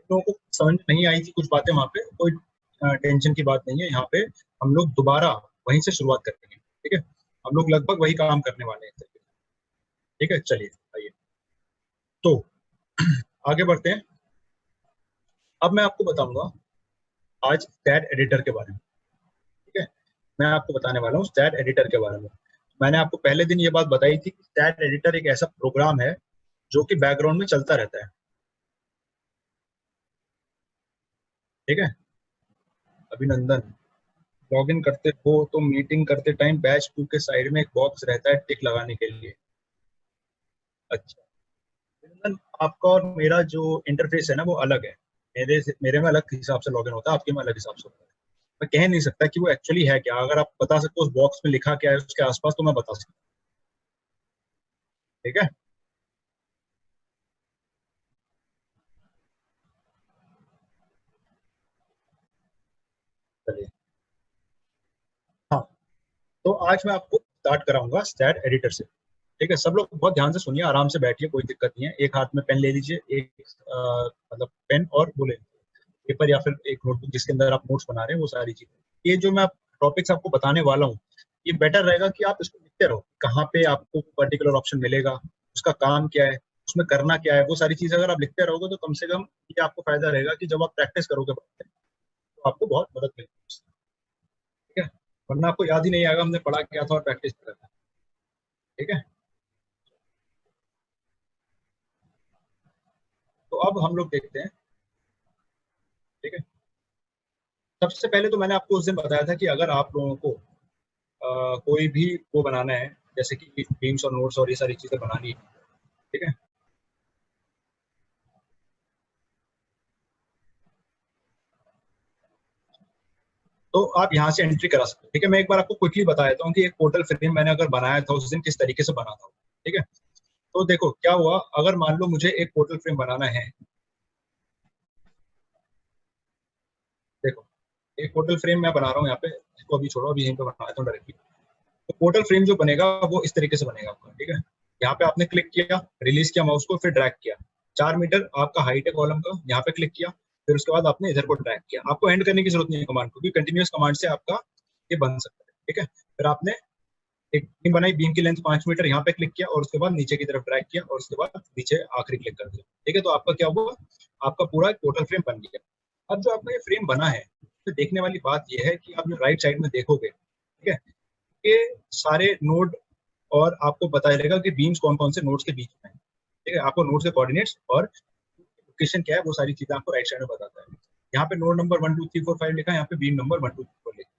लोगों को समझ नहीं आई थी कुछ बातें, वहां पे कोई टेंशन की बात नहीं है। यहाँ पे हम लोग दोबारा वहीं से शुरुआत करेंगे, ठीक है। हम लोग लगभग वही काम करने वाले हैं, ठीक है। चलिए आइए तो आगे बढ़ते हैं। अब मैं आपको बताऊंगा आज स्टैट एडिटर के बारे में, ठीक है। मैं आपको बताने वाला हूँ स्टैट एडिटर के बारे में। मैंने आपको पहले दिन ये बात बताई थी कि स्टैट एडिटर एक ऐसा प्रोग्राम है जो कि बैकग्राउंड में चलता रहता है, ठीक है। अभिनंदन, लॉगिन करते हो तो मीटिंग करते टाइम बैच 2 के साइड में एक बॉक्स रहता है टिक लगाने के लिए। अच्छा अभिनंदन, आपका और मेरा जो इंटरफेस है ना वो अलग है। मेरे में अलग हिसाब से लॉगिन होता है, आपके में अलग हिसाब से होता है। मैं कह नहीं सकता कि वो एक्चुअली है क्या। अगर आप बता सकते हो उस बॉक्स में लिखा क्या है उसके आसपास तो मैं बता सकता हूँ, ठीक है। चलिए हाँ, तो आज मैं आपको स्टार्ट कराऊंगा स्टैट एडिटर से, ठीक है। सब लोग बहुत ध्यान से सुनिए, आराम से बैठिए, कोई दिक्कत नहीं है। एक हाथ में पेन ले लीजिए, एक मतलब पेन और बोले पेपर या फिर एक नोटबुक जिसके अंदर आप नोट्स बना रहे हैं वो सारी चीजें। ये जो मैं टॉपिक्स आपको बताने वाला हूँ ये बेटर रहेगा कि आप इसको लिखते रहो, कहाँ पे आपको पर्टिकुलर ऑप्शन मिलेगा, उसका काम क्या है, उसमें करना क्या है, वो सारी चीजें अगर आप लिखते रहोगे तो कम से कम ये आपको फायदा रहेगा कि जब आप प्रैक्टिस करोगे तो आपको बहुत मदद मिलेगी, ठीक है। वरना आपको याद ही नहीं आएगा हमने पढ़ा क्या था और प्रैक्टिस करा था, ठीक है। तो अब हम लोग देखते हैं, ठीक है। सबसे पहले तो मैंने आपको उस दिन बताया था कि अगर आप लोगों को कोई भी वो बनाना है, जैसे कि बीम्स और नोट्स और ये सारी चीजें बनानी है, ठीक है। तो आप यहाँ से एंट्री करा सकते हो, ठीक है। मैं एक बार आपको क्विकली बता देता हूँ कि एक पोर्टल फ्रेम मैंने अगर बनाया था उस दिन किस तरीके से बना था, ठीक है। तो देखो क्या हुआ, अगर मान लो मुझे एक पोर्टल फ्रेम बनाना है, देखो एक पोर्टल फ्रेम मैं बना रहा हूँ यहाँ पे, इसको अभी छोड़ो, अभी यहीं पे बना देता हूँ डायरेक्टली। तो पोर्टल फ्रेम जो बनेगा वो इस तरीके से बनेगा आपका, ठीक है। यहाँ पे आपने क्लिक किया, रिलीज किया माउस को, फिर ड्रैग किया, 4 मीटर आपका हाइट है कॉलम का, यहाँ पे क्लिक किया, फिर उसके बाद आपने इधर को ड्रैग किया। आपको एंड करने की जरूरत नहीं है कमांड को, क्योंकि कंटिन्यूअस कमांड से आपका ये बन सकता है, ठीक है। फिर आपने एक बीम बनाई, बीम की लेंथ 5 मीटर, यहाँ पे क्लिक किया और उसके बाद नीचे की तरफ ड्रैग किया और उसके बाद नीचे आखिरी क्लिक कर दिया, ठीक है। तो आपका क्या हुआ, आपका पूरा एक टोटल फ्रेम बन गया। अब जो आपका ये फ्रेम बना है तो देखने वाली बात यह है कि आप जो राइट साइड में देखोगे, ठीक है, ये सारे नोड, और आपको पता चलेगा कि बीम्स कौन कौन से नोड्स के बीच में है, ठीक है। आपको नोड्स के कोऑर्डिनेट्स और लोकेशन क्या है वो सारी चीजें आपको राइट साइड में बताता है। यहाँ पे नोड नंबर 1 2 3 4 5 लिखा है, यहाँ पे बीम नंबर 1 2 3 4 लिखा है।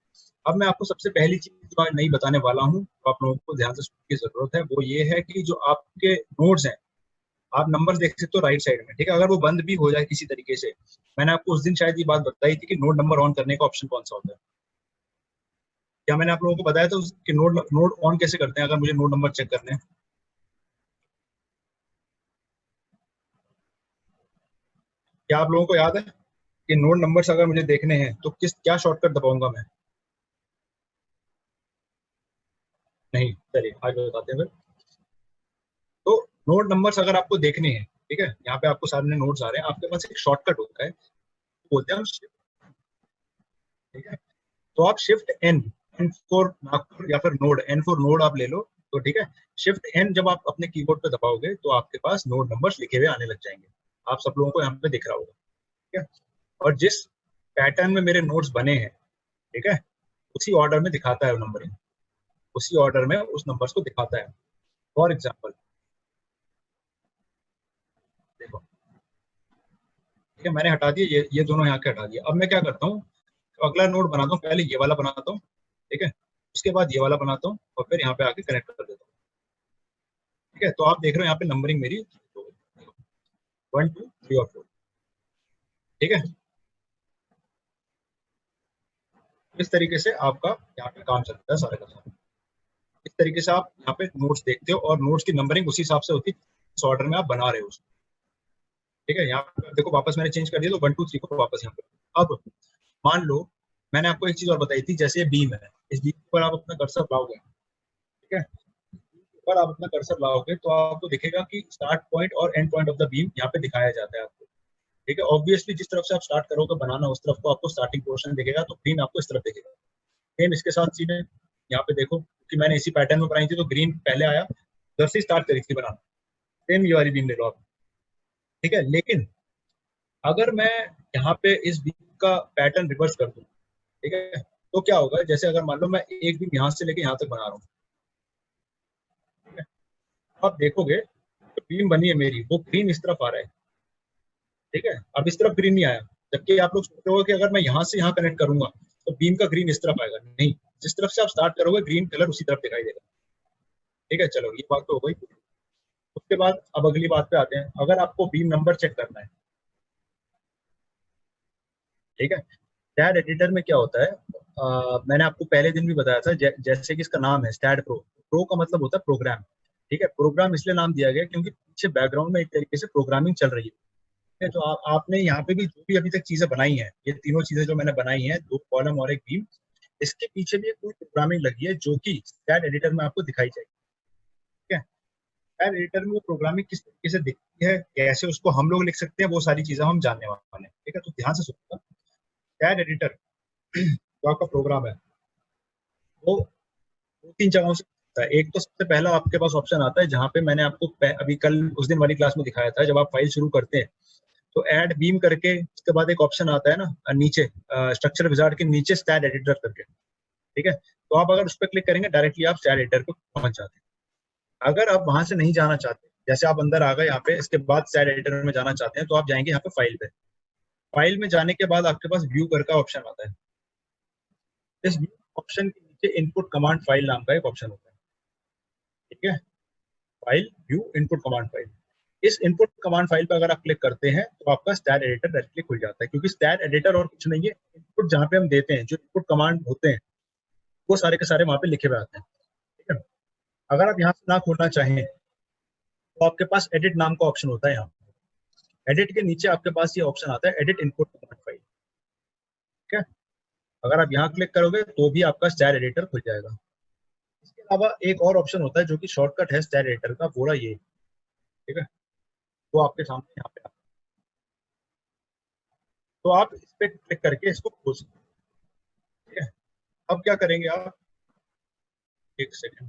अब मैं आपको सबसे पहली चीज जो आज नहीं बताने वाला हूँ तो आप लोगों को ध्यान से सुनने की जरूरत है, वो ये है कि जो आपके नोड्स हैं, आप नंबर देख सकते हो राइट साइड में, ठीक है। अगर वो बंद भी हो जाए किसी तरीके से, मैंने आपको उस दिन शायद ये बात बताई थी कि नोड नंबर ऑन करने का ऑप्शन कौन सा होता है। क्या मैंने आप लोगों को बताया था कि नोड नोड ऑन कैसे करते हैं अगर मुझे नोड नंबर चेक करने हैं? क्या आप लोगों को याद है कि नोड नंबर्स अगर मुझे देखने हैं तो किस क्या शॉर्टकट दबाऊंगा मैं? नहीं, चलिए आगे बताते हैं फिर। तो नोड नंबर्स अगर आपको देखने हैं, ठीक है, यहाँ पे आपको सामने नोड्स आ रहे हैं, आपके पास एक शॉर्टकट होता है, बोलते हैं हम शिफ्ट, ठीक है। तो आप shift N, N for Nagpur या फिर नोड, एन फॉर नोड आप ले लो, तो ठीक है। शिफ्ट एन जब आप अपने कीबोर्ड पे दबाओगे तो आपके पास नोड नंबर्स लिखे हुए आने लग जाएंगे। आप सब लोगों को यहाँ पे दिख रहा होगा, ठीक है। और जिस पैटर्न में मेरे नोट्स बने हैं, ठीक है, उसी ऑर्डर में दिखाता है नंबरिंग, उसी ऑर्डर में उस नंबर्स को दिखाता है। फॉर एग्जाम्पल देखो, ठीक है, मैंने हटा दिया ये दोनों यहाँ के हटा दिया। अब मैं क्या करता हूँ, तो अगला नोड बनाता हूँ, पहले ये वाला बनाता हूँ, ठीक है, उसके बाद ये वाला बनाता हूँ और फिर यहाँ पे आके कनेक्ट कर देता हूँ, ठीक है। तो आप देख रहे हो यहाँ पे नंबरिंग मेरी 1 2 3 और 4, ठीक है। इस तरीके से आपका यहाँ पे काम चलता है सारे का सारा। इस तरीके से आप यहाँ पे नोट्स देखते हो और नोट्स की नंबरिंग उसी हिसाब से होती है जिस ऑर्डर में आप बना रहे हो उसको, ठीक है। यहाँ पे देखो वापस मैंने चेंज कर दिया, तो 1 2 3 को वापस यहाँ पे। अब मान लो मैंने आपको एक चीज और बताई थी, जैसे ये बीम है, इस बीम पर आप अपना कर्सर लाओगे, ठीक है, पर आप अपना कर्सर लाओगे तो आपको दिखेगा कि स्टार्ट पॉइंट और and point of the beam यहाँ पे दिखाया जाता है आपको, ठीक है। ऑब्वियसली जिस तरफ से आप स्टार्ट करोगे बनाना उस तरफ को आपको स्टार्टिंग पोर्शन दिखेगा, तो ग्रीन आपको इस तरफ दिखेगा। सेम इसके साथ सीधे यहाँ पे देखो कि मैंने इसी पैटर्न में बनाई थी, तो ग्रीन पहले आया, उधर से स्टार्ट करी थी बनाना। सेम ये वाली बीम ले लो आप, ठीक है। लेकिन अगर मैं यहाँ पे इस बीम का पैटर्न रिवर्स कर दूं, ठीक है, तो क्या होगा, जैसे अगर मान लो मैं एक बीम यहाँ से लेके यहाँ तक बना रहा हूँ, ठीक है, तो आप देखोगे तो बीम बनी है मेरी, वो ग्रीन इस तरफ आ रहा है, ठीक है। अब इस तरफ ग्रीन नहीं आया, जबकि आप लोग सोचते हो कि अगर मैं यहाँ से यहाँ कनेक्ट करूंगा तो बीम का ग्रीन इस तरफ आएगा, नहीं, जिस तरफ से आप स्टार्ट करोगे ग्रीन कलर उसी तरफ दिखाई देगा, ठीक है। चलो ये बात तो हो गई। उसके बाद अब अगली बात पे आते हैं, अगर आपको बीम नंबर चेक करना है, ठीक है, स्टैड एडिटर में क्या होता है, मैंने आपको पहले दिन भी बताया था, जैसे कि इसका नाम है स्टैड प्रो, प्रो का मतलब होता है प्रोग्राम, ठीक है। प्रोग्राम इसलिए नाम दिया गया क्योंकि पीछे बैकग्राउंड में एक तरीके से प्रोग्रामिंग चल रही है। तो आपने यहाँ पे भी जो भी अभी तक चीजें बनाई हैं, ये तीनों चीजें जो मैंने बनाई हैं, 2 कॉलम और एक बीम, इसके पीछे भी एक पूरी प्रोग्रामिंग लगी है जो कि स्टैड एडिटर में आपको दिखाई जाएगी, ठीक है। स्टैड एडिटर में वो प्रोग्रामिंग किस तरीके से दिखती है, कैसे उसको हम लोग लिख सकते हैं, वो सारी चीजें हम जानने वाले हैं, ठीक है। तो ध्यान से सुनिएगा, स्टैड एडिटर जो आपका प्रोग्राम है वो 2-3 जगहों से होता है। एक तो सबसे पहला आपके पास ऑप्शन आता है जहाँ पे मैंने आपको अभी कल उस दिन वाली क्लास में दिखाया था, जब आप फाइल शुरू करते हैं तो ऐड बीम करके उसके बाद एक ऑप्शन आता है ना नीचे, स्ट्रक्चर विजार्ड के नीचे स्टैड एडिटर करके, ठीक है। तो आप अगर उस पर क्लिक करेंगे डायरेक्टली आप स्टैड एडिटर पे पहुंच जाते हैं। अगर आप वहां से नहीं जाना चाहते, जैसे आप अंदर आ गए यहाँ पे, इसके बाद स्टैड एडिटर में जाना चाहते हैं, तो आप जाएंगे यहाँ पे फाइल पे। फाइल में जाने के बाद आपके पास व्यू कर का ऑप्शन आता है। इस व्यू ऑप्शन के नीचे इनपुट कमांड फाइल नाम का एक ऑप्शन होता है, ठीक है। File view input command file, इस इनपुट कमांड फाइल पर अगर आप क्लिक करते हैं तो आपका स्टैड एडिटर डायरेक्टली खुल जाता है, क्योंकि स्टैड एडिटर और कुछ नहीं है, इनपुट जहाँ पे हम देते हैं, जो इनपुट कमांड होते हैं वो सारे के सारे वहां पे लिखे हुए आते हैं, ठीक है। अगर आप यहाँ से ना खोलना चाहें तो आपके पास एडिट नाम का ऑप्शन होता है, यहाँ एडिट के नीचे आपके पास ये ऑप्शन आता है एडिट इनपुट कमांड फाइल, ठीक है। अगर आप यहाँ क्लिक करोगे तो भी आपका स्टैड एडिटर खुल जाएगा। इसके अलावा एक और ऑप्शन होता है जो कि शॉर्टकट है स्टैड एडिटर का, पूरा ये, ठीक है, वो आपके सामने यहाँ पे, तो आप इस पे क्लिक करके इसको खोल सकते हैं, ठीक है। अब क्या करेंगे आप, एक सेकेंड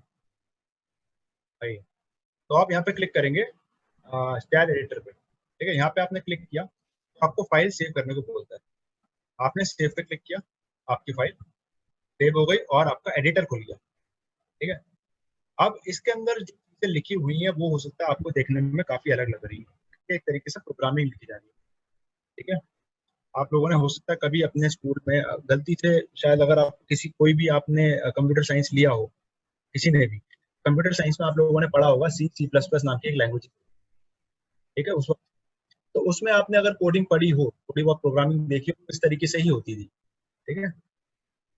भाई, तो आप यहाँ पे क्लिक करेंगे स्टैड एडिटर पे, ठीक है। यहाँ पे आपने क्लिक किया तो आपको फाइल सेव करने को बोलता है, आपने सेव पे क्लिक किया, आपकी फाइल सेव हो गई और आपका एडिटर खुल गया, ठीक है। अब इसके अंदर जो चीजें लिखी हुई हैं वो हो सकता है आपको देखने में काफी अलग लग रही है, एक तरीके से प्रोग्रामिंग लिखी जा रही है, ठीक है। आप लोगों ने हो सकता है कभी अपने स्कूल में गलती से, शायद अगर आप किसी कोई भी आपने कंप्यूटर साइंस लिया हो, किसी ने भी कंप्यूटर साइंस में आप लोगों ने पढ़ा होगा C++ नाम की एक लैंग्वेज, ठीक है। उस वक्त तो उसमें आपने अगर कोडिंग पढ़ी हो, थोड़ी बहुत प्रोग्रामिंग देखी हो, इस तरीके से ही होती थी, ठीक है।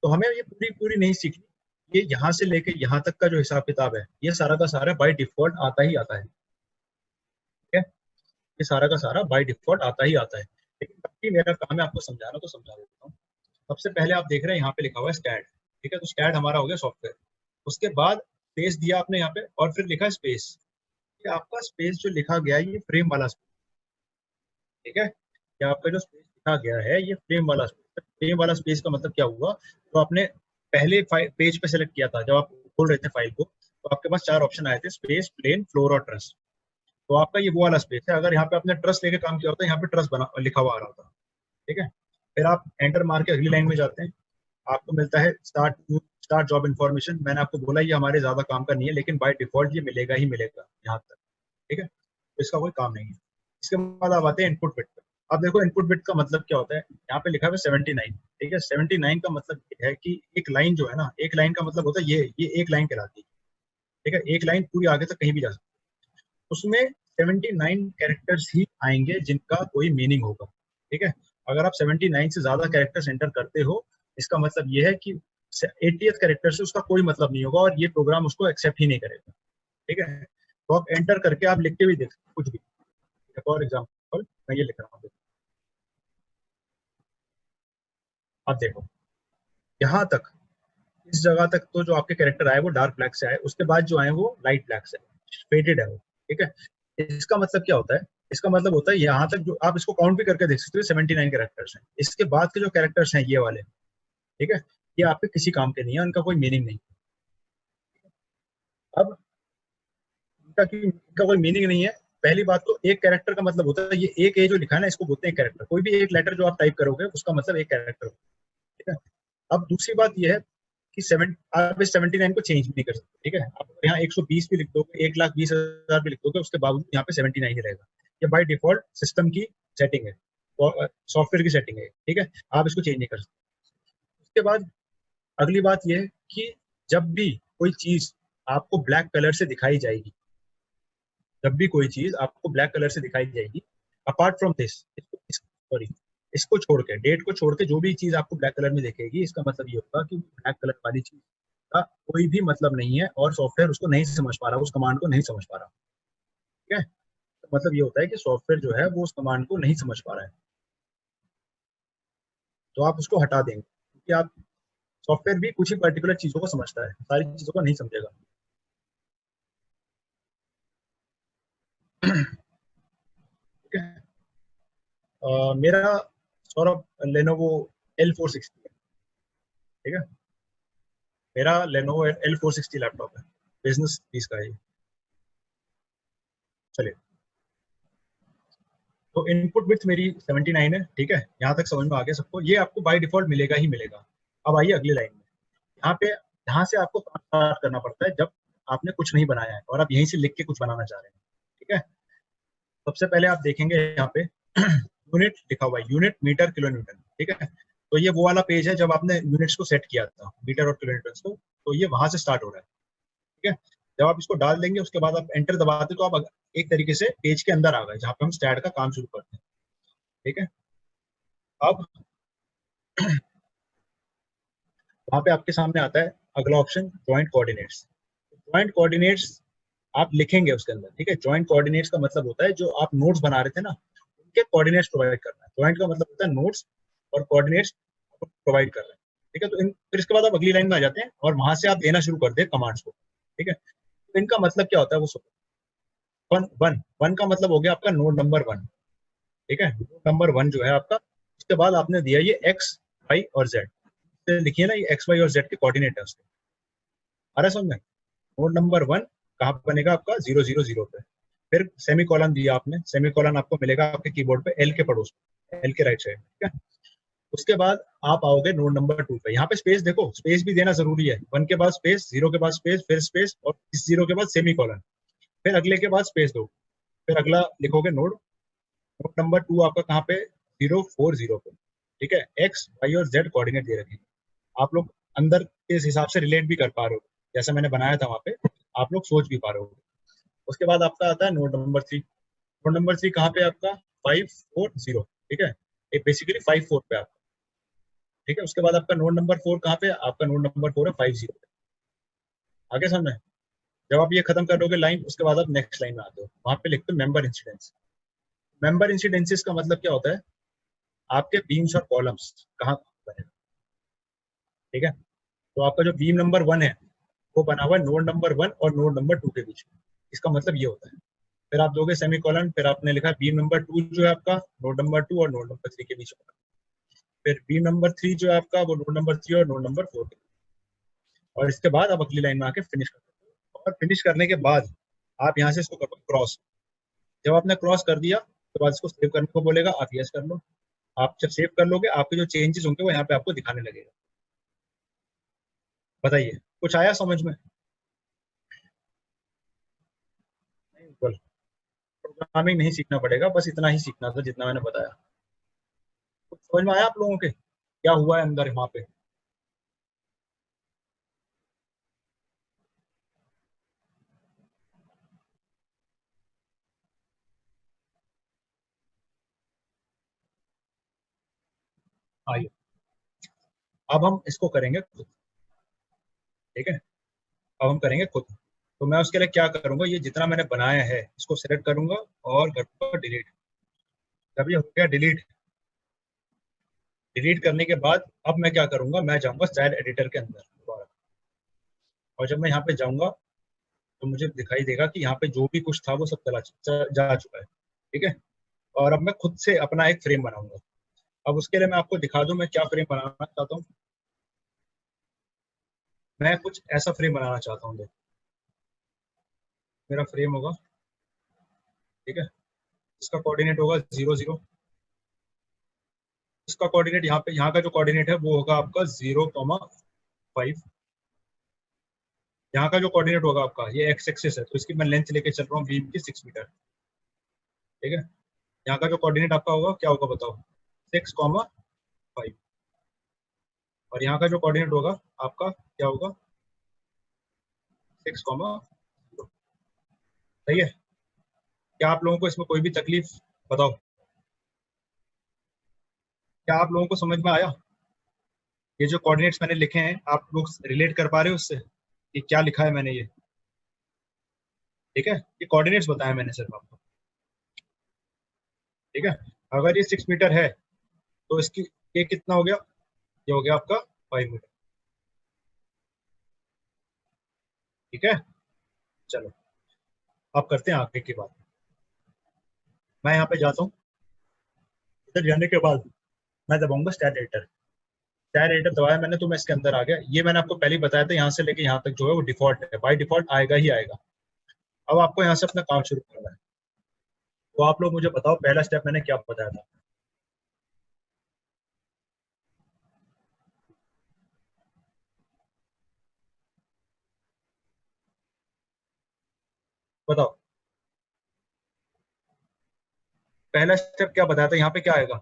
तो हमें ये पूरी पूरी नहीं सीखनी, ये यहाँ से लेके यहाँ तक का जो हिसाब किताब है ये सारा का सारा बाय डिफॉल्ट आता ही आता है, ठीक है। ये सारा का सारा बाय डिफॉल्ट आता ही आता है, लेकिन बाकी मेरा काम है आपको समझाना, तो समझा देता हूँ। सबसे पहले आप देख रहे हैं यहाँ पे लिखा हुआ है स्टैड, ठीक है। तो स्टैड हमारा हो गया सॉफ्टवेयर, उसके बाद स्पेस दिया आपने यहाँ पे और फिर लिखा स्पेस, ये आपका स्पेस जो लिखा गया है ये फ्रेम वाला स्पेस, ठीक है। ये आपका जो स्पेस लिखा गया है ये फ्रेम वाला स्पेस, फ्रेम वाला स्पेस का मतलब क्या हुआ, तो आपने पहले पेज पे सेलेक्ट किया था जब आप खोल रहे थे फाइल को, तो आपके पास 4 ऑप्शन आए थे, स्पेस, प्लेन, फ्लोर और ट्रस। तो आपका ये वो वाला स्पेस है, अगर यहाँ पे आपने ट्रस लेके काम किया होता है यहाँ पे ट्रस बना लिखा हुआ आ रहा होता, ठीक है। फिर आप एंटर मार के अगली लाइन में जाते हैं, आपको मिलता है स्टार्ट जॉब इन्फॉर्मेशन। मैंने आपको बोला ये हमारे ज्यादा काम का नहीं है, लेकिन बाय डिफॉल्ट ये मिलेगा ही मिलेगा यहाँ तक, ठीक है। तो इसका कोई काम नहीं है। इसके बाद आप आते हैं इनपुट बिट पे। अब देखो इनपुट बिट का मतलब क्या होता है, यहाँ पे लिखा है 79, ठीक है। 79 का मतलब ये है कि एक लाइन जो है ना, एक लाइन का मतलब होता है ये एक लाइन कहलाती है, ठीक है। एक लाइन पूरी आगे तक कहीं भी जा सकती है, उसमें 79 कैरेक्टर्स ही आएंगे जिनका कोई मीनिंग होगा, ठीक है। अगर आप 79 से ज्यादा कैरेक्टर्स एंटर करते हो, इसका मतलब ये है कि 80th कैरेक्टर से उसका कोई मतलब नहीं होगा और ये प्रोग्राम उसको एक्सेप्ट ही नहीं करेगा, ठीक है। तो आप एंटर करके आप लिख के भी देख सकते कुछ भी। फॉर एग्जाम्पल मैं ये लिख रहा हूँ, आप देखो यहाँ तक, इस जगह तक तो जो आपके कैरेक्टर आए वो डार्क ब्लैक से आए, उसके बाद जो आए वो लाइट ब्लैक से, फेडेड है वो, ठीक है। इसका मतलब क्या होता है, इसका मतलब होता है यहाँ तक जो आप इसको काउंट भी करके देख सकते हो 79 कैरेक्टर्स हैं। इसके बाद के जो कैरेक्टर्स हैं ये वाले, ठीक है, ये आपके किसी काम के नहीं है, उनका कोई मीनिंग नहीं। अब इनका कोई मीनिंग नहीं है। पहली बात तो एक कैरेक्टर का मतलब होता है, ये एक ए जो लिखा है ना, इसको बोलते हैं कैरेक्टर। कोई भी एक लेटर जो आप टाइप करोगे उसका मतलब एक कैरेक्टर, ठीक है। अब दूसरी बात ये है कि आप इस 79 को चेंज भी नहीं कर सकते, ठीक है। आप यहाँ 120 भी लिख दोगे, 1,20,000 भी लिख दोगे, उसके बावजूद यहाँ पे 79 ही रहेगा। ये बाय डिफॉल्ट सिस्टम की सेटिंग है, सॉफ्टवेयर की सेटिंग है, ठीक है। आप इसको चेंज नहीं कर सकते। उसके बाद अगली बात यह है कि जब भी कोई चीज आपको ब्लैक कलर से दिखाई जाएगी, जब भी कोई चीज आपको ब्लैक कलर से दिखाई जाएगी, अपार्ट फ्रॉम दिस, सॉरी, इसको छोड़ के, डेट को छोड़ के जो भी चीज आपको ब्लैक कलर में दिखेगी, इसका मतलब ये होगा कि ब्लैक कलर वाली चीज का कोई भी मतलब नहीं है और सॉफ्टवेयर उसको नहीं समझ पा रहा, उस कमांड को नहीं समझ पा रहा, ठीक है। तो मतलब ये होता है कि सॉफ्टवेयर जो है वो उस कमांड को नहीं समझ पा रहा है, तो आप उसको हटा देंगे, क्योंकि आप सॉफ्टवेयर भी कुछ ही पर्टिकुलर चीजों को समझता है, सारी चीजों को नहीं समझेगा। ठीक है। मेरा सौरभ लेनोवो L460 है, ठीक है। मेरा लेनोवो L460 लैपटॉप है, बिजनेस पीस का है ये। चलिए, तो इनपुट विथ मेरी 79 है, ठीक है। यहाँ तक समझ में आ गया सबको, ये आपको बाय डिफॉल्ट मिलेगा ही मिलेगा। अब आइए अगली लाइन में, यहाँ पे यहाँ से आपको काम स्टार्ट करना पड़ता है जब आपने कुछ नहीं बनाया है और आप यहीं से लिख के कुछ बनाना चाह रहे हैं, ठीक है। सबसे पहले आप देखेंगे यहाँ पे यूनिट लिखा हुआ है, यूनिट मीटर किलो न्यूटन, ठीक है। तो ये वो वाला पेज है जब आपने यूनिट्स को सेट किया था, मीटर और किलो न्यूटन को, तो ये वहां से स्टार्ट हो रहा है, ठीक है। जब आप इसको डाल देंगे उसके बाद आप एंटर दबाते तो आप एक तरीके से पेज के अंदर आ गए जहाँ पे हम स्टैट का काम शुरू करते हैं, ठीक है। अब वहां पे आपके सामने आता है अगला option, joint coordinates. Joint coordinates आप लिखेंगे उसके अंदर, ठीक है। जॉइंट कोऑर्डिनेट्स का मतलब होता है जो आप नोट्स बना रहे थे ना, उनके कोऑर्डिनेट्स प्रोवाइड करना है। जॉइंट का मतलब होता है नोट्स और कोऑर्डिनेट्स प्रोवाइड कर रहे हैं, ठीक है। तो फिर इसके बाद आप अगली लाइन में आ जाते हैं और वहां से आप देना शुरू कर दे कमांड्स को, ठीक है। तो इनका मतलब क्या होता है वो वन वन वन का मतलब हो गया आपका नोड नंबर वन, ठीक है। नोड नंबर वन जो है आपका, उसके बाद आपने दिया ये एक्स वाई और जेड, लिखिए ना, ये एक्स वाई और जेड के कोऑर्डिनेट है उसके, आ रहा है समझ में। नोड नंबर वन कहाँ पे बनेगा आपका, 0 0 0 पे। फिर सेमी कॉलन दिया आपने, सेमी कॉलन आपको मिलेगा आपके कीबोर्ड पे एल के पड़ोस में, एल के राइट साइड, ठीक है। उसके बाद आप आओगे नोड नंबर टू पे, यहाँ पे स्पेस देखो, स्पेस भी देना जरूरी है। वन के बाद स्पेस, जीरो के बाद स्पेस, फिर स्पेस, और इस जीरो के बाद सेमी कॉलन, फिर अगले के बाद स्पेस दो, फिर अगला लिखोगे नोड। नोड नंबर टू आपका कहाँ पे, 0 4 0 पे, ठीक है। एक्स वाई और जेड कोऑर्डिनेट दे रखे, आप लोग अंदर के इस हिसाब से रिलेट भी कर पा रहे हो, जैसा मैंने बनाया था वहां पे, आप लोग सोच भी पा रहे हो। उसके बाद आपका आता है node number three. Node number three कहाँ पे आपका, 5 4 0, ठीक है। ये बेसिकली 5 4 पे आपका, ठीक है। उसके बाद आपका नोड नंबर फोर कहाँ पे, आपका नोड नंबर फोर है 5 0 पे। आगे समझ में। जब आप ये खत्म कर दोगे लाइन, उसके बाद आप नेक्स्ट लाइन में आते हो, वहां पे लिखते हो मेंबर इंसिडेंस। मेंबर इंसिडेंसेस का मतलब क्या होता है, आपके बीम्स और कॉलम्स कहाँ बने, ठीक है। तो आपका जो बीम नंबर वन है वो बना हुआ है नोड नंबर वन और नोड नंबर टू के बीच में, इसका मतलब ये होता है। फिर आप दोगे सेमी कॉलन, फिर आपने लिखा बीम नंबर टू जो है आपका नोड नंबर टू और नोड नंबर थ्री के बीच में, फिर बीम नंबर थ्री जो है आपका वो नोड नंबर थ्री और नोड नंबर फोर, और इसके बाद आप अगली लाइन में आके फिनिश कर दो। और फिनिश करने के बाद आप यहाँ से इसको करो क्रॉस। जब आपने क्रॉस कर दिया उसके बाद इसको सेव करने को बोलेगा, आप यस कर लो। आप जब सेव कर लोगे आपके जो चेंजेस होंगे वो यहाँ पे आपको दिखाने लगेगा। बताइए, कुछ आया समझ में। प्रोग्रामिंग नहीं सीखना पड़ेगा, बस इतना ही सीखना था जितना मैंने बताया। कुछ समझ में आया आप लोगों के, क्या हुआ है अंदर वहां पे। आइए, अब हम इसको करेंगे खुद, ठीक है। अब हम करेंगे खुद। तो मैं उसके लिए क्या करूंगा, ये जितना मैंने बनाया है इसको सेलेक्ट करूंगा और करूंगा डिलीट। जब ये हो गया डिलीट, डिलीट करने के बाद अब मैं क्या करूंगा, मैं जाऊंगा स्टाइल एडिटर के अंदर दोबारा, और जब मैं यहाँ पे जाऊंगा तो मुझे दिखाई देगा कि यहाँ पे जो भी कुछ था वो सब जा चुका है, ठीक है। और अब मैं खुद से अपना एक फ्रेम बनाऊंगा। अब उसके लिए मैं आपको दिखा दूं मैं क्या फ्रेम बनाना चाहता हूँ। मैं कुछ ऐसा फ्रेम बनाना चाहता हूँ। मेरा फ्रेम होगा, ठीक है, इसका कोऑर्डिनेट होगा 0 0। इसका कोऑर्डिनेट यहाँ पे, यहाँ का जो कोऑर्डिनेट है वो होगा आपका 0,5। यहाँ का जो कोऑर्डिनेट होगा आपका, ये एक्स एक्सिस है तो इसकी मैं लेंथ लेके चल रहा हूँ बीम की 6 मीटर, ठीक है। यहाँ का जो कोऑर्डिनेट आपका होगा क्या होगा बताओ, 6,5। और यहाँ का जो कोऑर्डिनेट होगा आपका क्या होगा, 6,0। सही है। क्या आप लोगों को इसमें कोई भी तकलीफ, बताओ, क्या आप लोगों को समझ में आया? ये जो कोऑर्डिनेट्स मैंने लिखे हैं आप लोग रिलेट कर पा रहे हो उससे कि क्या लिखा है मैंने ये? ठीक है, ये कोऑर्डिनेट्स बताया मैंने सिर्फ आपको, ठीक है। अगर ये 6 मीटर है तो इसकी, ये कितना हो गया, ये हो गया आपका 5 मीटर, ठीक है। चलो अब करते हैं आगे की बात। मैं यहाँ पे जाता हूँ, इधर जाने के बाद मैं दबाऊंगा स्टार्ट एडिटर। स्टार्ट एडिटर दबाया मैंने तो मैं इसके अंदर आ गया। ये मैंने आपको पहले ही बताया था, यहाँ से लेके यहाँ तक जो है वो डिफॉल्ट है, बाई डिफॉल्ट आएगा ही आएगा। अब आपको यहाँ से अपना काम शुरू करना है। तो आप लोग मुझे बताओ पहला स्टेप मैंने क्या बताया था। बताओ पहला स्टेप क्या बताया था, यहाँ पे क्या आएगा,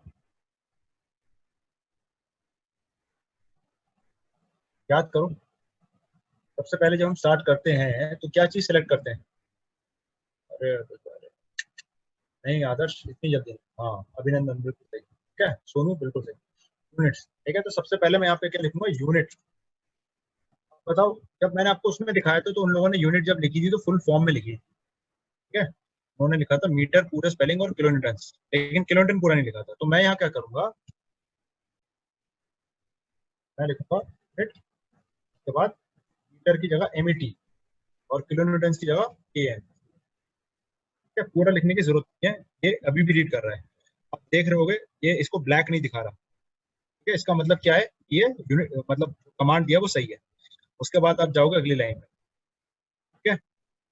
याद करो। सबसे पहले जब हम स्टार्ट करते हैं तो क्या चीज सेलेक्ट करते हैं? अरे नहीं आदर्श, इतनी जल्दी नहीं। हाँ अभिनंदन, बिल्कुल सही, ठीक है। सोनू बिल्कुल सही। यूनिट्स, ठीक है। तो सबसे पहले मैं यहाँ पे क्या लिखूंगा, यूनिट। बताओ, जब मैंने आपको उसमें दिखाया था तो उन लोगों ने यूनिट जब लिखी थी तो फुल फॉर्म में लिखी, ठीक है। उन्होंने लिखा था मीटर पूरे स्पेलिंग और किलोमीटर, लेकिन किलोमीटर पूरा नहीं लिखा था। तो मैं यहाँ क्या करूंगा, मैं लिखूंगा यूनिट के बाद मीटर की जगह एमईटी और किलोमीटर की जगह केएन। ठीक है, पूरा लिखने की जरूरत नहीं है, ये अभी भी रीड कर रहा है। आप देख रहे होगे ये इसको ब्लैक नहीं दिखा रहा, ठीक है। इसका मतलब क्या है, ये यूनिट मतलब कमांड दिया वो सही है। उसके बाद आप जाओगे अगली लाइन में, ठीक है।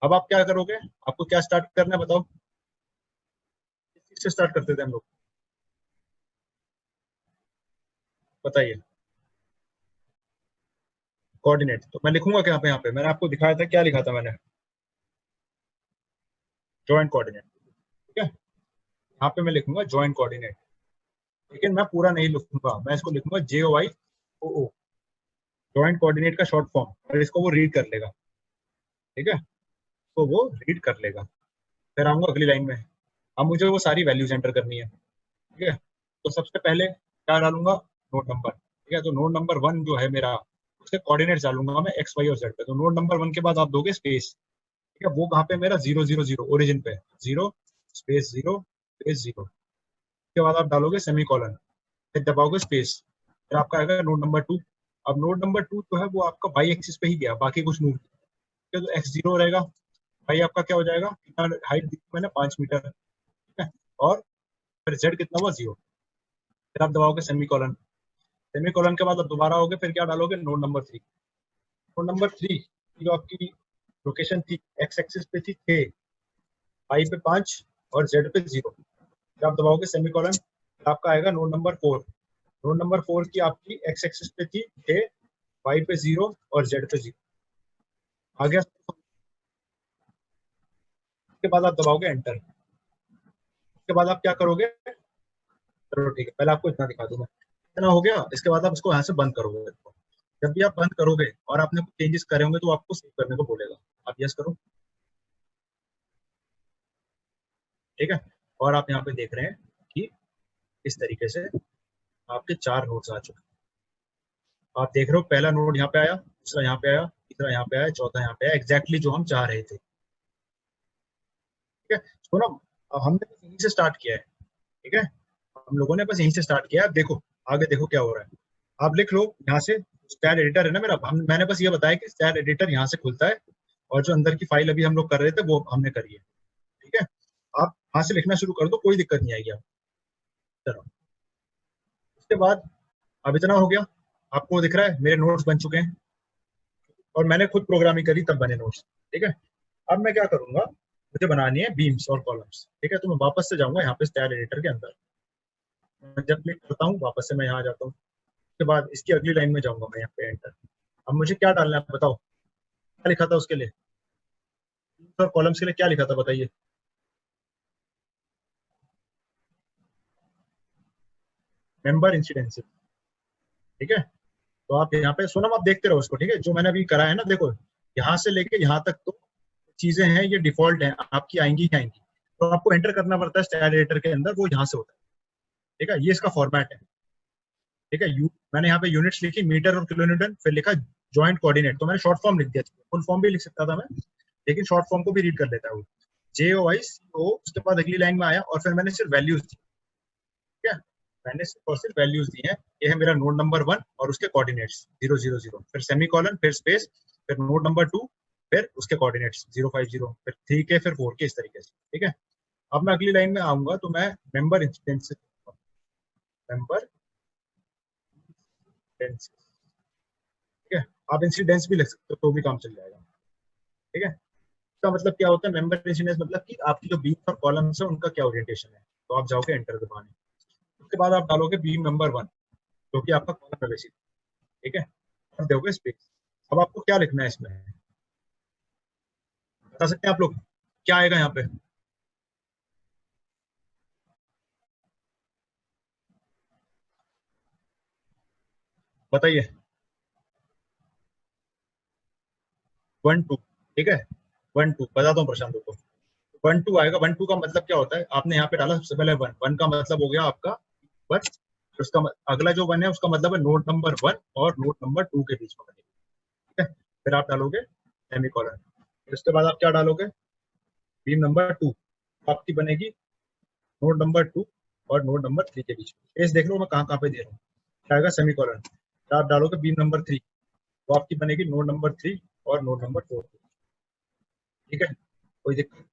अब आप क्या करोगे, आपको क्या स्टार्ट करना है बताओ, किस चीज से स्टार्ट करते थे हम लोग, बताइए। कोऑर्डिनेट, तो मैं लिखूंगा क्या पे, यहाँ पे मैंने आपको दिखाया था, क्या लिखा था मैंने, जॉइंट कोऑर्डिनेट, ठीक है। यहाँ पे मैं लिखूंगा जॉइंट कोऑर्डिनेट, लेकिन मैं पूरा नहीं लिखूंगा, मैं इसको लिखूंगा JOI OO, जॉइंट कोऑर्डिनेट का शॉर्ट फॉर्म, और इसको वो रीड कर लेगा, ठीक है। तो वो रीड कर लेगा। फिर आऊंगा अगली लाइन में। अब मुझे वो सारी वैल्यूज एंटर करनी है, ठीक है। तो सबसे पहले क्या डालूंगा, नोड नंबर, ठीक है। तो नोड नंबर 1 जो है मेरा, उसके कोऑर्डिनेट डालूंगा मैं एक्स वाई और जेड पे। तो नोड नंबर 1 के बाद आप दोगे स्पेस, ठीक है। वो कहाँ पे मेरा 0 0 0 ओरिजिन पे, 0 स्पेस 0 स्पेस 0। उसके बाद आप डालोगे सेमी कॉलन, फिर दबाओगे स्पेस, फिर आपका आएगा नोड नंबर 2। अब नोड नंबर 2 जो है वो आपका वाई एक्सिस पे ही गया, बाकी कुछ नहीं किया, तो x0 रहेगा। भाई आपका क्या हो जाएगा, कितना हाइट दी मैंने, 5 मीटर, ठीक है। और फिर z कितना हुआ, 0। फिर आप दबाओगे सेमी कॉलन, सेमी कॉलन के बाद आप दोबारा आओगे, फिर क्या डालोगे, नोड नंबर 3। नोड नंबर 3 जो आपकी लोकेशन थी, एक्स एक्सिस पे थी 6, वाई पे 5 और जेड पे 0। फिर आप दबाओगे सेमी कॉलन, फिर आपका आएगा नोड नंबर 4। नोड नंबर 4 की आपकी एक्स एक्सिस पे थी 6, वाई पे 0 और जेड पे 0। आ गया। उसके बाद आप दबाओगे एंटर। उसके बाद आप क्या करोगे, चलो ठीक है, पहले आपको इतना दिखा दूं मैं, इतना हो गया। इसके बाद आप इसको यहाँ से बंद करोगे इसको। जब भी आप बंद करोगे और आपने कुछ चेंजेस करे होंगे तो आपको सेव करने को बोलेगा, आप यस करो, ठीक है। और आप यहाँ पे देख रहे हैं कि इस तरीके से आपके 4 नोड्स आ चुके हैं। आप देख रहे हो पहला नोड यहाँ पे आया, दूसरा यहाँ पे आया, तीसरा यहाँ पे आया, चौथा यहाँ पे आया, एग्जैक्टली जो हम चाह रहे थे, ठीक है। तो ना हमने बस यहीं से स्टार्ट किया है, ठीक है। हम लोगों ने बस यहीं से स्टार्ट किया है। अब देखो आगे देखो क्या हो रहा है। आप लिख लो यहाँ से, स्टाइल एडिटर है ना मेरा, मैंने बस ये बताया कि स्टाइल एडिटर यहाँ से खुलता है, और जो अंदर की फाइल अभी हम लोग कर रहे थे वो हमने करी है, ठीक है। आप वहां से लिखना शुरू कर दो, कोई दिक्कत नहीं आएगी आप। चलो, उसके बाद अब इतना हो गया, आपको दिख रहा है मेरे नोट्स बन चुके हैं, और मैंने खुद प्रोग्रामिंग करी तब बने नोट्स। ठीक है, अब मैं क्या करूंगा, मुझे बनानी है बीम्स और कॉलम्स। ठीक है, तो मैं वापस से जाऊंगा यहाँ पे स्टाइल एडिटर के अंदर, मैं जब क्लिक करता हूँ वापस से मैं यहाँ आ जाता हूँ। उसके बाद इसकी अगली लाइन में जाऊंगा मैं, यहाँ पे एंटर। अब मुझे क्या डालना है बताओ, क्या लिखा था उसके लिए, और कॉलम्स के लिए क्या लिखा था बताइए। Member incidences. ठीक है, तो आप यहाँ पे सोनम आप देखते रहो उसको। ठीक है, जो मैंने अभी करा है ना, देखो यहाँ से लेके यहाँ तक तो चीजें हैं, ये डिफॉल्ट है, आपकी आएंगी ही आएंगी। तो आपको एंटर करना पड़ता है स्टाइल एडिटर के अंदर, वो यहाँ से होता है। ठीक है, ये इसका फॉर्मेट है। ठीक है, मैंने यहाँ पे यूनिट्स लिखी, मीटर और किलोमीटर, फिर लिखा जॉइंट कोऑर्डिनेट, तो मैंने शॉर्ट फॉर्म लिख दिया, फुल फॉर्म भी लिख सकता था मैं, लेकिन शॉर्ट फॉर्म को भी रीड कर लेता है वो, JOICO। उसके बाद अगली लाइन में आया और फिर मैंने सिर्फ वैल्यूज दी। ठीक है, मैंने सिर्फ और सिर्फ वैल्यूज दी हैं, ये है मेरा नोड नंबर 1 और उसके कोऑर्डिनेट्स 000, फिर सेमीकोलन, फिर स्पेस, फिर नोड नंबर 2, फिर उसके कोऑर्डिनेट्स 050, फिर 3 के, फिर 4 के, इस तरीके से। ठीक है, अब मैं अगली लाइन में आऊंगा तो मैं मेंबर इंस्टेंस, मेंबर इंस्टेंस। ठीक है, आप इंसिडेंस भी लिख सकते हो तो भी काम चल जाएगा। ठीक है, इसका मतलब क्या होता है, मेंबर इंसिडेंस मतलब कि आपकी जो बीम और कॉलम्स है उनका क्या ओरिएंटेशन है। तो आप जाओगे एंटर दबाने, उसके बाद आप डालोगे बीम नंबर 1, जो कि आपका कॉलम है बेसिकली। ठीक है, और दोगे स्पेस। अब आपको क्या लिखना है इसमें, बता सकते हैं आप लोग क्या आएगा यहाँ पे, बताइए। 1 2। ठीक है, 1 2 बताता हूँ प्रशांत को। 1 2 आएगा। 1 2 का मतलब क्या होता है, आपने यहाँ पे डाला सबसे पहले 1, 1 का मतलब हो गया आपका बस, उसका अगला जो 1 है उसका मतलब है नोड नंबर 1 और नोड नंबर 2 के बीच में। ठीक है, फिर आप डालोगे सेमीकोलन, फिर उसके बाद आप क्या डालोगे, बीम नंबर 2, आपकी बनेगी नोड नंबर 2 और नोड नंबर 3 के बीच में। स्पेस देख लो मैं कहाँ कहाँ पे दे रहा हूँ, क्या आएगा सेमीकोलन, फिर आप डालोगे बीम नंबर 3, तो आपकी बनेगी नोड नंबर 3 और नोड नंबर 4। ठीक है, कोई दिक्कत।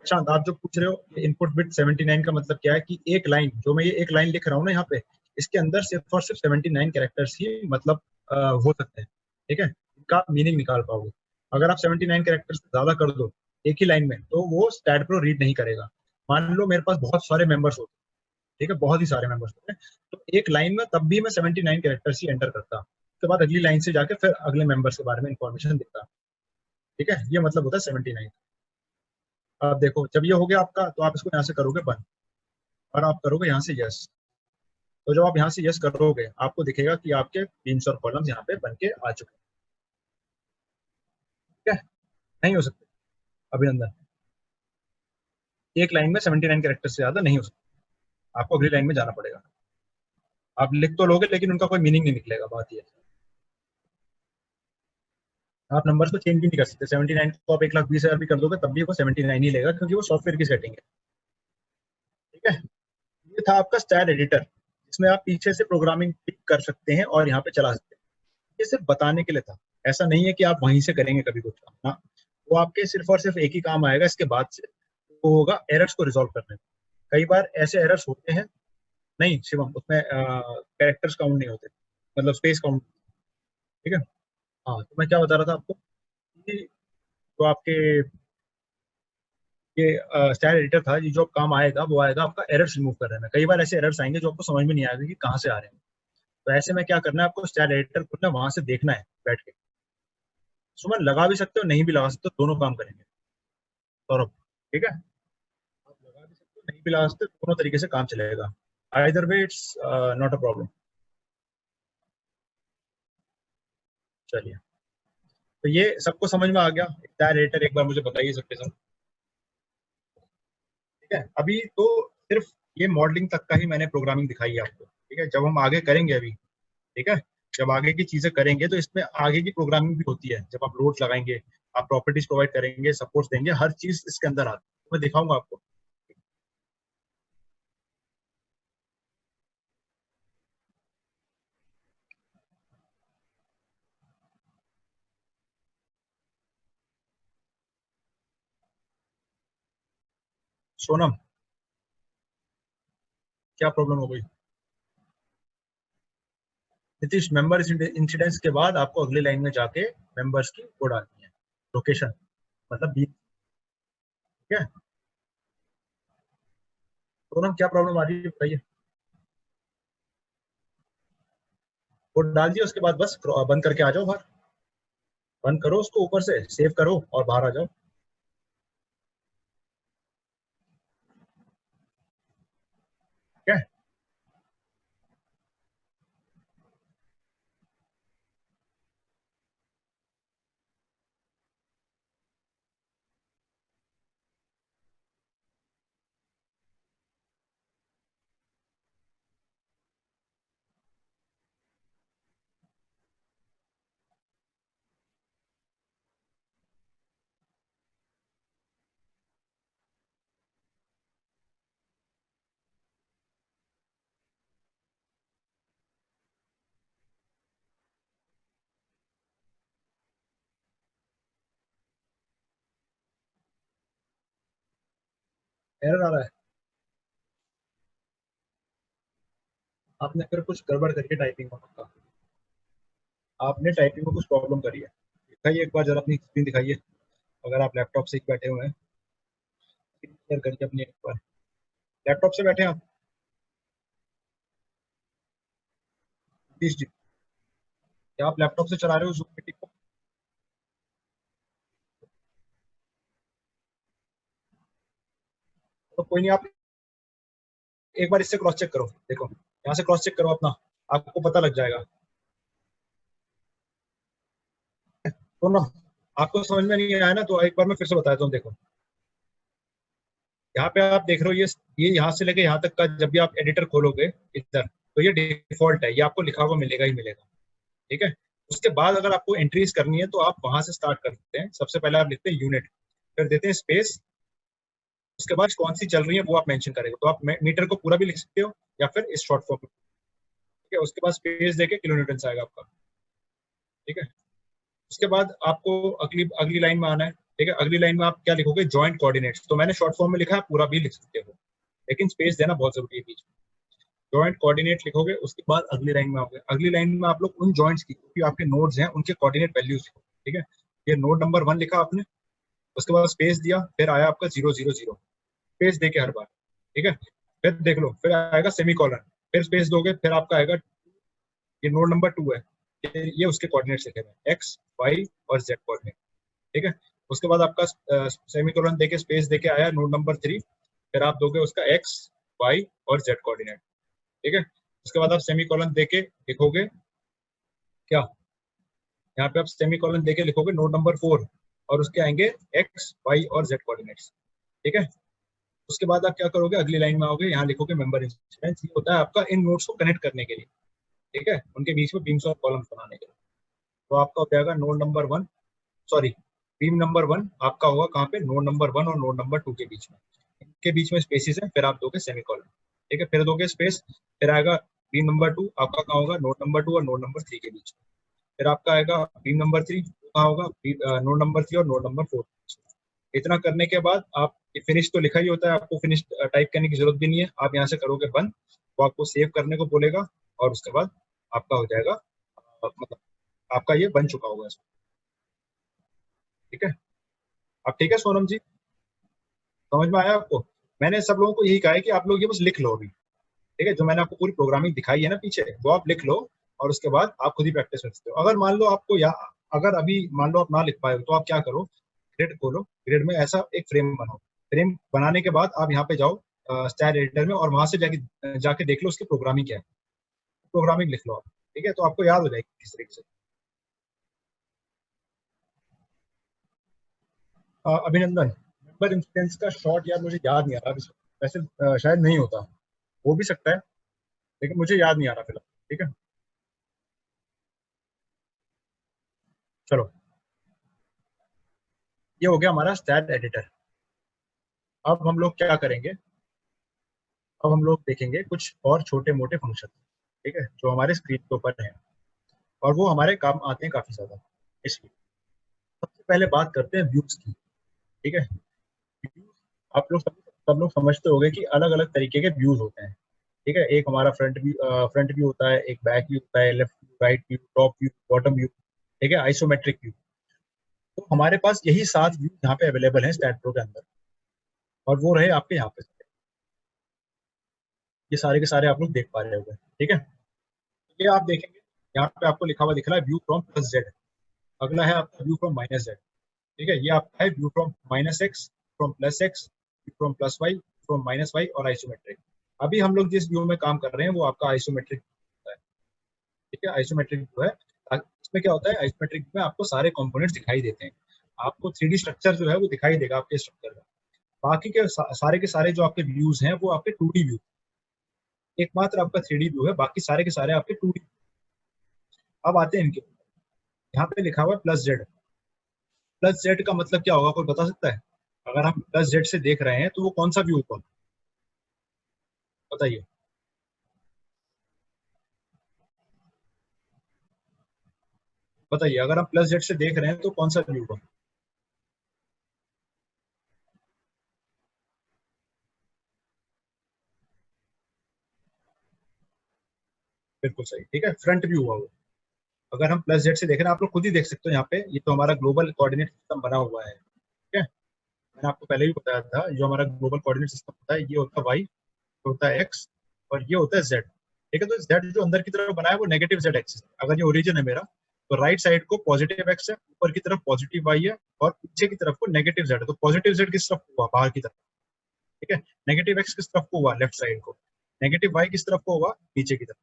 अच्छा, आप जो पूछ रहे हो इनपुट बिट 79 का मतलब क्या है, कि एक लाइन, जो मैं ये एक लाइन लिख रहा हूँ ना यहाँ पे, इसके अंदर सिर्फ और सिर्फ 79 कैरेक्टर्स ही मतलब हो सकते हैं। ठीक है, इनका मीनिंग निकाल पाओगे। अगर आप 79 कैरेक्टर्स से ज्यादा कर दो एक ही लाइन में, तो वो स्टैट प्रो रीड नहीं करेगा। मान लो मेरे पास बहुत सारे मेंबर्स होते हैं, ठीक है, बहुत ही सारे मेंबर्स होते हैं, तो एक लाइन में तब भी मैं 79 कैरेक्टर्स ही एंटर करता, उसके बाद अगली लाइन से जाके फिर अगले मेंबर्स के बारे में इंफॉर्मेशन देता। ठीक है, ये मतलब होता है 79। अब देखो जब ये हो गया आपका, तो आप इसको यहाँ से करोगे बंद, और आप करोगे यहाँ से यस। तो जब आप यहाँ से यस करोगे, आपको दिखेगा कि आपके बीन्स और कॉलम्स यहाँ पे बन के आ चुके हैं। ठीक है, नहीं हो सकते, अभिनंदन, एक लाइन में 79 कैरेक्टर से ज्यादा नहीं हो सकता, आपको अगली लाइन में जाना पड़ेगा। आप लिख तो लोगे लेकिन उनका कोई मीनिंग नहीं निकलेगा, बात ये है। आप नंबर को चेंज भी नहीं कर सकते, 79 को आप 1,20,000 भी कर दोगे तब भी वो 79 ही लेगा, क्योंकि वो सॉफ्टवेयर की सेटिंग है। ठीक है, ये था आपका स्टाइल एडिटर, इसमें आप पीछे से प्रोग्रामिंग कर सकते हैं और यहाँ पे चला सकते हैं। ये सिर्फ बताने के लिए था, ऐसा नहीं है कि आप वहीं से करेंगे कभी कुछ काम। हाँ, वो आपके सिर्फ और सिर्फ एक ही काम आएगा इसके बाद से, वो होगा एरर्स को रिजॉल्व करने में। कई बार ऐसे एरर्स होते हैं, नहीं शिवम, उसमें कैरेक्टर्स काउंट नहीं होते, मतलब स्पेस काउंट। ठीक है, हाँ, तो मैं क्या बता रहा था आपको कि तो आपके ये स्टाइल एडिटर था, ये जो काम आएगा वो आएगा आपका एरर्स रिमूव करने में। कई बार ऐसे एरर्स आएंगे जो आपको समझ में नहीं आएगा कि कहाँ से आ रहे हैं, तो ऐसे में क्या करना है, आपको स्टाइल एडिटर खुलना, वहां से देखना है बैठ के। सुमन लगा भी सकते हो, नहीं भी लगा सकते हो, दोनों काम करेंगे सौरभ। ठीक है, आप लगा भी सकते हो, नहीं भी लगा सकते, दोनों तरीके से काम चलेगा। Either way it's not a problem. चलिए, तो ये सबको समझ में आ गया स्टाइल एडिटर, एक बार मुझे बताइए सबके सब। ठीक है, अभी तो सिर्फ ये मॉडलिंग तक का ही मैंने प्रोग्रामिंग दिखाई है आपको। ठीक है, जब हम आगे करेंगे अभी, ठीक है, जब आगे की चीजें करेंगे तो इसमें आगे की प्रोग्रामिंग भी होती है, जब आप लोड्स लगाएंगे, आप प्रॉपर्टीज प्रोवाइड करेंगे, सपोर्ट देंगे, हर चीज इसके अंदर आती है, तो मैं दिखाऊंगा आपको। सोनम, क्या प्रॉब्लम हो गई? नीतीश, मेंबर्स इंसिडेंस के बाद आपको अगली लाइन में जाके मेंबर्स की वो डालनी है, लोकेशन, मतलब ठीक है। तो ना क्या प्रॉब्लम आ रही है बताइए। वो डाल दिया, उसके बाद बस बंद करके आ जाओ बाहर। बंद करो उसको, ऊपर से सेव करो और बाहर आ जाओ। ठीक है। एरर आ रहा है? आपने फिर कुछ गड़बड़ करके टाइपिंग में पक्का, आपने टाइपिंग में कुछ प्रॉब्लम करी है। दिखाइए एक बार जरा अपनी स्क्रीन दिखाइए, अगर आप लैपटॉप से ही बैठे हुए हैं। स्क्रीन शेयर करिए अपनी एक बार। लैपटॉप से बैठे हैं आप? प्लीज जी, क्या आप लैपटॉप से चला रहे हो जूम मीटिंग को? तो कोई नहीं, आप एक बार इससे क्रॉस चेक करो, देखो यहाँ से क्रॉस चेक करो अपना, आपको पता लग जाएगा। तो ना, आपको समझ में नहीं आया ना, तो एक बार मैं फिर से बताता हूँ। देखो यहाँ पे आप देख रहे हो, ये यहाँ से लेके यहाँ तक का, जब भी आप एडिटर खोलोगे इधर, तो ये डिफॉल्ट है, ये आपको लिखा हुआ मिलेगा ही मिलेगा। ठीक है। उसके बाद अगर आपको एंट्रीज करनी है तो आप वहां से स्टार्ट करते हैं। सबसे पहले आप लिखते हैं यूनिट, फिर देते हैं स्पेस, उसके बाद कौन सी चल रही है वो आप मेंशन करेंगे। तो आप मीटर को पूरा भी लिख सकते हो या फिर इस शॉर्ट फॉर्म में। ठीक है। उसके बाद स्पेस देके किलो न्यूटन आएगा आपका। ठीक है। उसके बाद आपको अगली अगली लाइन में आना है। ठीक है। अगली लाइन में आप क्या लिखोगे? Joint coordinates. तो मैंने शॉर्ट फॉर्म में लिखा है, पूरा भी लिख सकते हो, लेकिन स्पेस देना बहुत जरूरी है बीच में। जॉइंट कोऑर्डिनेट लिखोगे, उसके बाद अगली लाइन में आओगे। अगली लाइन में आप लोग उन जॉइंट्स की, क्योंकि आपके नोड्स हैं, उनके कोऑर्डिनेट वैल्यूज लिखो। ठीक है। ये नोड नंबर 1 लिखा आपने, उसके बाद स्पेस दिया, फिर आया आपका 000, स्पेस देके हर बार। ठीक है। फिर देख लो, फिर आएगा सेमी कॉलन, फिर स्पेस दोगे, फिर आपका आएगा, ये नोड नंबर 2 है, ये उसके कोऑर्डिनेट्स लिखे हुए, एक्स वाई और जेड कोऑर्डिनेट। ठीक है। उसके बाद आपका सेमी कॉलन देके स्पेस देके आया नोड नंबर 3, फिर आप दोगे उसका एक्स वाई और जेड कोऑर्डिनेट। ठीक है। उसके बाद आप सेमी कॉलन देके लिखोगे क्या, यहाँ पे आप सेमी कॉलन देके लिखोगे नोड नंबर 4, और उसके आएंगे एक्स वाई और जेड कोऑर्डिनेट्स। ठीक है। उसके बाद आप क्या करोगे? अगली लाइन में आओगे, यहाँ लिखोगे मेंबर इंस्टेंस, ये होता है आपका इन नोड्स को कनेक्ट करने के लिए। ठीक है। उनके बीच में बीम्स और कॉलम्स बनाने के लिए। तो आपका हो जाएगा node number 1, sorry, beam number 1 आपका होगा कहाँ पे? नोड नंबर 1 और नोड नंबर 2 के बीच में। इनके बीच में स्पेसिस है, फिर आप दोगे सेमी कॉलन। ठीक है। फिर दोगे स्पेस, फिर आएगा बीम नंबर 2 आपका कहाँ होगा? नोड नंबर 2 और नोड नंबर 3 के बीच में। फिर आपका आएगा बीम नंबर 3 कहाँ होगा? नोड नंबर 3 और नोड नंबर 4। इतना करने के बाद आप, फिनिश तो लिखा ही होता है, आपको फिनिश टाइप करने की जरूरत भी नहीं है। आप यहाँ से करोगे बंद, वो आपको सेव करने को बोलेगा, और उसके बाद आपका हो जाएगा, मतलब आपका ये बन चुका होगा इसमें। ठीक है। अब ठीक है सोनम जी, समझ में आया आपको? मैंने सब लोगों को यही कहा है कि आप लोग ये बस लिख लो अभी। ठीक है। जो मैंने आपको पूरी प्रोग्रामिंग दिखाई है ना पीछे, वो आप लिख लो, और उसके बाद आप खुद ही प्रैक्टिस कर सकते हो। अगर मान लो आपको, या अगर अभी मान लो आप ना लिख पाए हो, तो आप क्या करो? ग्रिड खोलो, ग्रिड में ऐसा एक फ्रेम बनाओ। फ्रेम बनाने के बाद आप यहाँ पे जाओ स्टाइल एडिटर में, और वहां से जाके जाके देख लो उसकी प्रोग्रामिंग क्या है। प्रोग्रामिंग लिख लो आप। ठीक है। तो आपको याद हो जाएगी किस तरीके से। अभिनंदन, मेंबर इंस्टेंस का शॉर्ट यार मुझे याद नहीं आ रहा अभी। वैसे शायद नहीं होता, हो भी सकता है, लेकिन मुझे याद नहीं आ रहा फिलहाल। ठीक है। चलो, ये हो गया हमारा स्टैट एडिटर। अब हम लोग क्या करेंगे? अब हम लोग देखेंगे कुछ और छोटे मोटे फंक्शन। ठीक है, जो हमारे स्क्रीन के ऊपर हैं, और वो हमारे काम आते हैं काफी ज्यादा। इसलिए सबसे पहले बात करते हैं व्यूज की। ठीक है। Views, आप लोग सब लोग समझते होंगे कि अलग अलग तरीके के व्यूज होते हैं। ठीक है, एक हमारा फ्रंट व्यू होता है, एक बैक व्यू होता है, left view, right view, top view, bottom view, ठीक है, आइसोमेट्रिक व्यू। तो हमारे पास यही 7 व्यू यहाँ पे अवेलेबल है स्टैट प्रो के अंदर, और वो रहे आपके यहाँ पे, ये सारे के सारे आप लोग देख पा रहे होंगे। ठीक है, ये आप देखेंगे यहाँ पे आपको लिखा हुआ दिख रहा है व्यू फ्रॉम प्लस जेड। अगला है आपका व्यू फ्रॉम माइनस जेड। ठीक है, ये आपका है view from minus X, from plus X, view from plus Y, from minus Y और आइसोमेट्रिक। अभी हम लोग जिस व्यू में काम कर रहे हैं वो आपका आइसोमेट्रिक होता है। ठीक है, आइसोमेट्रिक व्यू है। इसमें क्या होता है, आइसोमेट्रिक में आपको सारे कंपोनेंट्स दिखाई देते हैं, आपको 3D स्ट्रक्चर जो है वो दिखाई देगा आपके स्ट्रक्चर का। बाकी के सारे जो आपके व्यूज हैं वो आपके 2D व्यू, एकमात्र आपका 3D व्यू है, बाकी सारे के सारे आपके 2D। अब आते हैं इनके, यहाँ पे लिखा हुआ है प्लस जेड। प्लस जेड का मतलब क्या होगा, कोई बता सकता है? अगर हम प्लस जेड से देख रहे हैं तो वो कौन सा व्यू होगा, बताइए। बताइए, अगर हम प्लस जेड से देख रहे हैं तो कौन सा व्यू होगा? बिल्कुल सही, ठीक है, फ्रंट व्यू हुआ वो। अगर हम प्लस जेड से देख रहे हैं, आप लोग खुद ही देख सकते हो यहाँ पे, ये तो हमारा ग्लोबल कोऑर्डिनेट सिस्टम बना हुआ है। ठीक है, मैंने आपको पहले भी बताया था, जो हमारा ग्लोबल कोऑर्डिनेट सिस्टम होता है, ये होता है वाई, होता है एक्स, और ये होता है जेड। ठीक है, तो जेड जो अंदर की तरफ बना है वो नेगेटिव जेड एक्सिस। अगर ये ओरिजिन है मेरा, तो राइट साइड को पॉजिटिव एक्स है, ऊपर की तरफ पॉजिटिव वाई है, और पीछे की तरफ को नेगेटिव जेड है। तो पॉजिटिव जेड किस तरफ हुआ, बाहर की तरफ। ठीक है, नेगेटिव एक्स किस तरफ को हुआ, लेफ्ट साइड को। नेगेटिव वाई किस तरफ को हुआ, नीचे की तरफ।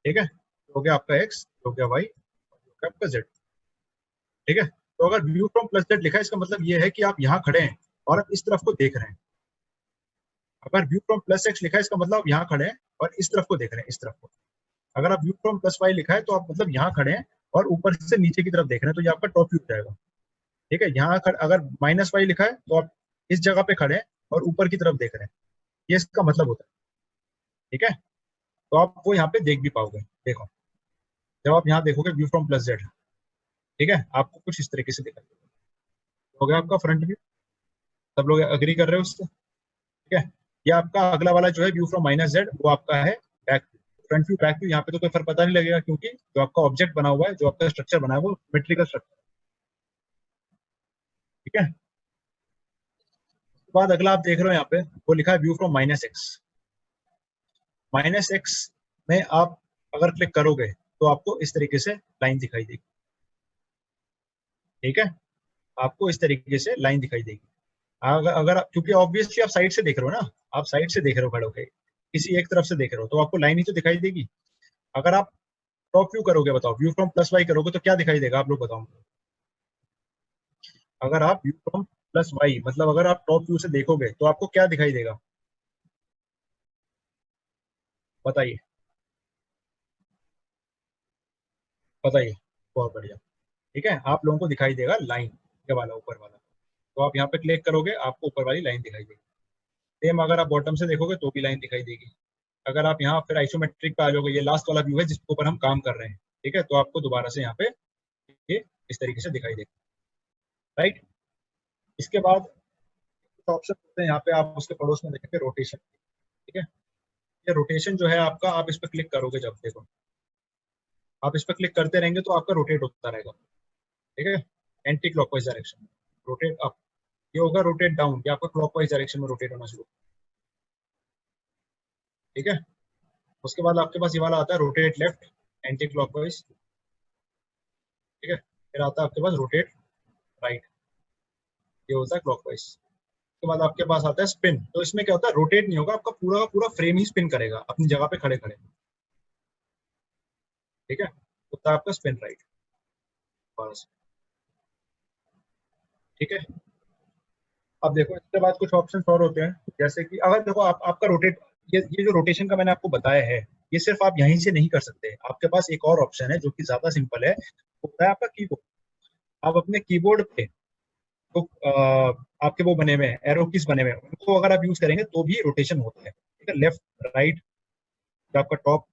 ठीक है, तो हो गया आपका एक्स, हो गया वाई, हो गया आपका जेड। ठीक है, तो अगर व्यू फ्रॉम प्लस जेड लिखा है, इसका मतलब ये है कि आप यहाँ खड़े हैं और आप इस तरफ को देख रहे हैं। अगर व्यू फ्रॉम प्लस एक्स लिखा है, इसका मतलब आप यहाँ खड़े हैं और इस तरफ को देख रहे हैं, इस तरफ को। अगर आप व्यू फ्रॉम प्लस वाई लिखा है, तो आप मतलब यहाँ खड़े हैं और ऊपर से नीचे की तरफ देख रहे हैं, तो ये आपका टॉप व्यू हो जाएगा। ठीक है, अगर माइनस वाई लिखा है, तो आप इस जगह पे खड़े हैं और ऊपर की तरफ देख रहे हैं, ये इसका मतलब होता है। ठीक है, तो आप वो यहाँ पे देख भी पाओगे। देखो, जब आप यहाँ देखोगे व्यू फ्रॉम प्लस जेड, ठीक है, आपको कुछ इस तरीके से दिखाई देगा। हो गया आपका फ्रंट व्यू, सब लोग एग्री कर रहे हो उससे? ठीक है, ये आपका अगला वाला जो है व्यू फ्रॉम माइनस जेड, वो आपका है back view. Front view back view यहाँ पे तो कोई फर्क पता नहीं लगेगा, क्योंकि जो आपका ऑब्जेक्ट बना हुआ है, जो आपका स्ट्रक्चर बना है, वो सिमेट्रिकल स्ट्रक्चर। ठीक है, उसके बाद अगला आप देख रहे हो यहाँ पे, वो लिखा है view from minus x. Minus x में आप अगर क्लिक करोगे, तो आपको इस तरीके से लाइन दिखाई देगी। ठीक है, आपको इस तरीके से लाइन दिखाई देगी। अगर क्योंकि ऑब्वियसली आप साइड से देख रहे हो ना, आप साइड से देख रहे हो खड़े होके, किसी एक तरफ से देख रहे हो, तो आपको लाइन ही तो दिखाई देगी। अगर आप टॉप व्यू करोगे, बताओ, व्यू फ्रॉम प्लस वाई करोगे तो क्या दिखाई देगा, आप लोग बताओ। अगर आप व्यू फ्रॉम प्लस वाई, मतलब अगर आप टॉप व्यू से देखोगे, तो आपको क्या दिखाई देगा, बताइए। बताइए, बहुत बढ़िया। ठीक है, आप लोगों को दिखाई देगा लाइन, ये वाला ऊपर वाला। तो आप यहाँ पे क्लिक करोगे, आपको ऊपर वाली लाइन दिखाई देगी। सेम अगर आप बॉटम से देखोगे तो भी लाइन दिखाई देगी। अगर आप यहाँ फिर आइसोमेट्रिक पे आ जाओगे, ये लास्ट वाला व्यू है जिसके ऊपर हम काम कर रहे हैं। ठीक है, तो आपको दोबारा से यहाँ पे ये इस तरीके से दिखाई देगा। राइट, इसके बाद ऑप्शन होते हैं यहाँ पे, आप उसके पड़ोस में देखेंगे रोटेशन। ठीक है, ये रोटेशन जो है आपका, आप इस पर क्लिक करोगे जब, देखो, आप इस पर क्लिक करते रहेंगे तो आपका रोटेट होता रहेगा। ठीक है, एंटी क्लॉकवाइज डायरेक्शन में रोटेट अप, ये होगा रोटेट डाउन, ये आपका क्लॉकवाइज डायरेक्शन में रोटेट होना शुरू। ठीक है, उसके बाद आपके पास ये वाला आता है रोटेट लेफ्ट, एंटी क्लॉकवाइज। ठीक है, फिर आता है आपके पास रोटेट राइट, ये होता है क्लॉकवाइज। उसके बाद आपके पास आता है स्पिन। तो इसमें क्या होता है, रोटेट नहीं होगा, आपका पूरा का पूरा फ्रेम ही स्पिन करेगा अपनी जगह पे खड़े खड़े। ठीक है, होता है आपका स्पिन राइट, बस। ठीक है, अब देखो इसके बाद कुछ ऑप्शन और होते हैं, जैसे कि अगर देखो आपका रोटेट, ये जो रोटेशन का मैंने आपको बताया है, ये सिर्फ आप यहीं से नहीं कर सकते। आपके पास एक और ऑप्शन है जो कि ज्यादा सिंपल है, वो होता है आपका कीबोर्ड। आप अपने कीबोर्ड पे तो आपके वो बने हुए हैं, एरो कीज बने हुए हैं, उनको अगर आप यूज करेंगे तो भी रोटेशन होता है। ठीक है, लेफ्ट, राइट, आपका टॉप,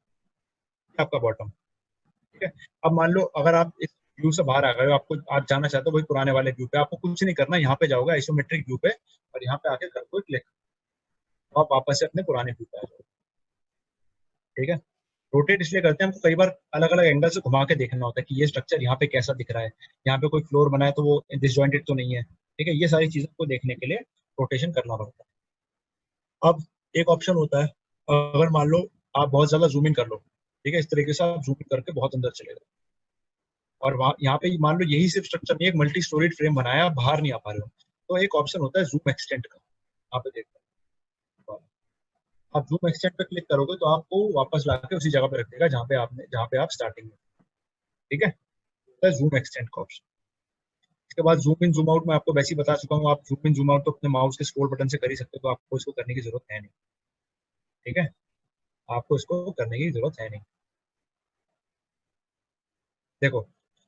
आपका बॉटम। ठीक है, अब मान लो अगर आप इस व्यू से बाहर आ गए हो, आपको आप जाना चाहते हो वही पुराने वाले व्यू पे, आपको कुछ नहीं करना, यहाँ पे जाओगे आइसोमेट्रिक व्यू पे, और यहाँ पे आके कर दो क्लिक, तो आप वापस से अपने पुराने व्यू पे आ जाओगे। ठीक है। रोटेट इसलिए करते हैं, हमको कई बार अलग अलग एंगल से घुमा के देखना होता है कि ये स्ट्रक्चर यहाँ पे कैसा दिख रहा है, यहाँ पे कोई फ्लोर बना है तो वो डिसजॉइंटेड तो नहीं है। ठीक है, ये सारी चीजों को देखने के लिए रोटेशन करना पड़ता है। अब एक ऑप्शन होता है, अगर मान लो आप बहुत ज्यादा जूम इन कर लो, ठीक है, इस तरीके से आप जूम इन करके बहुत अंदर चले गए, और वहाँ यहाँ पे मान लो यही सिर्फ स्ट्रक्चर नहीं, एक मल्टी स्टोरीड फ्रेम बनाया, आप बाहर नहीं आ पा रहे हो, तो एक ऑप्शन होता है जूम एक्सटेंड का। आप देखते हैं, आप जूम एक्सटेंड पे क्लिक करोगे तो आपको वापस लाके उसी जगह पे रख देगा जहाँ पे आप स्टार्टिंग में। ठीक है, जूम एक्सटेंड का ऑप्शन। इसके बाद जूम इन जूम आउट में आपको वैसे ही बता चुका हूँ, आप जूम इन जूम आउट तो अपने माउस के स्क्रॉल बटन से कर ही सकते हो, तो आपको इसको करने की जरूरत है नहीं। ठीक है, आपको इसको करने की जरूरत है नहीं। देखो,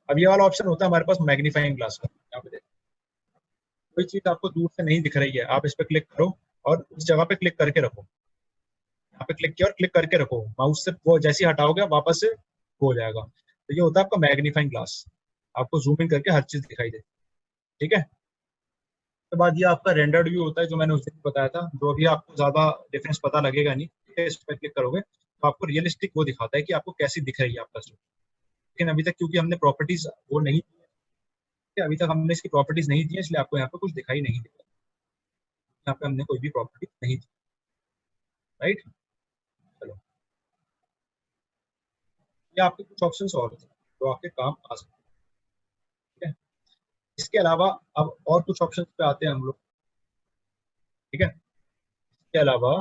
अब ये वाला ऑप्शन होता है हमारे पास मैग्नीफाइंग ग्लास का। यहाँ पे देखो, कोई चीज आपको दूर से नहीं दिख रही है, आप इस पे क्लिक करो और उस जगह पे क्लिक करके रखो। यहाँ पे क्लिक किया और क्लिक करके रखो, माउस से वो जैसे ही हटाओगे वापस से हो जाएगा। तो ये होता है आपका मैग्नीफाइंग ग्लास, आपको जूम इन करके हर चीज दिखाई देती है। ठीक है, उसके बाद ये आपका रेंडर्ड व्यू होता है, जो मैंने उस दिन बताया था, जो अभी आपको ज्यादा डिफरेंस पता लगेगा नहीं। ठीक है, इस पर क्लिक करोगे तो आपको रियलिस्टिक वो दिखाता है कि आपको कैसी दिख रही है आपका स्टोरी। लेकिन अभी तक क्योंकि हमने प्रॉपर्टीज वो नहीं, अभी तक हमने इसकी प्रॉपर्टीज नहीं दी है, इसलिए आपको यहाँ पे कुछ दिखाई नहीं देगा। यहाँ पे हमने कोई भी प्रॉपर्टी नहीं दी। राइट, चलो, ये आपके कुछ ऑप्शन और थे जो आपके काम आ सकते हैं। ठीक है, इसके अलावा अब और कुछ ऑप्शन पे आते हैं हम लोग। ठीक है, इसके अलावा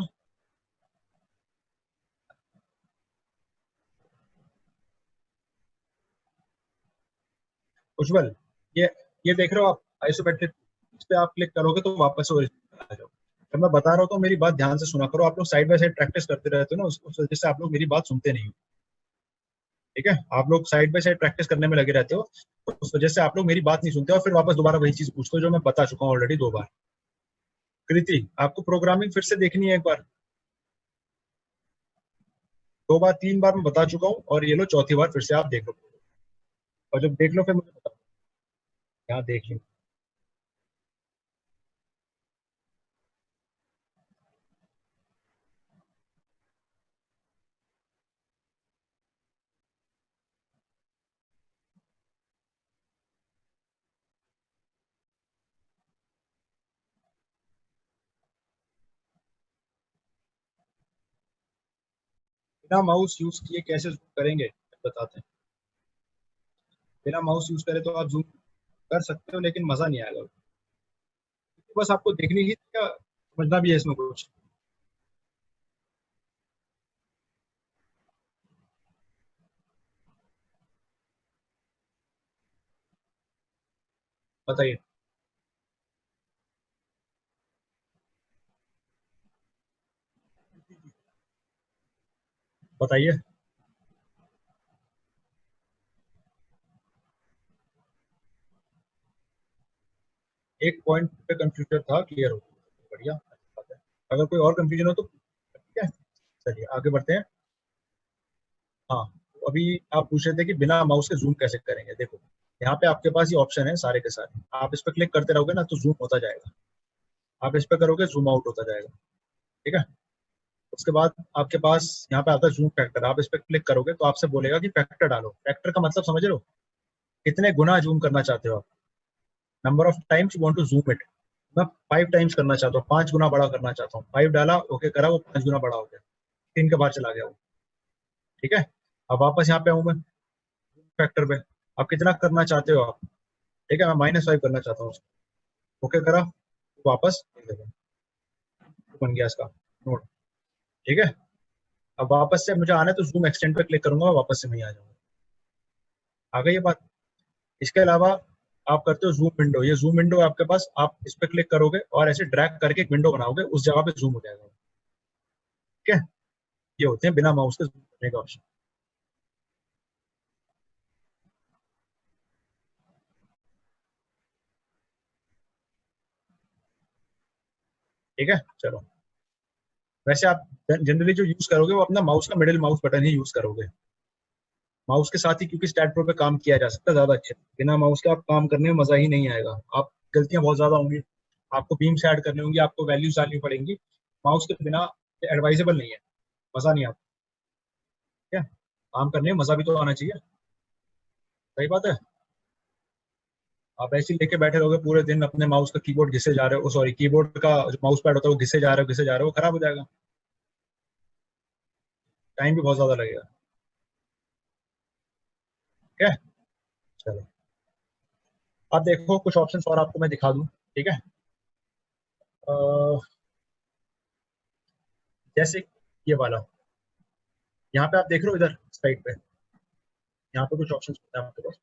उज्जवल, ये ये देख रहे हो आप आइसोमेट्रिक, इस पे आप क्लिक करोगे तो वापस ओरिजिनल आ जाओ। जब मैं बता रहा हूँ तो मेरी बात ध्यान से सुना करो, आप लोग साइड बाय साइड प्रैक्टिस करते रहते हो ना, उस वजह से आप लोग मेरी बात सुनते नहीं हो। ठीक है, आप लोग साइड बाय साइड प्रैक्टिस करने में लगे रहते हो, तो उस वजह से आप लोग मेरी बात नहीं सुनते और फिर वापस दोबारा वही चीज पूछते हो जो मैं बता चुका हूँ ऑलरेडी 2 बार। कृति, आपको प्रोग्रामिंग फिर से देखनी है एक बार? 2 बार 3 बार मैं बता चुका हूँ, और ये लो चौथी बार फिर से आप देख लो, और जब देख लो फिर मुझे बताओ। यहाँ देख लो, बिना माउस यूज किए कैसे जूम करेंगे बताते हैं। बिना माउस यूज करे तो आप जूम कर सकते हो, लेकिन मजा नहीं आएगा। बस आपको देखनी ही क्या, समझना भी है इसमें कुछ। बताइए, बताइए। एक पॉइंट पे कंफ्यूजन था, क्लियर हो गया। बढ़िया, अच्छी बात है। अगर कोई और कंफ्यूजन हो तो ठीक है, चलिए आगे बढ़ते हैं। हाँ, तो अभी आप पूछ रहे थे कि बिना माउस के जूम कैसे करेंगे। देखो, यहाँ पे आपके पास ये ऑप्शन है सारे के सारे, आप इस पर क्लिक करते रहोगे ना तो जूम होता जाएगा, आप इस पर करोगे जूम आउट होता जाएगा। ठीक है, उसके बाद आपके पास यहाँ पे आता है जूम फैक्टर, आप इस पर क्लिक करोगे तो आपसे बोलेगा कि फैक्टर डालो। फैक्टर का मतलब समझ रहे हो, कितने गुना जूम करना चाहते हो आप, number of times you want to zoom it. मैं 5 टाइम्स करना चाहता हूँ, 5 गुना बड़ा करना चाहता हूँ, 5 डाला, ओके करा, वो 5 गुना बड़ा हो गया, 3 के बाद चला गया वो। ठीक है, अब वापस यहाँ पे आऊँ मैं फैक्टर पे, आप कितना करना चाहते हो आप। ठीक है, मैं -5 करना चाहता हूँ, ओके करा, वापस बन गया इसका नोट। ठीक है, अब वापस से मुझे आना है तो जूम एक्सटेंड पे क्लिक करूंगा, वापस से मैं आ जाऊंगा। आ गई ये बात। इसके अलावा आप करते हो जूम विंडो, ये जूम विंडो आपके पास, आप इस पे क्लिक करोगे और ऐसे ड्रैग करके एक विंडो बनाओगे, उस जगह पे जूम हो जाएगा। ठीक है, ये होते हैं बिना माउस के जूम करने का ऑप्शन। ठीक है, चलो, वैसे आप जनरली जो यूज करोगे वो अपना माउस का मिडिल माउस बटन ही यूज करोगे। माउस के साथ ही क्योंकि स्टैट प्रो पे काम किया जा सकता है ज्यादा अच्छे से। बिना माउस के आप काम करने में मजा ही नहीं आएगा, आप गलतियां बहुत ज्यादा होंगी, आपको बीम्स ऐड करनी होंगी, आपको वैल्यूज डालनी पड़ेंगी। माउस के बिना एडवाइजेबल नहीं है, मजा नहीं आता। काम करने में मजा भी तो आना चाहिए, सही बात है। आप ऐसे ही लेके बैठे रहोगे पूरे दिन, अपने माउस का कीबोर्ड घिसे जा रहे हो, सॉरी कीबोर्ड का जो माउस पैड होता है वो घिसे जा रहे हो घिसे जा रहे हो, वो खराब हो जाएगा, टाइम भी बहुत ज्यादा लगेगा। ठीक है, चलो अब देखो कुछ ऑप्शंस और आपको मैं दिखा दूं, ठीक है। अह, जैसे ये वाला, यहाँ पे आप देख रहे हो इधर साइड पे, यहाँ पे कुछ ऑप्शंस होते हैं आपके पास,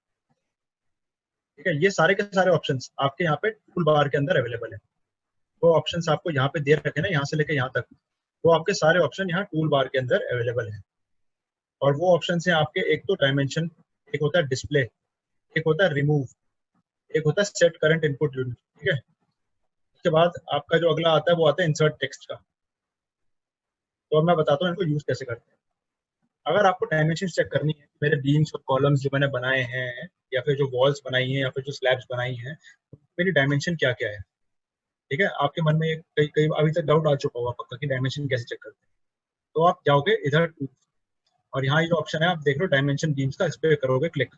ठीक है। ये सारे के सारे ऑप्शंस आपके यहाँ पे टूल बार के अंदर अवेलेबल है। वो ऑप्शंस आपको यहाँ पे दे रखे ना, यहाँ से लेके यहाँ तक, वो आपके सारे ऑप्शन यहाँ टूल बार के अंदर अवेलेबल है। और वो ऑप्शन है आपके, एक तो डायमेंशन, एक होता है डिस्प्ले, एक होता है रिमूव, एक होता है सेट करंट इनपुट यूनिट, ठीक है। उसके बाद आपका जो अगला आता है वो आता है इंसर्ट टेक्स्ट का। तो अब मैं बताता हूँ इनको यूज कैसे करते हैं। अगर आपको डायमेंशन चेक करनी है, मेरे बीम्स और कॉलम्स जो मैंने बनाए हैं, या फिर जो वॉल्स बनाई हैं, या फिर जो स्लैब्स बनाई हैं, मेरी डायमेंशन क्या क्या है, ठीक है। आपके मन में कई कई अभी तक डाउट आ चुका होगा पक्का कि डायमेंशन कैसे चेक करते हैं। तो आप जाओगे इधर और यहाँ ये जो ऑप्शन है आप देख रहे हो डायमेंशन बीम्स का, इस पे करोगे क्लिक।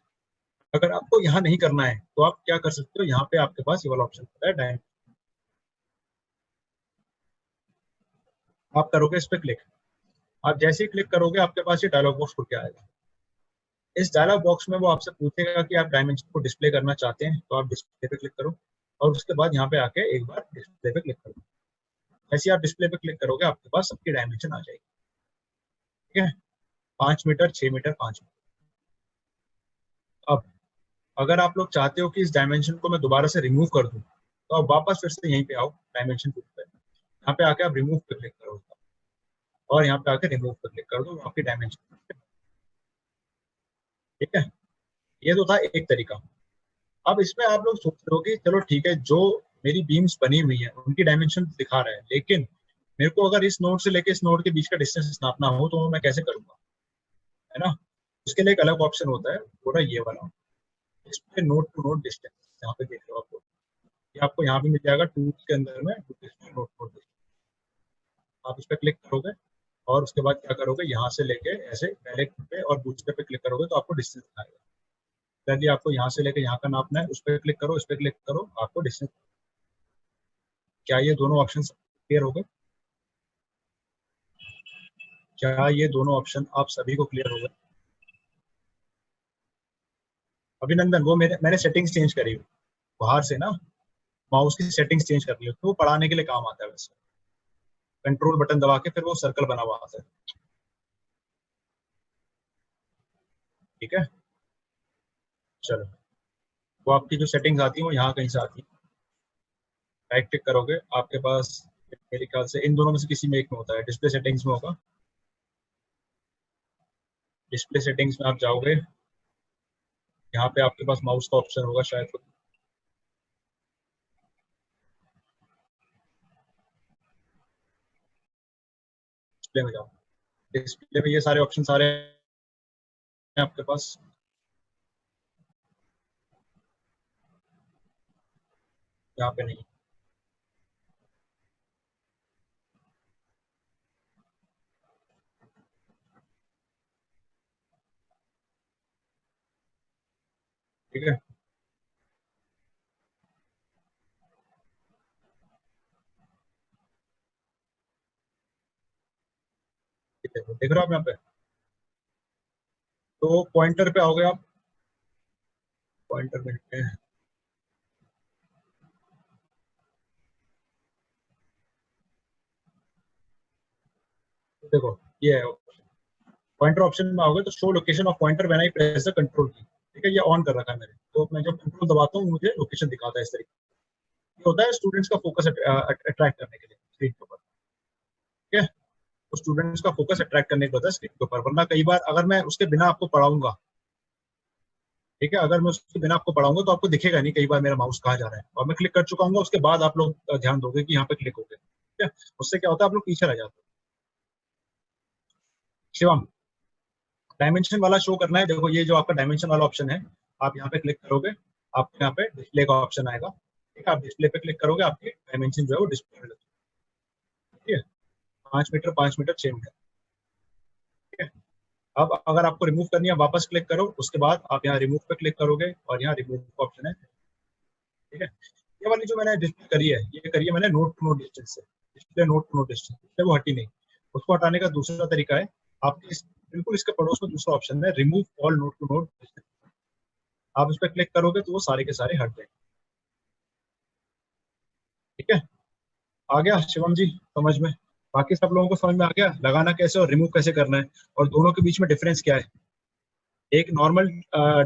अगर आपको यहाँ नहीं करना है तो आप क्या कर सकते हो, यहाँ पे आपके पास ये वाला ऑप्शन होता है डायमेंशन, आप करोगे इस पे क्लिक। आप जैसे ही क्लिक करोगे आपके पास ये डायलॉग बॉक्स खुल के आएगा। इस डायलॉग बॉक्स में वो आपसे पूछेगा कि आप डायमेंशन को डिस्प्ले करना चाहते हैं, तो आप डिस्प्ले पे क्लिक करो, और उसके बाद यहाँ पे आके एक बार डिस्प्ले पे क्लिक करो। जैसे ही आप डिस्प्ले पे क्लिक करोगे आपके पास सबकी डायमेंशन आ जाएगी, ठीक है। 5 मीटर, 6 मीटर, 5 मीटर। अब अगर आप लोग चाहते हो कि इस डायमेंशन को मैं दोबारा से रिमूव कर दूं, तो आप वापस फिर से यहीं पे आओ डायमेंशन टूल पे, यहाँ पे आके आप रिमूव पे क्लिक करो, और यहाँ पे आके रिमूव पे क्लिक कर दो, आपकी डायमेंशन, ठीक है। ये तो था एक तरीका। अब इसमें आप लोग सोच रहे हो कि चलो ठीक है, जो मेरी बीम्स बनी हुई है उनकी डायमेंशन दिखा रहा है, लेकिन मेरे को अगर इस नोड से लेके इस नोड के बीच का डिस्टेंस नापना हो तो मैं कैसे करूंगा, है ना। उसके लिए एक अलग ऑप्शन होता है, वो ये वाला, इस पे नोड टू नोड डिस्टेंस, यहाँ पे देख लो आपको, ये आपको यहाँ भी मिल जाएगा टूल्स के अंदर में, नोड टू नोड डिस्टेंस। आप इस पे क्लिक करोगे और उसके बाद क्या करोगे, यहाँ से लेके ऐसे पहले पे और दूसरे पे क्लिक करोगे तो आपको डिस्टेंस दिखाएगा। यदि आपको यहाँ से लेके यहाँ का नापना है, उस पर क्लिक करो, उस पर क्लिक करो, आपको डिस्टेंस। क्या ये दोनों ऑप्शन क्लियर हो गए? क्या ये दोनों ऑप्शन आप सभी को क्लियर हो गए? अभिनंदन, वो मैंने सेटिंग्स चेंज करी हुई बाहर से ना, माउस की सेटिंग्स चेंज कर ली हो, तो वो पढ़ाने के लिए काम आता है वैसे। कंट्रोल बटन दबा के फिर वो सर्कल बना हुआ आता है, ठीक है। चलो, वो आपकी जो सेटिंग्स आती है वो यहाँ कहीं से आती है। राइट क्लिक करोगे, आपके पास मेरे ख्याल से इन दोनों में से किसी में एक में होता है, डिस्प्ले सेटिंग्स में होगा। डिस्प्ले सेटिंग्स में आप जाओगे, यहाँ पे आपके पास माउस का ऑप्शन होगा शायद, डिस्प्ले में जाओ। डिस्प्ले में ये सारे ऑप्शन सारे हैं आपके पास। यहाँ पे नहीं, ठीक है। ठीक है, देख रहे हो आप यहाँ पे, तो पॉइंटर पे आओगे आप, पॉइंटर पे देखो, ये है पॉइंटर ऑप्शन में आओगे तो show location of pointer when I press the control की, ठीक है। ये ऑन कर रखा है मैंने, तो मैं जब कंट्रोल दबाता हूँ मुझे लोकेशन दिखाता है इस तरीके। ये होता है स्टूडेंट्स का फोकस अट्रैक्ट करने के लिए स्क्रीन के ऊपर, ठीक है। तो स्टूडेंट्स का फोकस अट्रैक्ट करने के होता है स्क्रीन के ऊपर, वरना कई बार अगर मैं उसके बिना आपको पढ़ाऊंगा, ठीक है, अगर मैं उसके बिना आपको पढ़ाऊंगा तो आपको दिखेगा नहीं कई बार मेरा माउस कहाँ जा रहा है, और मैं क्लिक कर चुका हूँ उसके बाद आप लोग ध्यान दोगे कि यहाँ पे क्लिक हो गया, ठीक है। उससे क्या होता है, आप लोग पीछे रह जाते हो। शिवम, डायमेंशन वाला शो करना है, देखो ये जो आपका डायमेंशन वाला ऑप्शन है, आप यहाँ पे क्लिक करोगे, आपको यहाँ पे डिस्प्ले का ऑप्शन आएगा, ठीक है। आप डिस्प्ले पे क्लिक करोगे, आपकी डायमेंशन जो है वो डिस्प्ले में लगेगी, ठीक है। 5 मीटर, 5 मीटर, 6 मीटर, ठीक है। अब अगर आपको रिमूव करनी है वापस क्लिक करो, उसके बाद आप यहाँ रिमूव पे क्लिक करोगे और यहाँ रिमूव का ऑप्शन है, ठीक है। ये वाली जो मैंने डिस्प्ले करी है, ये करी है मैंने नोट टू नोट डिस्टेंस से, display node to node distance से, वो हटी नहीं। उसको हटाने का दूसरा तरीका है, आपके बिल्कुल इसके पड़ोस में दूसरा ऑप्शन है remove all node to node distance. आप इस पर क्लिक करोगे तो वो सारे के सारे हट जाएंगे, ठीक है। आ गया शिवम जी समझ में? बाकी सब लोगों को समझ में आ गया लगाना कैसे और रिमूव कैसे करना है, और दोनों के बीच में डिफरेंस क्या है? एक नॉर्मल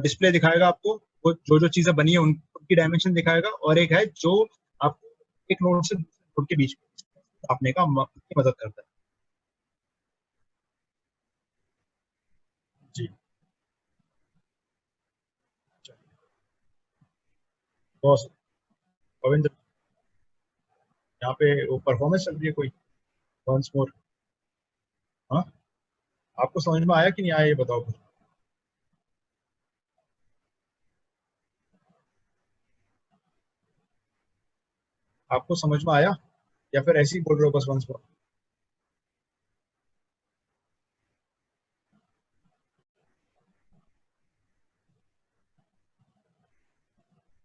डिस्प्ले दिखाएगा आपको, वो जो जो चीजें बनी है उनकी डायमेंशन दिखाएगा, और एक है जो आपको एक नोड से दूसरे नोड के बीच में आपने का की मदद करता है। जी, बॉस गोविंद, यहाँ पे वो परफॉर्मेंस चल रही है कोई, वंस मोर। हाँ, आपको समझ में आया कि नहीं आया ये बताओ फिर। आपको समझ में आया या फिर ऐसे ही बोल रहे हो बस वंस मोर?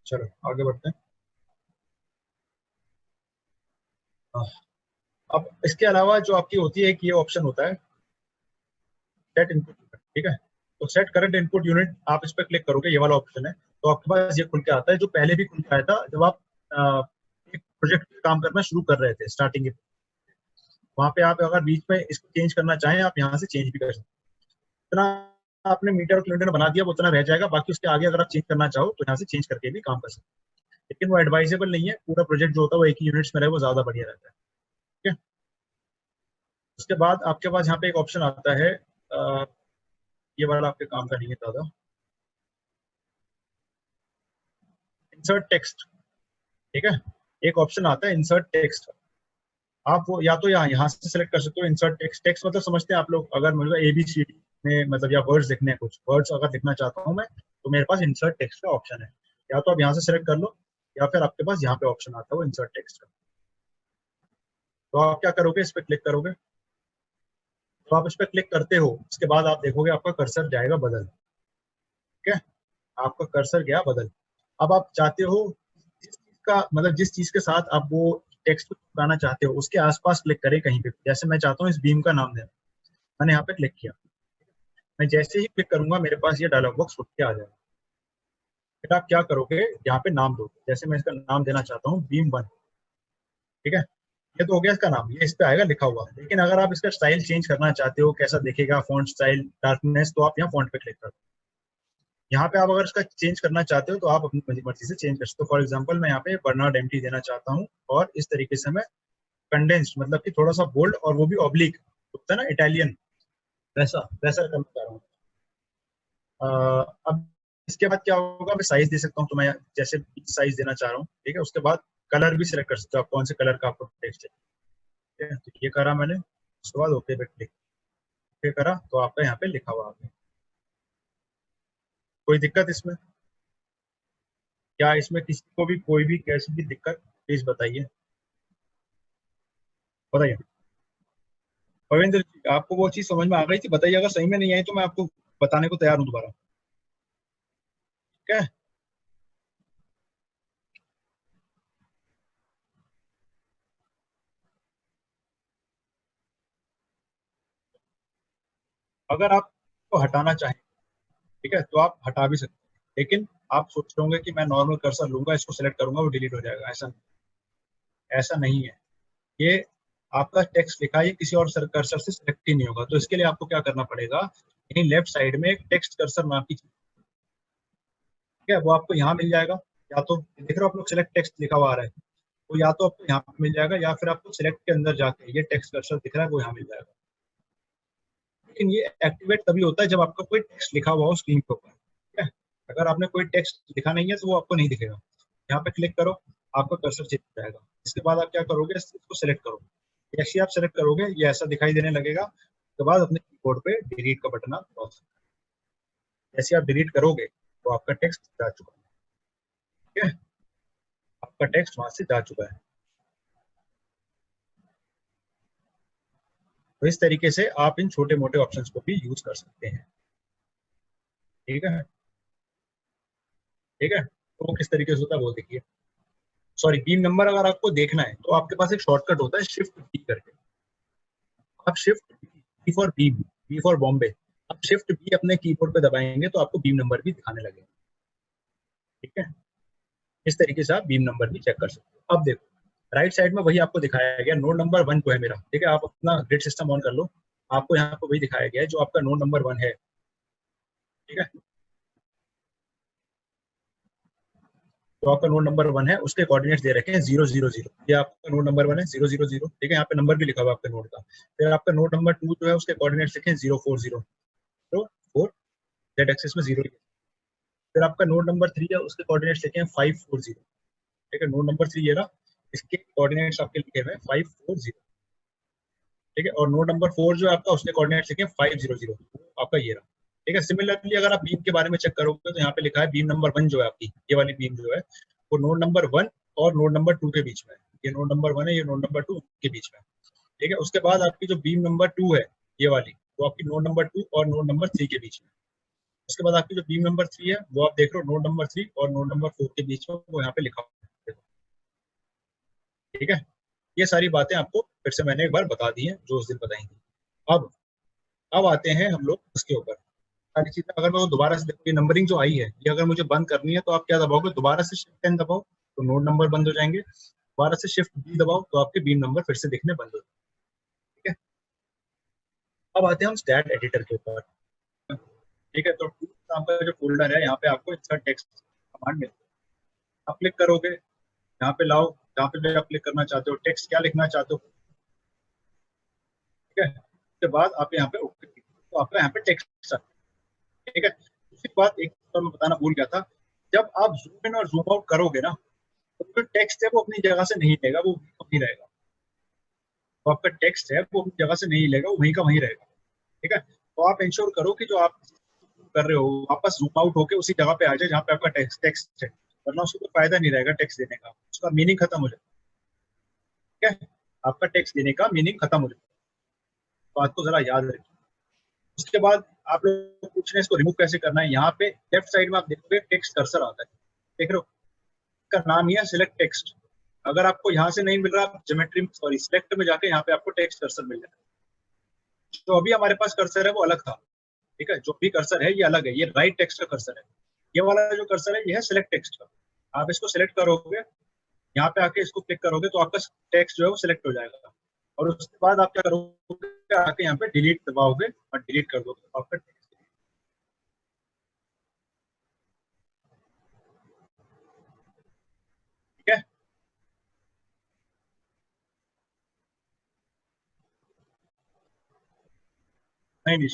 चलो आगे बढ़ते हैं। हाँ, अब इसके अलावा जो आपकी होती है कि ये ऑप्शन होता है सेट इनपुट, ठीक है। तो सेट करंट इनपुट यूनिट, आप इस पर क्लिक करोगे, ये वाला ऑप्शन है, तो आपके पास ये खुल के आता है जो पहले भी खुल के आया था जब आप एक प्रोजेक्ट पे काम करना शुरू कर रहे थे स्टार्टिंग। वहां पे आप अगर बीच में इसको चेंज करना चाहें, आप यहाँ से चेंज भी कर सकते हैं। इतना आपने मीटर और किलोमीटर बना दिया, वो उतना रह जाएगा, बाकी उसके आगे अगर आप चेंज करना चाहो तो यहाँ से चेंज करके भी काम कर सकते हैं। लेकिन वो एडवाइजेबल नहीं है, पूरा प्रोजेक्ट जो होता है वो एक ही यूनिट्स में रहे, वो ज्यादा बढ़िया रहता है, ठीक है। उसके बाद आपके पास यहाँ पे एक ऑप्शन आता है, ये वाला आपके काम का नहीं है ज्यादा, इंसर्ट टेक्स्ट, ठीक है। एक ऑप्शन आता है इंसर्ट टेक्स्ट, आप वो या तो यहाँ से सेलेक्ट कर सकते हो इंसर्ट टेक्स्ट। टेक्स्ट मतलब समझते हैं आप लोग, अगर मतलब ABCD में मतलब या वर्ड्स लिखने हैं, कुछ वर्ड्स अगर लिखना चाहता हूँ मैं, तो मेरे पास इंसर्ट टेक्स्ट का ऑप्शन है। या तो आप यहाँ से सेलेक्ट कर लो, या फिर आपके पास यहाँ पे ऑप्शन आता है वो इंसर्ट टेक्स्ट का। तो आप क्या करोगे, इस पर क्लिक करोगे। तो आप इस पर क्लिक करते हो, उसके बाद आप देखोगे आपका कर्सर जाएगा बदल, ठीक है। आपका कर्सर गया बदल। अब आप चाहते हो जिस चीज का मतलब जिस चीज के साथ आप वो टेक्स्ट को चिपकाना चाहते हो उसके आसपास क्लिक करें कहीं पे, जैसे मैं चाहता हूँ इस बीम का नाम देना, मैंने यहाँ पे क्लिक किया। मैं जैसे ही क्लिक करूंगा मेरे पास ये डायलॉग बॉक्स खुद के आ जाएगा। फिर आप क्या करोगे, यहाँ पे नाम दो, जैसे मैं इसका नाम देना चाहता हूँ बीम 1, ठीक है। ये तो हो गया इसका नाम, ये इस पे आएगा लिखा हुआ। लेकिन अगर आप इसका स्टाइल चेंज करना चाहते हो, कैसा दिखेगा फॉन्ट स्टाइल, डार्कनेस, तो आप यहाँ फॉन्ट पे क्लिक करो। यहाँ पे आप अगर इसका चेंज करना चाहते हो तो आप अपनी मर्जी से चेंज कर सकते हो। फॉर एग्जाम्पल मैं यहाँ पे बर्नार्ड एमटी देना चाहता हूँ, और इस तरीके से मैं कंडेंस्ड मतलब कि थोड़ा सा बोल्ड, और वो भी ऑब्लिक होता है ना इटालियन, वैसा वैसा करना चाह रहा हूँ। अब इसके बाद क्या होगा, मैं साइज दे सकता हूँ, तो मैं जैसे साइज देना चाह रहा हूँ, ठीक है। उसके बाद कलर भी सिलेक्ट कर सकते हो आप, कौन से कलर का आपको टेक्स्ट है, ठीक है। तो ये करा मैंने, उसके बाद ओके पे क्लिक करा, तो आपका यहाँ पे लिखा हुआ आ गया। कोई दिक्कत इसमें? क्या इसमें किसी को भी कोई भी कैसी भी दिक्कत, प्लीज बताइए, बताइए। रविंद्र जी, आपको वो चीज समझ में आ गई थी? बताइए, अगर सही में नहीं आई तो मैं आपको बताने को तैयार हूँ दोबारा, ठीक है। अगर आप को हटाना चाहें, ठीक है, तो आप हटा भी सकते हैं, लेकिन आप सोच रहे होंगे कि मैं नॉर्मल कर्सर लूंगा, इसको सेलेक्ट करूंगा, वो डिलीट हो जाएगा। ऐसा नहीं है। ये आपका टेक्स्ट लिखा है, ये किसी और कर्सर से सिलेक्ट ही नहीं होगा। तो इसके लिए आपको क्या करना पड़ेगा, यहीं लेफ्ट साइड में एक टेक्स्ट कर्सर नाम की चीज, ठीक है, वो आपको यहाँ मिल जाएगा। या तो देख रहे हो आप लोग, सिलेक्ट टेक्स्ट लिखा हुआ आ रहा है, तो या तो आपको यहाँ पे मिल जाएगा, या फिर आपको सिलेक्ट के अंदर जाके ये टेक्स्ट कर्सर दिख रहा है वो यहाँ मिल जाएगा। लेकिन ये एक्टिवेट तभी होता है जब आपका कोई टेक्स्ट लिखा हुआ हो स्क्रीन के ऊपर, ठीक है। अगर आपने कोई टेक्स्ट लिखा नहीं है तो वो आपको नहीं दिखेगा। यहाँ पे क्लिक करो, आपका कर्सर चेंज हो जाएगा। इसके बाद आप क्या करोगे, इसको सिलेक्ट करो। जैसे ही आप सेलेक्ट करोगे ये ऐसा दिखाई देने लगेगा। उसके बाद अपने कीबोर्ड पे डिलीट का बटन आप दबाओ। जैसे आप डिलीट करोगे तो आपका टेक्स्ट जा चुका है, ठीक है। आपका टेक्स्ट वहां से जा चुका है। तो इस तरीके से आप इन छोटे मोटे ऑप्शंस को भी यूज कर सकते हैं। ठीक है, ठीक है। तो वो किस तरीके से होता है वो देखिए। सॉरी, बीम नंबर अगर आपको देखना है तो आपके पास एक शॉर्टकट होता है शिफ्ट बी करके। आप shift B for beam, B for Bombay, आप शिफ्ट बी अपने कीबोर्ड पे दबाएंगे तो आपको बीम नंबर भी दिखाने लगेगा। ठीक है, इस तरीके से आप बीम नंबर भी चेक कर सकते हो। अब देखो राइट साइड में वही आपको दिखाया गया, नोड नंबर 1 को है मेरा। ठीक है, आप अपना ग्रिड सिस्टम ऑन कर लो, आपको यहाँ पे वही दिखाया गया है जो आपका नोड नंबर 1 है। ठीक है, तो आपका नोड नंबर 1 है, उसके कोऑर्डिनेट्स दे रखे हैं 0 0 0। ये आपका नोड नंबर 1 है 0 0 0। ठीक है, यहाँ पे नंबर भी लिखा हुआ है आपके नोड का। फिर आपका नोड नंबर 2 जो है उसके कोऑर्डिनेट्स लिखे हैं 0 4 0, तो 4 जेड एक्सिस में 0। फिर आपका नोड नंबर 3 है, उसके कोऑर्डिनेट्स लिखे हैं 5 4 0। ठीक है, नोड नंबर 3 ये रहा, इसके कोऑर्डिनेट्स आपके लिखे हुए हैं 5 4 0। ठीक है, और नोड नंबर 4 जो है आपका, उसके कोऑर्डिनेट्स लिखे हैं 5 0 0, आपका ये रहा। ठीक है, सिमिलरली अगर आप बीम के बारे में चेक करोगे तो यहाँ पे लिखा है बीम नंबर 1 जो है आपकी, ये वाली बीम जो है वो नोड नंबर 1 और नोड नंबर 2 के बीच में है। ये नोड नंबर 1 है, ये नोड नंबर 2 के बीच में है। ठीक है, उसके बाद आपकी जो बीम नंबर 2 है ये वाली, वो आपकी नोड नंबर 2 और नोड नंबर 3 के बीच में। उसके बाद आपकी जो बीम नंबर 3 है वो आप देख रहे हो नोड नंबर 3 और नोड नंबर 4 के बीच में, वो यहाँ पे लिखा हुआ है। ठीक है, ये सारी बातें आपको फिर से मैंने एक बार बता दी हैं जो उस दिन बताई थी। अब अब आते हैं हम लोग उसके ऊपर सारी चीजें। अगर मैं वो दोबारा से देखो, ये नंबरिंग जो आई है ये अगर मुझे बंद करनी है तो आप क्या दबाओगे, दोबारा से शिफ्ट 10 दबाओ तो नोड नंबर बंद हो जाएंगे। दोबारा से शिफ्ट बी दबाओ तो आपके बीम नंबर फिर से दिखने बंद हो जाएंगे। ठीक है, अब आते हैं हम स्टैट एडिटर के ऊपर। ठीक है, तो टूल्स नाम का जो फोल्डर है यहाँ पे आपको इंसर्ट टेक्स्ट कमांड मिलती है। आप क्लिक करोगे, यहाँ पे लाओ, जहाँ पे भी आप क्लिक करना चाहते हो, टेक्स्ट क्या लिखना चाहते हो। ठीक है, उसके बाद आप यहाँ पे ओके, तो आपका यहाँ पे टेक्स्ट। ठीक है, दूसरी बात एक तो मैं बताना भूल गया था, जब आप जूम इन और जूम आउट करोगे ना तो जो टेक्स्ट है वो अपनी जगह से नहीं लेगा, वो वहीं रहेगा। तो आपका टेक्स्ट है वो अपनी जगह से नहीं लेगा, वो वहीं का वहीं रहेगा। ठीक है, तो आप इंश्योर करो कि जो आप कर रहे हो वापस जूम आउट होके उसी जगह पे आ जाए जहाँ पे आपका टेक्स्ट टेक्स्ट है, वरना उसको कोई फायदा नहीं रहेगा टेक्स्ट देने का, उसका मीनिंग खत्म हो जाएगा। ठीक है, आपका टेक्स्ट देने का मीनिंग खत्म हो जाएगा, बात को जरा याद रखिए। उसके बाद आप लोग पूछ रहे हैं इसको रिमूव कैसे करना है। यहाँ पे लेफ्ट साइड में आप देखोगे टेक्स्ट कर्सर आता है, देख रहे हो, इसका नाम ही है सिलेक्ट टेक्स्ट। अगर आपको यहाँ से नहीं मिल रहा, आप ज्योमेट्री सॉरी सिलेक्ट में जाके यहाँ पे आपको टेक्स्ट कर्सर मिल जाएगा। जो अभी हमारे पास कर्सर है वो अलग था। ठीक है, जो भी कर्सर है ये अलग है, ये राइट टेक्स्ट का कर्सर है। ये वाला जो कर्सर है ये है सिलेक्ट टेक्स्ट का। आप इसको सिलेक्ट करोगे, यहाँ पे आके इसको क्लिक करोगे तो आपका टेक्स्ट जो है वो सिलेक्ट हो जाएगा। और उसके बाद आप क्या करोगे, आके यहाँ पे डिलीट दबाओगे और डिलीट कर दोगे तो आपका टेक्स्ट। ठीक है, नहीं नहीं,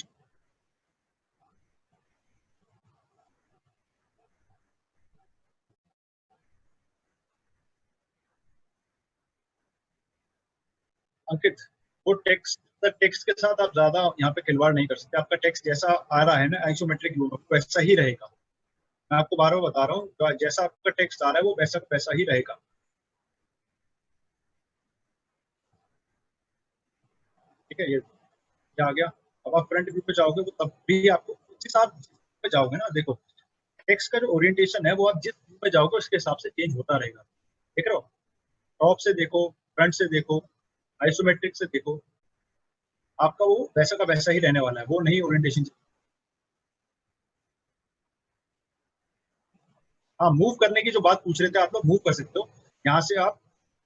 अंकित, वो टेक्स्ट के साथ आप ज्यादा यहाँ पे खिलवाड़ नहीं कर सकते। आपका टेक्स्ट जैसा आ रहा है ना आइसोमेट्रिक व्यू में वैसा ही रहेगा। मैं आपको बार बार बता रहा हूँ, तो जैसा आपका टेक्स्ट आ रहा है वो वैसा वैसा ही रहेगा। ठीक है, ये आ गया। अब आप फ्रंट व्यू पे जाओगे तो तब भी आपको उस हिसाब पे जाओगे ना, देखो टेक्स्ट का जो ओरिएंटेशन है वो आप जिस व्यू पे जाओगे उसके हिसाब से चेंज होता रहेगा। देख रहे हो, टॉप से देखो, फ्रंट से देखो, आइसोमेट्रिक से देखो, आपका वो वैसा का वैसा ही रहने वाला है, वो नहीं ओरिएंटेशन। हाँ, मूव करने की जो बात पूछ रहे थे, आप लोग मूव कर सकते हो। यहाँ से आप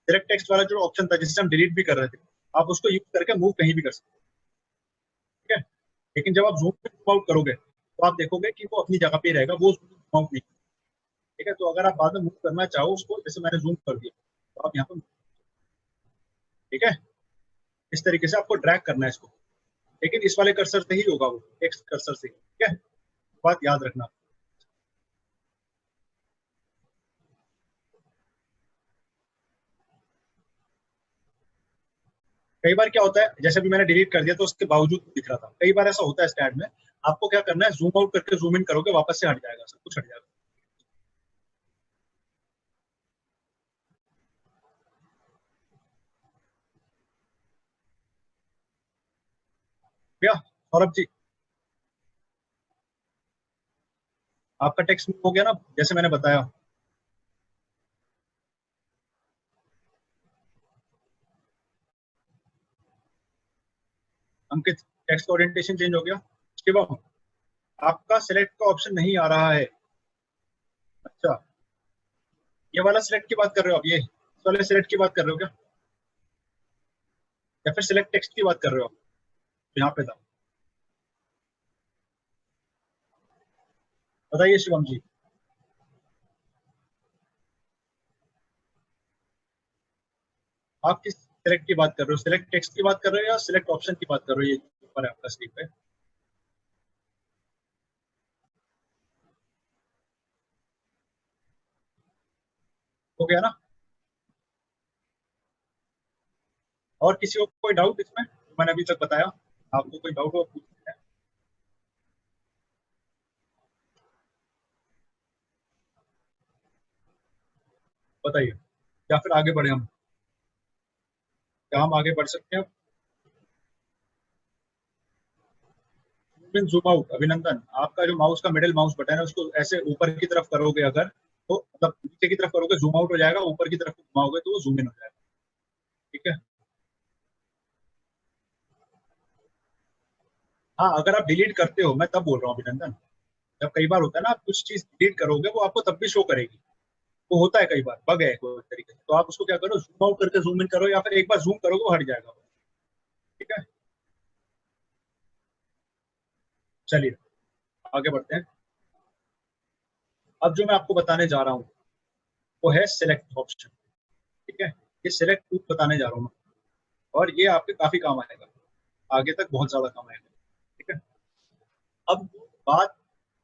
डायरेक्ट टेक्स्ट वाला जो ऑप्शन था जिससे हम डिलीट भी कर रहे थे, आप उसको यूज करके मूव कहीं भी कर सकते हो। ठीक है, लेकिन जब आप जूम आउट करोगे तो आप देखोगे कि वो अपनी जगह पे ही रहेगा, वो जूम आउट नहीं। ठीक है, तो अगर आप बाद में मूव करना चाहो उसको, जैसे मैंने जूम कर दिया, तो आप यहाँ पे, ठीक है, इस तरीके से आपको ड्रैग करना है इसको। लेकिन इस वाले कर्सर से ही होगा, वो टेक्स्ट कर्सर से। ठीक है, बात याद रखना। कई बार क्या होता है, जैसे भी मैंने डिलीट कर दिया तो उसके बावजूद दिख रहा था, कई बार ऐसा होता है स्टैट में। आपको क्या करना है, जूम आउट करके जूम इन करोगे, वापस से हट जाएगा, सब कुछ हट जाएगा। भैया सौरभ जी, आपका टेक्स्ट हो गया ना जैसे मैंने बताया? अंकित, टेक्स्ट ओरिएंटेशन चेंज हो गया? शिवम, आपका सिलेक्ट का ऑप्शन नहीं आ रहा है। अच्छा, ये वाला सिलेक्ट की बात कर रहे हो आप? ये इस वाले सिलेक्ट की बात कर रहे हो क्या, या फिर सिलेक्ट टेक्स्ट की बात कर रहे हो आप? यहाँ पे था, बताइए शिवम जी। आप किस सिलेक्ट की बात कर रहे हो? सिलेक्ट टेक्स्ट की बात कर रहे हो या सिलेक्ट ऑप्शन की बात कर रहे हो? ये ऊपर है आपका स्क्रीन पे, हो गया ना? और किसी को कोई डाउट इसमें जो मैंने अभी तक बताया? आपको कोई डाउट हो पूछ सकते हैं, बताइए। या फिर आगे बढ़े हम? क्या हम आगे बढ़ सकते हैं? जूम आउट, अभिनंदन, आपका जो माउस का मिडिल माउस बटन है उसको ऐसे ऊपर की तरफ करोगे अगर, तो मतलब नीचे की तरफ करोगे जूम आउट हो जाएगा, ऊपर की तरफ घुमाओगे तो वो जूम इन हो जाएगा। ठीक है। हाँ, अगर आप डिलीट करते हो, मैं तब बोल रहा हूँ अभिनंदन, जब कई बार होता है ना आप कुछ चीज डिलीट करोगे वो आपको तब भी शो करेगी। वो होता है, कई बार बग है कोई तरीके से, तो आप उसको क्या करो, जूम आउट करके जूम इन करो, या फिर एक बार जूम करोगे वो हट जाएगा। ठीक है, चलिए आगे बढ़ते हैं। अब जो मैं आपको बताने जा रहा हूँ वो है सिलेक्ट ऑप्शन। ठीक है, ये सिलेक्ट टूल बताने जा रहा हूँ मैं, और ये आपके काफी काम आएगा, आगे तक बहुत ज्यादा काम आएगा। ठीक है। अब बात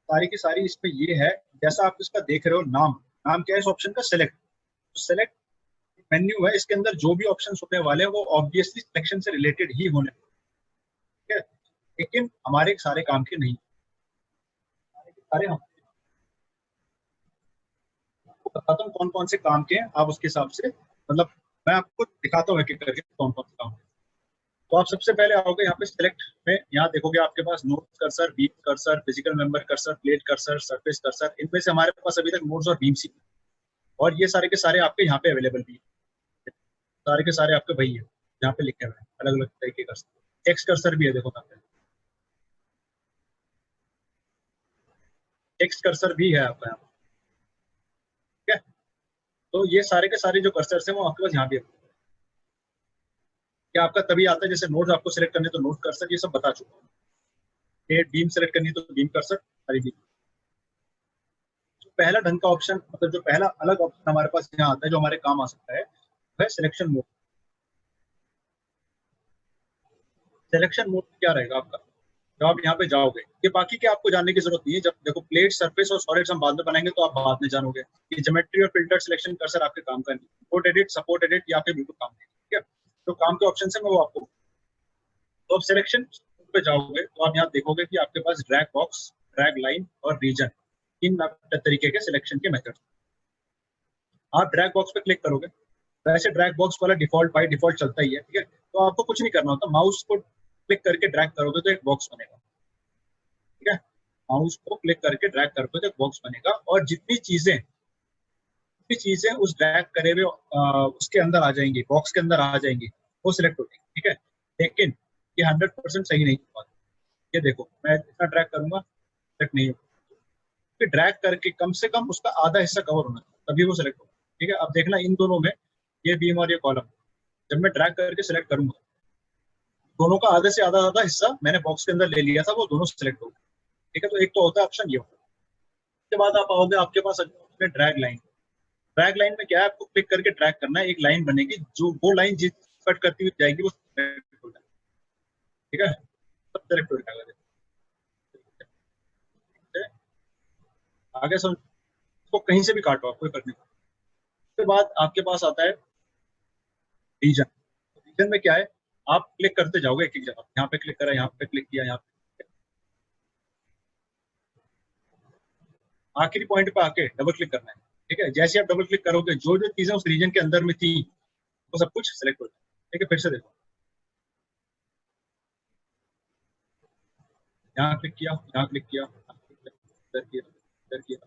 सारी की सारी इसमें ये है, जैसा आप इसका देख रहे हो नाम, नाम क्या है इस ऑप्शन का? सिलेक्ट। सेलेक्ट मेन्यू है, इसके अंदर जो भी ऑप्शन होने वाले हैं वो ऑब्वियसली सिलेक्शन से रिलेटेड ही होने वाले हैं, ठीक है? लेकिन हमारे सारे काम के नहीं, सारे हम आपको बताता हूँ कौन कौन से काम के हैं, आप उसके हिसाब से मतलब मैं आपको दिखाता हूँ एक एक करके कौन कौन से काम है। तो आप सबसे पहले आओगे यहाँ पे सिलेक्ट में, यहाँ देखोगे आपके पास node cursor, beam cursor, physical member cursor, plate cursor, surface cursor, इनमें से हमारे पास अभी तक नोट्स और बीम सी, और ये सारे के सारे आपके यहाँ पे अवेलेबल भी है। सारे के सारे आपके वही है, यहाँ पे लिखे हुए हैं अलग अलग तरीके का। टेक्स्ट कर्सर भी है, देखो यहाँ पे टेक्स्ट कर्सर भी है आपका यहाँ। ठीक है, तो ये सारे के सारे जो कर्सर हैं वो आपके पास यहाँ भी है। क्या आपका तभी आता है जैसे नोट्स आपको सिलेक्ट करने तो नोट कर्सर, ये सब बता चुका हूँ। बीम सेलेक्ट करनी तो बीम कर्सर, सारी बीम। जो पहला ढंग का ऑप्शन, मतलब जो पहला अलग ऑप्शन हमारे पास यहाँ आता है जो हमारे काम आ सकता है, वह सिलेक्शन मोड। सिलेक्शन मोड क्या रहेगा आपका? जब आप यहाँ पे जाओगे, ये बाकी के आपको जानने की जरूरत नहीं है, जब देखो प्लेट, सरफेस और सॉलिड्स हम बाद में बनाएंगे तो आप बाद में जानोगे। ये ज्योमेट्री और फिल्टर सिलेक्शन कर्सर आपके काम का नहीं, इंपोर्ट एडिट, सपोर्ट एडिट, ये आपके बिल्कुल काम नहीं। ठीक है, तो काम के ऑप्शन है मैं वो आपको, तो आप सिलेक्शन पे जाओगे तो आप यहाँ देखोगे कि आपके पास ड्रैग बॉक्स, ड्रैग लाइन और रीजन, तीन तरीके के सिलेक्शन के मेथड। आप ड्रैग बॉक्स पे क्लिक करोगे, वैसे ड्रैग बॉक्स वाला डिफॉल्ट बाय डिफॉल्ट चलता ही है। ठीक है, तो आपको कुछ नहीं करना होता, माउस को क्लिक करके ड्रैग करोगे तो एक बॉक्स बनेगा। ठीक है, माउस को क्लिक करके ड्रैग करोगे तो एक बॉक्स बनेगा, और जितनी चीजें उस ड्रैग करे हुए उसके अंदर आ जाएंगी, बॉक्स के अंदर आ जाएंगी, वो सिलेक्ट हो जाएगी। ठीक है, लेकिन ये 100% सही नहीं होगा। ये देखो मैं इतना ड्रैग करूंगा, सिलेक्ट नहीं होगा, ड्रैग करके कम से कम उसका आधा हिस्सा कवर होना चाहिए, तभी वो सिलेक्ट होगा। ठीक है, अब देखना इन दोनों में, ये बीम और ये कॉलम, जब मैं ड्रैग करके सिलेक्ट करूंगा, दोनों का आधे से आधा आधा हिस्सा मैंने बॉक्स के अंदर ले लिया था, वो दोनों सिलेक्ट हो गए। ठीक है, तो एक तो होता है ऑप्शन ये होता है। उसके बाद आप आओगे, आपके पास ड्रैग लाइन। ड्रैग लाइन में क्या है, आपको क्लिक करके ड्रैग करना है, एक लाइन बनेगी, जो वो लाइन जिस कट करती हुई जाएगी वो select हो जाएगी। ठीक है, सब सेलेक्ट हो जाएगा। आगे समझ, इसको कहीं से भी काटो, आप कोई फर्क नहीं पड़ता। उसके बाद आपके पास आता है रीजन। रीजन में क्या है, आप क्लिक करते जाओगे एक एक जगह, यहाँ पे क्लिक करा, यहाँ पे क्लिक किया, यहाँ पे आखिरी पॉइंट पे आके डबल क्लिक करना है। ठीक है, जैसे आप डबल क्लिक करोगे जो जो चीजें उस रीजन के अंदर में थी वो सब कुछ सेलेक्ट हो जाए। ठीक है, फिर से देखो, यहाँ क्लिक किया, यहाँ क्लिक किया, इधर किया, इधर किया,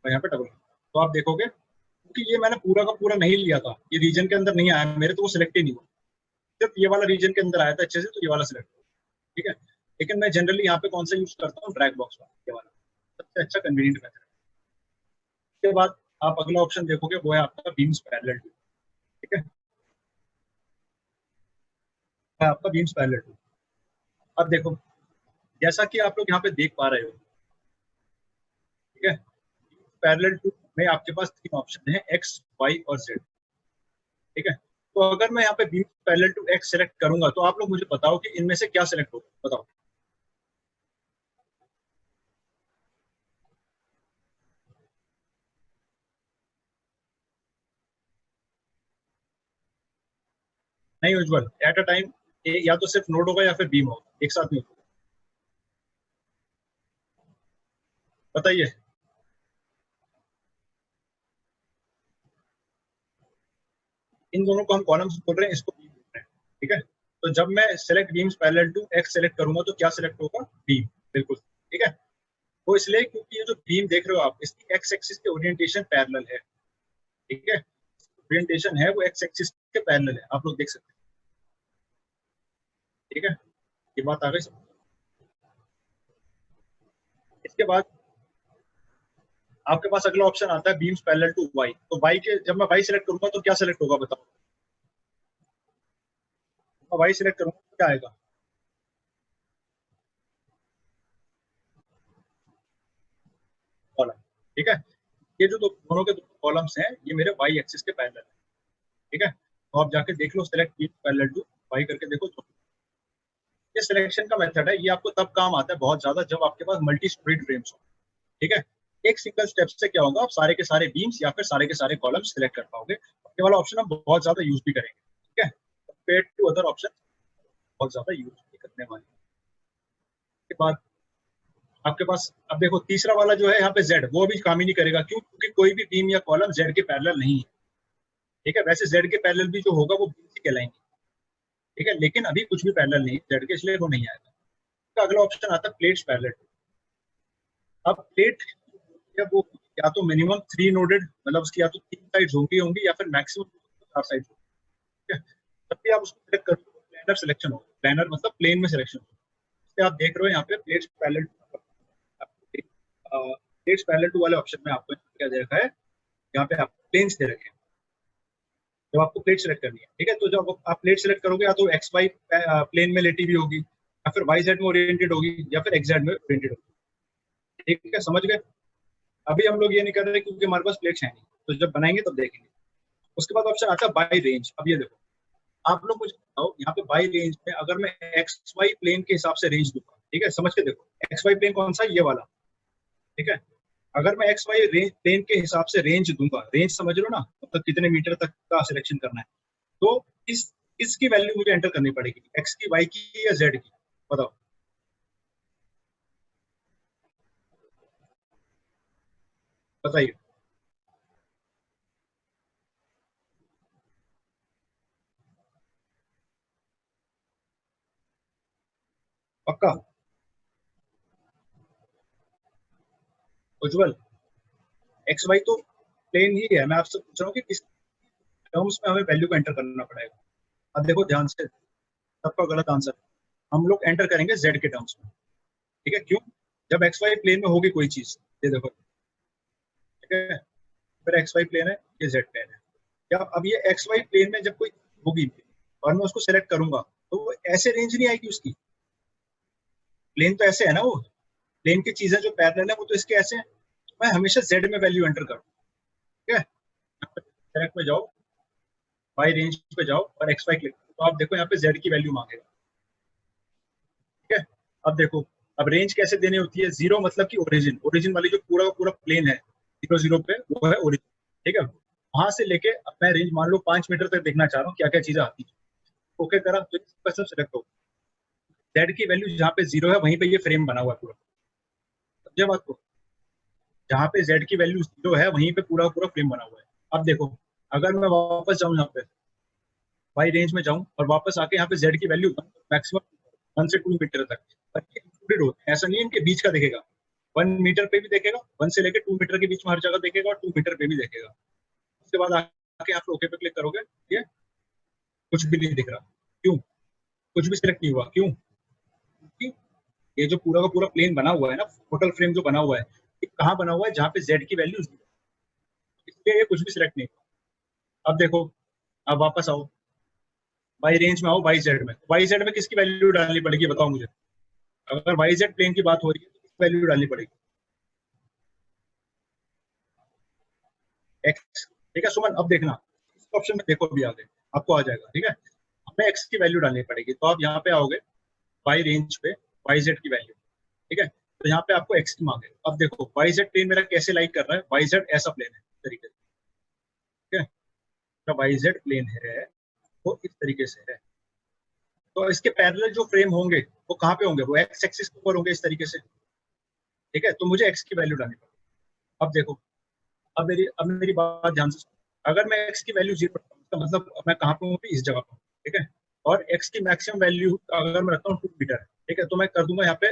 और यहाँ पे डबल। तो आप देखोगे क्योंकि ये मैंने पूरा का पूरा नहीं लिया था, ये रीजन के अंदर नहीं आया मेरे, तो वो सिलेक्ट ही नहीं हुआ। सिर्फ ये वाला रीजन के अंदर आया था अच्छे से, तो ये वाला सिलेक्ट हुआ, ठीक है। लेकिन मैं जनरली यहाँ पे कौन सा यूज करता हूँ, ड्रैग बॉक्स वाला, ये वाला सबसे अच्छा कन्वीनियंट मेथड है। उसके बाद आप अगला ऑप्शन देखोगे, वो है आपका बीम्स पैरेलल टू, ठीक है, आपका बीम्स पैरेलल टू। अब देखो, जैसा कि आप लोग यहाँ पे देख पा रहे हो, ठीक है, पैरेलल टू में आपके पास तीन ऑप्शन है, एक्स, वाई और जेड, ठीक है। तो अगर मैं यहाँ पे beams parallel to X select करूंगा, तो आप लोग मुझे बताओ कि इनमें से क्या सेलेक्ट होगा, बताओ। नहीं उज्जवल, एट अ टाइम या तो सिर्फ नोड होगा या फिर बीम होगा, एक साथ नहीं होगा, बताइए। इन दोनों को हम कॉलम्स बोल रहे हैं, इसको बीम बोल रहे हैं, ठीक है। तो जब मैं select beams parallel to X select करूंगा, तो क्या सेलेक्ट होगा, बीम, बिल्कुल, ठीक है। वो इसलिए क्योंकि ये जो बीम देख रहे हो आप, इसकी एक्स एक्सिस के ओरिएंटेशन पैरेलल है, ठीक है, ओरिएंटेशन है वो एक्स एक्सिस के पैरेलल है, आप लोग देख सकते हैं, ठीक है। ये बात आ गई समझ। इसके बाद आपके पास अगला ऑप्शन आता है बीम्स पैरेलल टू वाई। तो वाई के जब मैं वाई सेलेक्ट करूंगा तो क्या सेलेक्ट होगा, बताओ। मैं वाई सेलेक्ट करूंगा तो क्या आएगा, कॉलम, ठीक है। ये जो दोनों के दोनों कॉलम्स हैं, ये मेरे वाई एक्सिस के पैरेलल है, ठीक है। तो आप जाके देख लो, select beams parallel to Y करके देखो तो। ये सिलेक्शन का मेथड है, ये आपको तब काम आता है बहुत ज्यादा जब आपके पास मल्टी स्टोरीड फ्रेम्स हो, ठीक है। एक सिंगल स्टेप से क्या होगा, आप सारे के सारे बीम्स या फिर सारे के सारे कॉलम्स सिलेक्ट कर पाओगे। ये वाला ऑप्शन हम बहुत ज्यादा यूज भी करेंगे, ठीक है, कंपेयर टू अदर ऑप्शन, बहुत ज्यादा यूज भी करने वाले। के बाद आपके पास अब देखो तीसरा वाला जो है यहाँ पे जेड, वो भी काम ही नहीं करेगा, क्यों, क्योंकि कोई भी बीम या कॉलम जेड के पैरेलल नहीं है, ठीक है। वैसे जेड के पैरेलल भी जो होगा वो बीम से कहलाएंगे, ठीक है, लेकिन अभी कुछ भी पैरेलल नहीं है जेड के, इसलिए वो नहीं आएगा। तो अगला ऑप्शन आता है प्लेट्स पैरेलल। अब प्लेट या वो या तो मिनिमम थ्री नोडेड, मतलब उसकी या तो तीन साइड होंगी होंगी या फिर मैक्सिमम चार साइड, ठीक है। जब भी आप उसको सिलेक्ट करोगे प्लेनर सिलेक्शन होगा, प्लेनर मतलब प्लेन में सिलेक्शन होगा। आप देख रहे हो यहाँ पे plates parallel, plates parallel to वाले ऑप्शन में आपको क्या दे रखा है, यहाँ पे आपको प्लेन्स दे रखे हैं। जब आपको प्लेट सेलेक्ट करनी है, ठीक है, तो जब आप प्लेट सेलेक्ट करोगे, या तो एक्स वाई प्लेन में लेटी हुई होगी, या फिर वाई जेड में ओरिएंटेड होगी, या फिर एक्स जेड में ओरिएंटेड होगी, ठीक है, समझ गए। अभी हम लोग ये नहीं कर रहे क्योंकि हमारे पास प्लेट्स है नहीं, तो जब बनाएंगे तब देखेंगे। उसके बाद ऑप्शन आता है बाई रेंज। अब ये देखो, आप लोग मुझे बताओ, यहाँ पे बाई रेंज में अगर मैं एक्स वाई प्लेन के हिसाब से रेंज दूंगा, ठीक है, समझ के देखो, एक्स वाई प्लेन कौन सा, ये वाला, ठीक है। अगर मैं एक्स वाई प्लेन के हिसाब से रेंज दूंगा, रेंज समझ लो ना, मतलब कितने मीटर तक का सिलेक्शन करना है, तो इस इसकी वैल्यू मुझे एंटर करनी पड़ेगी, एक्स की, वाई की या जेड की, बताओ, बताइए, पक्का, उज्जवल। एक्स वाई तो प्लेन ही है, मैं आपसे पूछ रहा हूँ कि किस टर्म्स में हमें वैल्यू को एंटर करना पड़ेगा। अब देखो ध्यान से, सबका गलत आंसर, हम लोग एंटर करेंगे जेड के टर्म्स में, ठीक है, क्यों, जब एक्स वाई प्लेन में होगी कोई चीज, ये देखो, ठीक है, फिर एक्स वाई प्लेन है, ये जेड प्लेन है, या अब ये एक्स वाई प्लेन में जब कोई होगी और मैं उसको सेलेक्ट करूंगा, तो वो ऐसे रेंज नहीं आएगी उसकी, प्लेन तो ऐसे है ना, वो प्लेन की चीजें जो पैरेलल है वो तो इसके ऐसे हैं, तो मैं हमेशा जेड में वैल्यू एंटर करूँ, ठीक है। सेलेक्ट में जाओ, वाई रेंज पे जाओ और एक्स वाई क्लिक करो, तो आप देखो यहाँ पे जेड की वैल्यू मांगेगा, ठीक है। अब देखो, अब रेंज कैसे देनी होती है, जीरो मतलब कि ओरिजिन, ओरिजिन वाली जो पूरा पूरा प्लेन है, जीरो जीरो पे, वो है ओरिजिन, ठीक है। वहां से लेके अब मैं रेंज मान लो 5 मीटर तक देखना चाह रहा हूँ, क्या क्या चीजें आती है, ओके करा तो सब सेलेक्ट हो, जेड की वैल्यू जहाँ पे जीरो है वहीं पे ये फ्रेम बना हुआ है पूरा, समझे बात को, जहाँ पे जेड की वैल्यू जीरो है वहीं पे पूरा पूरा फ्रेम बना हुआ है। अब देखो, अगर मैं वापस जाऊँ यहाँ पे वाई रेंज में जाऊँ और वापस आके यहाँ पे जेड की वैल्यू मैक्सिमम, 1 से 2 मीटर तक, पर ये इंक्लूडेड होते हैं, ऐसा नहीं है इनके बीच का देखेगा, 1 मीटर पे भी देखेगा, 1 से लेके 2 मीटर के बीच में हर जगह देखेगा, और 2 मीटर पे भी देखेगा। उसके बाद आके आप ओके पे क्लिक करोगे, ये कुछ भी नहीं दिख रहा। क्यों? कुछ भी सिलेक्ट नहीं हुआ। क्यों? क्योंकि ये जो पूरा का पूरा प्लेन बना हुआ है ना, टोटल फ्रेम जो बना हुआ है, ये कहाँ बना हुआ है? जहाँ पे जेड की वैल्यू, इसलिए ये कुछ भी सिलेक्ट नहीं हुआ। अब देखो, अब वापस आओ, वाई रेंज में आओ, वाई जेड में। वाई जेड में किसकी वैल्यू डालनी पड़ेगी बताओ मुझे? अगर वाई जेड प्लेन की बात हो रही है तो किसकी वैल्यू डालनी पड़ेगी? एक्स। ठीक है सुमन, अब देखना इस ऑप्शन में, देखो अभी आगे आपको आ जाएगा। ठीक है, हमें एक्स की वैल्यू डालनी पड़ेगी, तो आप यहाँ पे आओगे वाई रेंज पे, वाई जेड की वैल्यू। ठीक है, तो यहाँ पे आपको एक्स की मांगे। अब देखो वाई जेड प्लेन मेरा कैसे लाइक कर रहा है, वाई जेड ऐसा प्लेन है इस तरीके से। ठीक है, तो वाई जेड प्लेन है वो इस तरीके से है, तो इसके पैरेलल जो फ्रेम होंगे वो कहाँ पे होंगे? वो एक्स एक्सिस के ऊपर होंगे इस तरीके से। ठीक है, तो मुझे एक्स की वैल्यू डालनी पड़ेगी। अब देखो, अब मेरी बात ध्यान से सुनो। अगर मैं एक्स की वैल्यू 0 रखता हूँ, इसका मतलब मैं कहाँ पे हूँ? इस जगह पर। ठीक है, और एक्स की मैक्सिमम वैल्यू अगर मैं रखता हूँ 2 मीटर, ठीक है, तो मैं कर दूंगा यहाँ पे,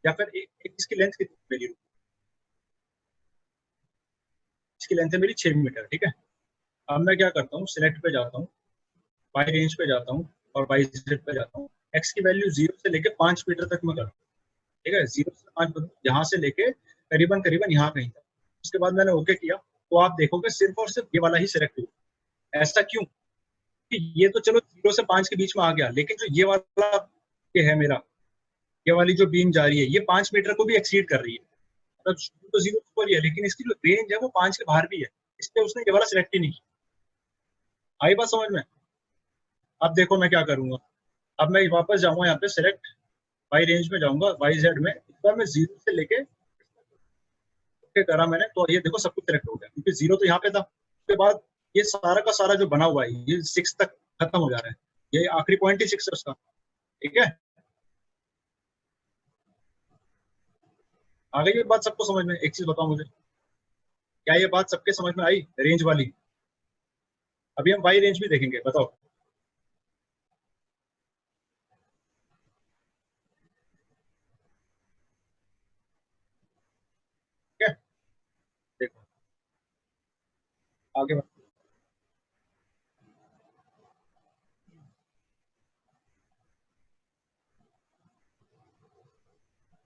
या फिर इसकी लेंथ कितनी मेरी? इसकी लेंथ है मेरी 6 मीटर। ठीक है, अब मैं क्या करता हूँ, सिलेक्ट पे जाता हूँ, वाई रेंज पे जाता हूँ, और वाई जेड पे जाता हूँ। एक्स की वैल्यू 0 से लेके 5 मीटर तक मैं करता हूँ। ठीक है, 0 से 5, यहाँ से लेके करीबन करीबन यहाँ कहीं तक। उसके बाद मैंने ओके किया, तो आप देखोगे सिर्फ और सिर्फ ये वाला ही सिलेक्ट हुआ। ऐसा क्यों? कि ये तो चलो 0 से 5 के बीच में आ गया, लेकिन जो ये वाला ये है मेरा, ये वाली जो बीम जा रही है, ये 5 मीटर को भी एक्सीड कर रही है। मतलब शुरू तो 0 पर ही है, लेकिन इसकी जो रेंज है वो 5 के बाहर भी है, इसलिए उसने ये वाला सिलेक्ट ही नहीं किया। आई बात समझ में? अब देखो मैं क्या करूंगा, अब मैं वापस जाऊंगा यहाँ पे सिलेक्ट, वाई रेंज में जाऊंगा, वाई जेड में, इस बार मैं 0 से लेके ओके करा मैंने, तो ये देखो सब कुछ सिलेक्ट हो गया, क्योंकि 0 तो यहाँ पे था। उसके बाद ये सारा का सारा जो बना हुआ है, ये 6 तक खत्म हो जा रहा है, ये आखिरी पॉइंट ही 6 है उसका। ठीक है, आ गई ये बात सबको समझ में? एक चीज बताओ मुझे, क्या ये बात सबके समझ में आई रेंज वाली? अभी हम वाई रेंज भी देखेंगे, बताओ। ठीक है, देखो आगे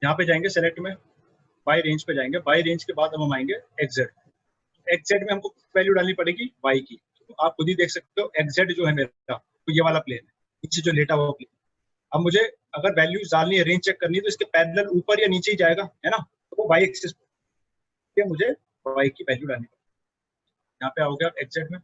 यहाँ पे जाएंगे सेलेक्ट में, बाई रेंज पे जाएंगे, बाई रेंज के बाद अब हम आएंगे एक्जेड। एक्जेड में हमको वैल्यू डालनी पड़ेगी वाई की, तो आप खुद ही देख सकते हो एक्जेड जो है मेरा, तो ये वाला प्लेन है, नीचे जो लेटा हुआ प्लेन। अब मुझे अगर वैल्यूज डालनी है, रेंज चेक करनी है, तो इसके पैरेलल ऊपर या नीचे ही जाएगा, है ना? तो वो वाई एक्सिस पे मुझे वाई की वैल्यू डालनी पड़ेगी। यहाँ पे आओगे आप एक्जेड में,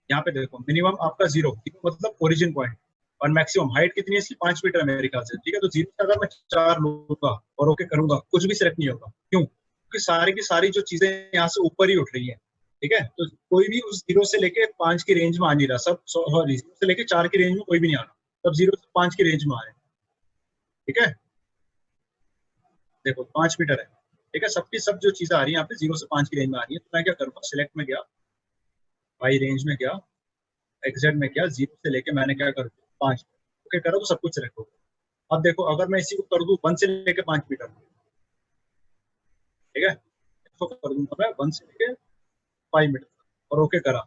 यहाँ पे देखो मिनिमम आपका 0, मतलब ओरिजिन पॉइंट, और मैक्सिमम हाइट कितनी है इसकी? 5 मीटर है मेरे ख्याल से। ठीक है, तो 0 से अगर मैं 4 लूंगा और ओके करूंगा, कुछ भी सिलेक्ट नहीं होगा। क्यों? क्योंकि सारी की सारी जो चीजें यहाँ से ऊपर ही उठ रही है। ठीक है, तो कोई भी उस 0 से लेके 5 की रेंज में आ नहीं रहा, सब सॉरी 0 से लेके 4 की रेंज में कोई भी नहीं आ रहा, सब 0 से 5 की रेंज में आ रहे हैं। ठीक है, देखो 5 मीटर है। ठीक है, सबकी सब जो चीजें आ रही है यहाँ पे 0 से 5 की रेंज में आ रही है, तो मैं क्या करूंगा, सिलेक्ट में गया, वाई रेंज में गया, एक्जेड में गया, 0 से लेके मैंने क्या कर दिया 5, ओके करो, तो सब कुछ सिलेक्ट हो गया। अब देखो अगर मैं इसी को कर दूं 1 से लेके 5 मीटर, ठीक है, इसको कर दूंगा मैं 1 से लेके 5 मीटर और ओके करा,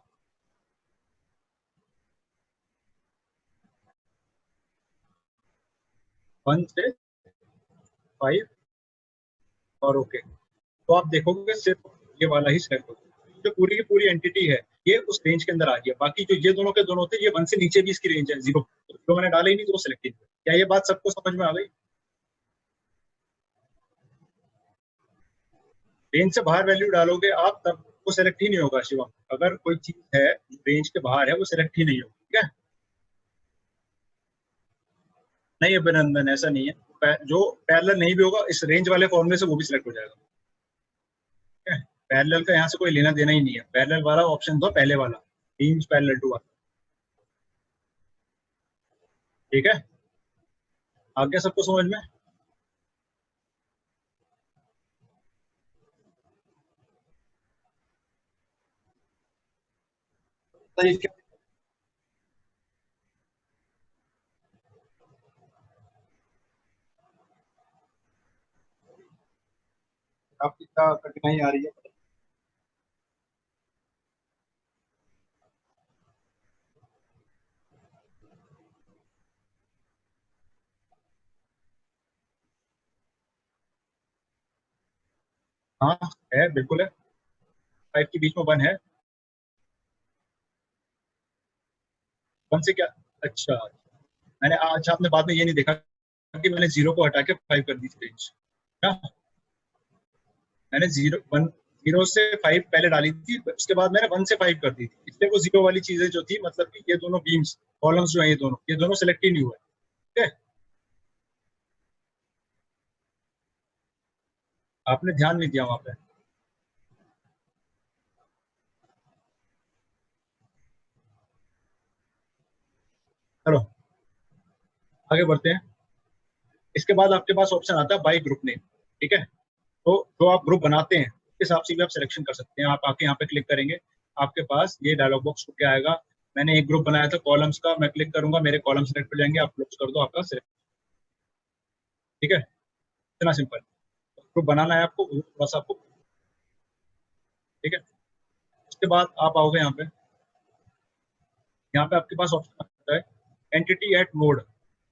1 से 5 और ओके, तो आप देखोगे सिर्फ ये वाला ही सिलेक्ट होगा, जो पूरी की पूरी एंटिटी है ये उस रेंज के अंदर आ रही है। बाकी जो ये दोनों के दोनों थे, ये 1 से नीचे भी इसकी रेंज है 0, तो मैंने डाला ही नहीं, तो वो सिलेक्ट ही नहीं। क्या ये बात सबको समझ में आ गई? रेंज से बाहर वैल्यू डालोगे आप, तब वो सिलेक्ट ही नहीं होगा शिवम। अगर कोई चीज है रेंज के बाहर है, वो सिलेक्ट ही नहीं होगी। ठीक है, नहीं अभिनंदन, ऐसा नहीं है। जो पैरेलल नहीं भी होगा इस रेंज वाले फॉर्मूले से, वो भी सिलेक्ट हो जाएगा। ठीक है, पैरेलल का यहाँ से कोई लेना देना ही नहीं है, पैरेलल वाला ऑप्शन दो, पहले वाला टीम्स पैरेलल टू वाला। ठीक है, आ गया सबको समझ में? तरीके आपकी क्या कठिनाई आ रही है? हाँ, है, बिल्कुल है। 5 के बीच में 1 है। 1 से क्या? अच्छा, मैंने आज आपने बाद में ये नहीं देखा कि मैंने 0 को हटा के 5 कर दी थी रेंज। हाँ, मैंने 0 से 5 पहले डाली थी, उसके बाद मैंने 1 से 5 कर दी थी, इसलिए वो 0 वाली चीजें जो थी, मतलब कि ये दोनों बीम्स, कॉलम्स जो है, ये दोनों सेलेक्ट ही नहीं हुए। ठीक है, आपने ध्यान नहीं दिया वहां पे। चलो आगे बढ़ते हैं। इसके बाद आपके पास ऑप्शन आता है बाई ग्रुप नेम। ठीक है, तो जो आप ग्रुप बनाते हैं उस हिसाब से भी आप सिलेक्शन कर सकते हैं। आप आके यहाँ पे क्लिक करेंगे, आपके पास ये डायलॉग बॉक्स खुल के आएगा। मैंने एक ग्रुप बनाया था कॉलम्स का, मैं क्लिक करूंगा, मेरे कॉलम सेलेक्ट हो जाएंगे, आप क्लोज कर दो, आपका सिलेक्ट। ठीक है, इतना सिंपल। ग्रुप बनाना है आपको, थोड़ा सा आपको। ठीक है, उसके बाद आप आओगे यहाँ पे। यहाँ पे आपके पास ऑप्शन आता है एंटिटी एट नोड।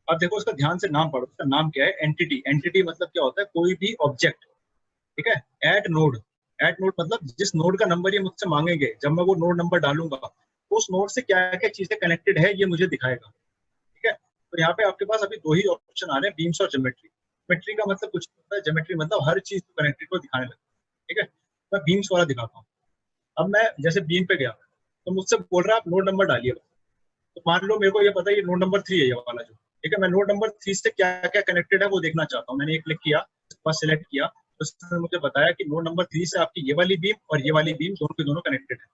अब देखो इसका ध्यान से नाम पढ़ो, इसका नाम क्या है? एंटिटी। एंटिटी मतलब क्या होता है? कोई भी ऑब्जेक्ट। ठीक है, एट नोड। एट नोड मतलब जिस नोड का नंबर ये मुझसे मांगेंगे, जब मैं वो नोड नंबर डालूंगा तो उस नोड से क्या क्या चीजें कनेक्टेड है ये मुझे दिखाएगा। ठीक है, तो यहाँ पे आपके पास अभी दो ही ऑप्शन आ रहे हैं, बीम्स और ज्योमेट्री। ज्योमेट्री का मतलब कुछ नहीं होता है, ज्योमेट्री मतलब हर चीज कनेक्टेड को दिखाने लगता है। ठीक है, मैं बीम्स वाला दिखाता हूँ। अब मैं जैसे बीम पे गया, तो मुझसे बोल रहा है आप नोड नंबर डालिए। तो मान लो मेरे को ये पता है ये नोड नंबर 3 है ये वाला जो। ठीक है, मैं नोड नंबर 3 से क्या क्या कनेक्टेड है वो देखना चाहता हूँ। मैंने ये क्लिक किया, बस सिलेक्ट किया, तो उसने मुझे बताया कि नोड नंबर 3 से आपकी ये वाली बीम और ये वाली बीम दोनों के दोनों कनेक्टेड है।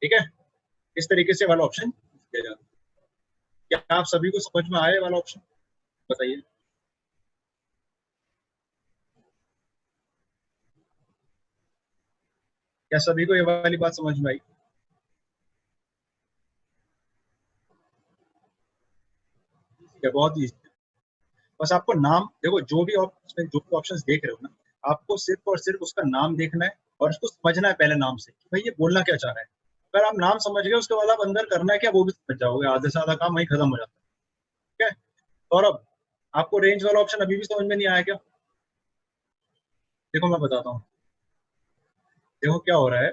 ठीक है, इस तरीके से वाला ऑप्शन दिया जाता है। क्या आप सभी को समझ में आया ये वाला ऑप्शन? बताइए। क्या सभी को ये वाली बात समझ में आई? क्या बहुत ही। बस आपको नाम देखो, जो भी ऑप्शन देख रहे हो ना, आपको सिर्फ और सिर्फ उसका नाम देखना है और उसको समझना है पहले नाम से कि भाई ये बोलना क्या चाह रहा है। अगर आप नाम समझ गए, उसके बाद आप अंदर करना है क्या वो भी समझ जाओगे, आधे से आधा काम वहीं खत्म हो जाता है। ठीक है, और अब आपको रेंज वाला ऑप्शन अभी भी समझ में नहीं आया क्या? देखो मैं बताता हूँ। देखो क्या हो रहा है,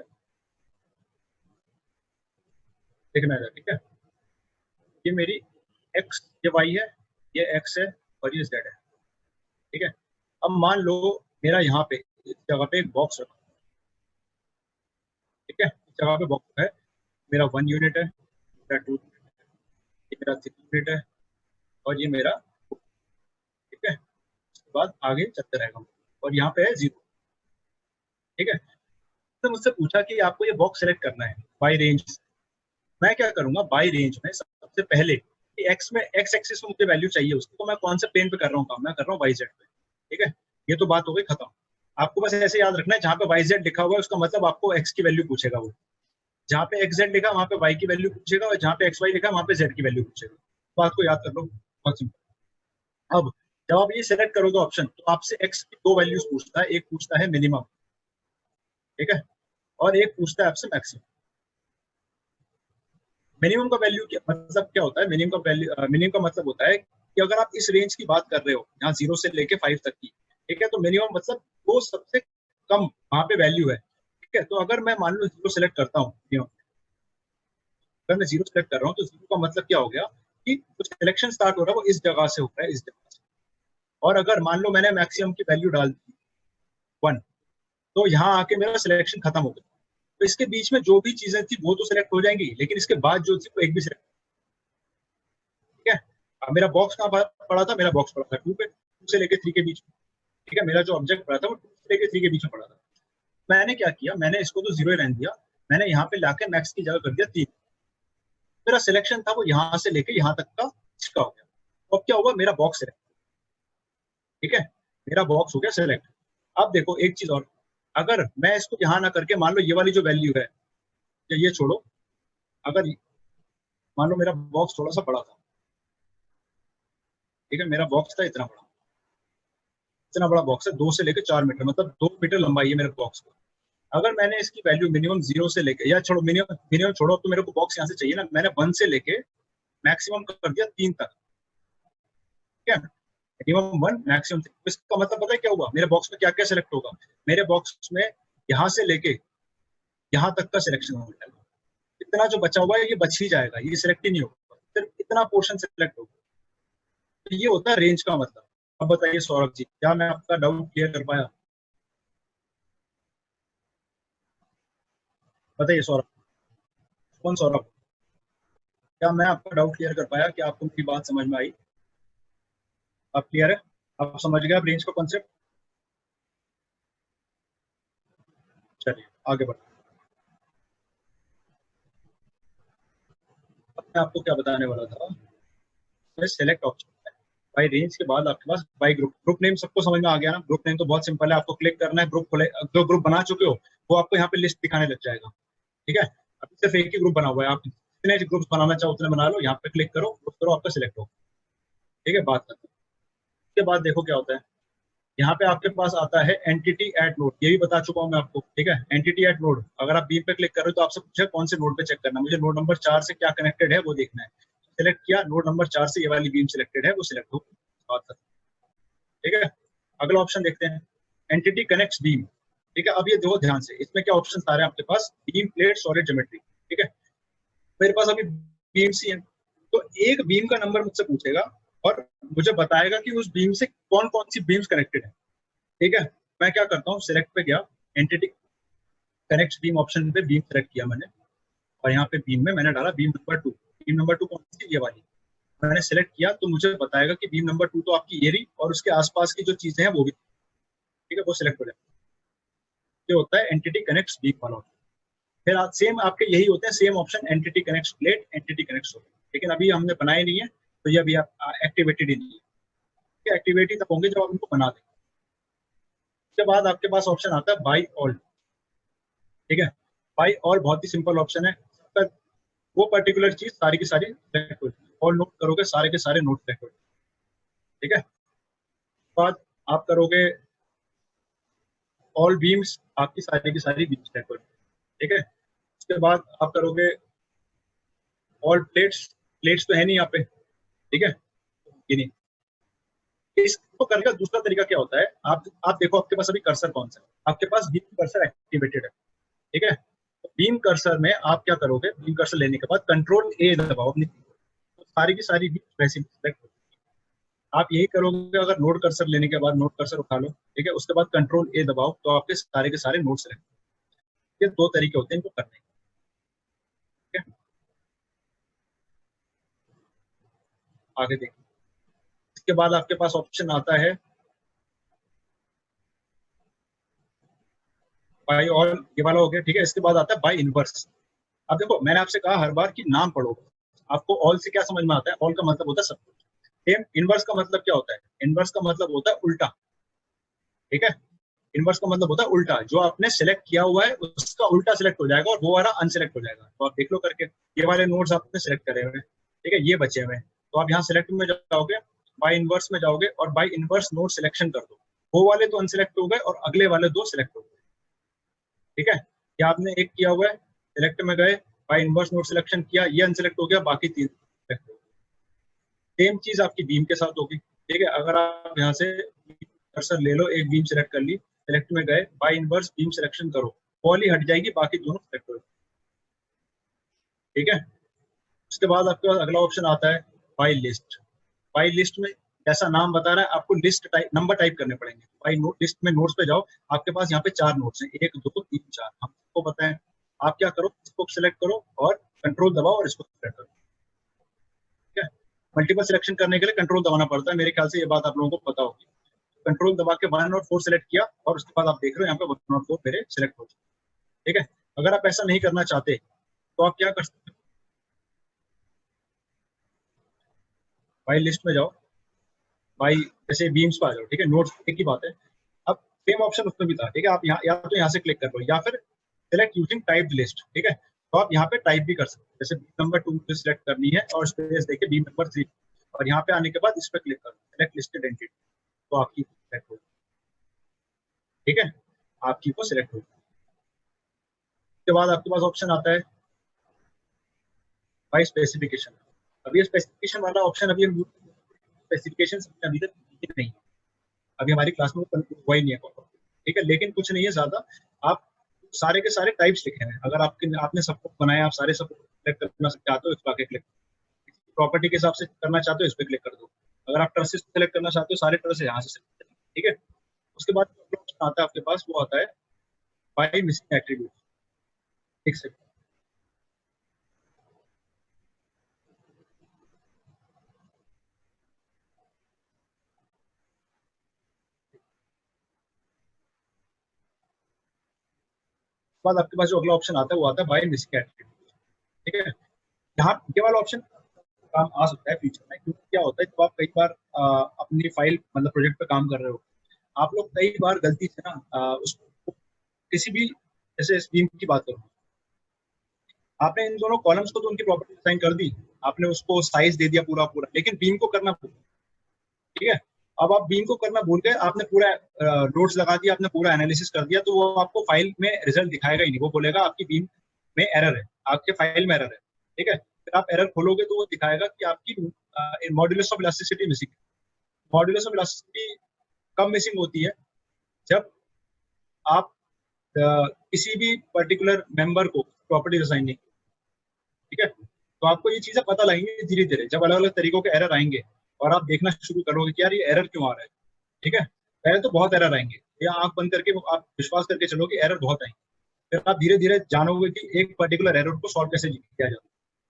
देखना है। ठीक है, ये मेरी एक्स, ये वाई है, ये एक्स है और ये जेड है। ठीक है, अब मान लो मेरा यहाँ पे इस जगह पे एक बॉक्स रखा। ठीक है, इस जगह पे बॉक्स है, मेरा 1 यूनिट है, मेरा 2 यूनिट है, ये मेरा 3 यूनिट है और ये मेरा। ठीक है, उसके बाद आगे चलते रहेगा और यहाँ पे है 0। ठीक है, तो मुझसे पूछा कि आपको ये बॉक्स सेलेक्ट करना है बाई रेंज। मैं क्या करूंगा, बाई रेंज में सबसे पहले कि एक्स में, एक्स एक्सिस में मुझे वैल्यू चाहिए उसकी, तो मैं कौन से प्लेन पे कर रहा हूँ काम? मैं कर रहा हूँ वाई जेड पे। ठीक है, ये तो बात हो गई खत्म। आपको बस ऐसे याद रखना है, जहाँ पे वाई जेड लिखा हुआ है उसका मतलब आपको एक्स की वैल्यू पूछेगा वो। जहाँ पे एक्स जेड लिखा वहाँ पे वाई की वैल्यू पूछेगा, और जहाँ पे एक्स वाई लिखा वहाँ पे जेड की वैल्यू पूछेगा। बात को याद कर लो, बहुत सिंपल। अब जब आप ये सेलेक्ट करोगे ऑप्शन, तो आपसे एक्स की दो वैल्यूज पूछता है, एक पूछता है मिनिमम। ठीक है, और एक पूछता है आपसे मैक्सिमम। मिनिमम का वैल्यू क्या मतलब, क्या होता है मिनिमम का वैल्यू? मिनिमम का मतलब होता है कि अगर आप इस रेंज की बात कर रहे हो, यहाँ 0 से लेके 5 तक की, ठीक है, तो मिनिमम मतलब वो सबसे कम वहां पे वैल्यू है। ठीक है, तो अगर मैं मान लो 0 सेलेक्ट करता हूँ, अगर मैं 0 सेलेक्ट कर रहा हूँ, तो 0 का मतलब क्या हो गया कि जो सिलेक्शन स्टार्ट हो रहा है वो इस जगह से हो रहा है, इस जगह से। और अगर मान लो मैंने मैक्सिमम की वैल्यू डाल दी 1, तो यहाँ आके मेरा सिलेक्शन खत्म हो गया। तो इसके बीच में जो भी चीजें थी वो तो सिलेक्ट हो जाएंगी, लेकिन इसके बाद जो थी वो एक भी सिलेक्ट। ठीक है, अब मेरा बॉक्स कहाँ पड़ा था? मेरा बॉक्स पड़ा था 2 पे, 2 से लेके 3 के बीच में। ठीक है, मेरा जो ऑब्जेक्ट पड़ा था वो 2 से लेके 3 के बीच में पड़ा था। मैंने क्या किया, मैंने इसको तो 0 ही रहने दिया, मैंने यहाँ पे लाके मैक्स की जगह कर दिया 3। मेरा सिलेक्शन था वो यहाँ से लेके यहाँ तक का इसका हो गया। तो अब क्या होगा, मेरा बॉक्स सिलेक्ट। ठीक है, मेरा बॉक्स हो गया सिलेक्ट। अब देखो एक चीज और, अगर मैं इसको यहाँ ना करके, मान लो ये वाली जो वैल्यू है, या ये छोड़ो, अगर मान लो मेरा बॉक्स थोड़ा सा बड़ा था। ठीक है, मेरा बॉक्स था इतना बड़ा, इतना बड़ा बॉक्स है, 2 से लेकर 4 मीटर, मतलब 2 मीटर लंबाई है मेरे बॉक्स को। अगर मैंने इसकी वैल्यू मिनिमम 0 से लेके, या छोड़ो मिनिमम मिनिमम छोड़ो, तो मेरे को बॉक्स यहाँ से चाहिए ना, मैंने 1 से लेके मैक्सिमम कर दिया 3 तक, ठीक है, मिनिमम 1 मैक्सिमम 3। इसका मतलब पता है क्या हुआ, मेरे बॉक्स में क्या क्या सिलेक्ट होगा, मेरे बॉक्स में यहाँ से लेके यहाँ तक का सिलेक्शन हो जाएगा। इतना जो बचा हुआ है ये बच ही जाएगा, ये सिलेक्ट ही नहीं होगा, सिर्फ इतना पोर्शन सिलेक्ट होगा। तो ये होता है रेंज का मतलब। अब बताइए सौरभ जी, क्या मैं आपका डाउट क्लियर कर पाया? बताइए सौरभ, कौन सौरभ, क्या मैं आपका डाउट क्लियर कर पाया? क्या आपको मेरी बात समझ में आई? आप क्लियर है? आप समझ गए आप रेंज का कॉन्सेप्ट? चलिए आगे बढ़ते हैं। अब मैं आपको क्या बताने वाला था, सेलेक्ट ऑप्शन है। बाई रेंज के बाद आपके पास बाई ग्रुप, ग्रुप नेम सबको समझ में आ गया ना? ग्रुप नेम तो बहुत सिंपल है, आपको क्लिक करना है, ग्रुप खोले, जो ग्रुप बना चुके हो वो आपको यहाँ पे लिस्ट दिखाने लग जाएगा, ठीक है। अभी सिर्फ एक ही ग्रुप बना हुआ है, आप जितने ग्रुप्स बनाना चाहो उतने बना लो, यहाँ पे क्लिक करो, ग्रुप करो, आपका सिलेक्ट हो, ठीक है। बात करते हैं उसके बाद, देखो क्या होता है। यहाँ पे आपके पास आता है एंटिटी एट नोड, ये भी बता चुका हूँ मैं आपको, ठीक है। एंटिटी एट नोड, अगर आप बीम पे क्लिक कर रहे हो तो आपसे पूछे कौन से नोड पे चेक करना है, मुझे नोड नंबर 4 से क्या कनेक्टेड है वो देखना है। सिलेक्ट किया, नोड नंबर 4 से ये वाली बीम सिलेक्टेड है, वो सिलेक्ट हो, बात करते हैं, ठीक है। अगला ऑप्शन देखते हैं, एंटिटी कनेक्ट्स बीम, ठीक है। अब ये दो ध्यान से, इसमें क्या ऑप्शन आ रहे हैं आपके पास, बीम, प्लेट, सॉलिड, ज्योमेट्री, ठीक है। मेरे पास अभी बीम सी है, तो एक बीम का नंबर मुझसे पूछेगा और मुझे बताएगा कि उस बीम से कौन कौन सी बीम्स कनेक्टेड है, ठीक है। मैं क्या करता हूँ, सिलेक्ट पे गया, एंटिटी कनेक्ट बीम ऑप्शन पे बीम सिलेक्ट किया मैंने, और यहाँ पे बीम में मैंने डाला बीम नंबर 2। बीम नंबर 2 कौन सी, ये वाली मैंने सिलेक्ट किया, तो मुझे बताएगा कि बीम नंबर 2 तो आपकी ये रही, और उसके आसपास की जो चीजें हैं वो भी, ठीक है, वो सिलेक्ट हो जाए। ये होता है एंटिटी कनेक्ट बीम वाला। फिर सेम आपके यही होते हैं, same option, entity connect plate, entity connect solid, लेकिन अभी हमने बनाए नहीं है, तो ये अभी आप एक्टिवेटेड ही नहीं है, एक्टिवेटेड तब होंगे जब आप इनको बना दें। उसके बाद आपके पास ऑप्शन आता है बाई ऑल, ठीक है। बाई ऑल बहुत ही सिंपल ऑप्शन है, वो पर्टिकुलर चीज सारी की सारी सेलेक्ट हो, ऑल नोट करोगे सारे के सारे नोट सेलेक्ट हो, ठीक है। बाद आप करोगे ऑल बीम्स, आपकी सारी की सारी बीम्स सेलेक्ट हो, ठीक है। उसके बाद आप करोगे ऑल प्लेट्स, प्लेट्स तो है नहीं यहाँ पे, ठीक है, ये नहीं। इसको करने का दूसरा तरीका क्या होता है, आप देखो आपके पास अभी कर्सर कौन सा है, आपके पास बीम कर्सर एक्टिवेटेड है, ठीक है। तो बीम कर्सर में आप क्या करोगे, बीम कर्सर लेने के बाद कंट्रोल ए दबाओ अपनी, तो सारी की सारी बीम वैसी सेलेक्ट होगी। आप यही करोगे अगर नोड कर्सर लेने के बाद, नोड कर्सर उठा लो, ठीक है, उसके बाद कंट्रोल ए दबाओ, तो आपके सारे के सारे नोड सेलेक्ट। ये दो तरीके होते हैं इनको करने के, ठीक है। आगे देखिए, इसके बाद आपके पास ऑप्शन आता है बाई ऑल, ये वाला हो गया, ठीक है। इसके बाद आता है बाई इनवर्स। अब देखो मैंने आपसे कहा हर बार कि नाम पढ़ो, आपको ऑल से क्या समझ में आता है, ऑल का मतलब होता है सब कुछ। सेम इनवर्स का मतलब क्या होता है, इनवर्स का मतलब होता है उल्टा, ठीक है। इनवर्स का मतलब होता है उल्टा, जो आपने सेलेक्ट किया हुआ है उसका उल्टा सेलेक्ट हो जाएगा और वो वाला अनसेलेक्ट हो जाएगा। तो आप देख लो करके, ये वाले नोड्स आपने सेलेक्ट करे हुए हैं, ठीक है, ये बचे हुए हैं, तो आप यहाँ सेलेक्ट में जाओगे, बाई इनवर्स में जाओगे और बाई इनवर्स नोड सिलेक्शन कर दो, वो वाले तो अनसेलेक्ट हो गए और अगले वाले दो सिलेक्ट हो गए, ठीक है। या आपने एक किया हुआ है, सिलेक्ट में गए, बाई इनवर्स नोड सिलेक्शन किया, ये अनसेलेक्ट हो गया, बाकी तीन सेलेक्ट हो गए। सेम चीज आपकी बीम के साथ होगी, ठीक है। अगर आप यहाँ से कर्सर ले लो, एक बीम सिलेक्ट कर ली, सिलेक्ट में गए, बाई इनवर्स बीम सिलेक्शन करो, वॉल ही हट जाएगी, बाकी दोनों सिलेक्ट हो, ठीक है। उसके बाद आपके पास अगला ऑप्शन आता है बाई लिस्ट। बाई लिस्ट में जैसा नाम बता रहा है, आपको लिस्ट टाइप नंबर टाइप करने पड़ेंगे। बाई नोट लिस्ट में नोट्स पे जाओ, आपके पास यहाँ पे 4 नोट्स हैं, 1 2 3 4, हमको पता है। आप क्या करो, इसको सिलेक्ट करो और कंट्रोल दबाओ और इसको सिलेक्ट करो, ठीक है। मल्टीपल सिलेक्शन करने के लिए कंट्रोल दबाना पड़ता है, मेरे ख्याल से ये बात आप लोगों को पता होगी। कंट्रोल दबा के 1 और 4 सिलेक्ट किया और उसके बाद आप देख रहे हो यहाँ पे 1 और 4 मेरे सिलेक्ट हो चुके, ठीक है। अगर आप ऐसा नहीं करना चाहते तो आप क्या कर सकते हो, बाई लिस्ट में जाओ, बाई जैसे बीम्स पे आ जाओ, ठीक है, नोट्स एक ही बात है। अब सेम ऑप्शन उसमें भी था, ठीक है। आप यहाँ या तो यहाँ से क्लिक कर लो या फिर सिलेक्ट यूजिंग टाइप लिस्ट, ठीक है। तो आप यहाँ पे टाइप भी कर सकते हैं, जैसे बीम नंबर 2 पे सिलेक्ट करनी है और स्पेस देके बीम नंबर 3, और यहाँ पे आने के बाद इस पे क्लिक करो, सिलेक्ट लिस्टेड एंटिटी, तो आपकी सिलेक्ट होगी। ठीक है, आपकी वो सिलेक्ट होगी। उसके बाद आपके पास ऑप्शन आता है बाय स्पेसिफिकेशन। अभी स्पेसिफिकेशन वाला ऑप्शन अभी स्पेसिफिकेशन अभी तक नहीं है, अभी हमारी क्लास में हुआ ही नहीं है। ठीक है, लेकिन कुछ नहीं है ज्यादा, आप सारे के सारे टाइप्स लिखे हैं। अगर आपके आपने सबको बनाया, आप सारे सबको सिलेक्ट करना चाहते हो, इस पर क्लिक, प्रॉपर्टी के हिसाब से करना चाहते हो इस पर क्लिक कर दो। अगर आप ट्रस्ट सेलेक्ट करना चाहते हो, सारे ट्रस्ट यहाँ से सेलेक्ट करें। ठीक है, उसके बाद ऑप्शन आता है आपके पास, वो आता है बाय मिसिंग एट्रीब्यूट। ठीक से बाद आपके पास जो अगला ऑप्शन आता है वो आता है बाय मिसिंग एट्रीब्यूट। ठीक है, यहाँ ये वाला ऑप्शन काम आ सकता है फ्यूचर में, क्योंकि क्या होता है जब आप कई बार अपनी फाइल मतलब प्रोजेक्ट पे काम कर रहे हो, आप लोग कई बार गलती से ना उसको किसी भी, जैसे स्कीम की बात करूँ, आपने इन दोनों कॉलम्स को तो उनकी प्रॉपर्टी असाइन कर दी, आपने उसको साइज दे दिया पूरा पूरा, लेकिन बीम को करना भूल, ठीक है, अब आप बीम को करना भूल गए, आपने पूरा नोट्स लगा दिया, आपने पूरा एनालिसिस कर दिया, तो वो आपको फाइल में रिजल्ट दिखाएगा ही नहीं, वो बोलेगा आपकी बीम में एरर है, आपके फाइल में एरर है। ठीक है, फिर आप एरर खोलोगे तो वो दिखाएगा कि आपकी modulus of elasticity missing. Modulus of elasticity कब मिसिंग होती है? जब आप किसी भी पर्टिकुलर मेंबर को प्रॉपर्टी असाइन नहीं, ठीक है, तो आपको ये चीजें पता लगेंगी धीरे धीरे, जब अलग अलग तरीकों के एरर आएंगे और आप देखना शुरू करोगे कि यार ये एरर क्यों आ रहा है। ठीक है, पहले तो बहुत एरर आएंगे, या आंख बंद करके आप विश्वास करके चलोगे एरर बहुत आएंगे, फिर आप धीरे धीरे जानोगे कि एक पर्टिकुलर एरर को सॉल्व कैसे किया जाता है।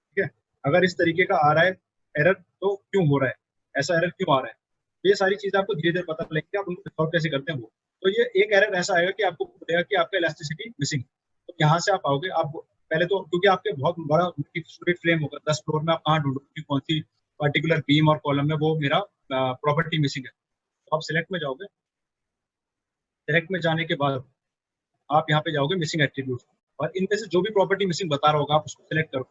ठीक है, अगर इस तरीके का आ रहा है एरर तो क्यों हो रहा है, ऐसा एरर क्यों आ रहा है, तो ये सारी चीजें आपको धीरे धीरे पता लगेगी, आप उनको सॉल्व कैसे करते हैं वो। तो ये एक एरर ऐसा आएगा कि आपको बोलेगा कि आपका इलास्टिसिटी मिसिंग, तो यहाँ से आप आओगे, आप पहले तो क्योंकि आपके बहुत बड़ा फ्रेम होगा 10 फ्लोर में, आप कहाँ ढूंढोगे कि कौन सी पर्टिकुलर बीम और कॉलम में वो मेरा प्रॉपर्टी मिसिंग है, तो आप सिलेक्ट में जाओगे। सिलेक्ट में जाने के बाद आप यहाँ पे जाओगे मिसिंग एट्रीब्यूट, और इनमें से जो भी प्रॉपर्टी मिसिंग बता रहा होगा आप उसको सिलेक्ट करो।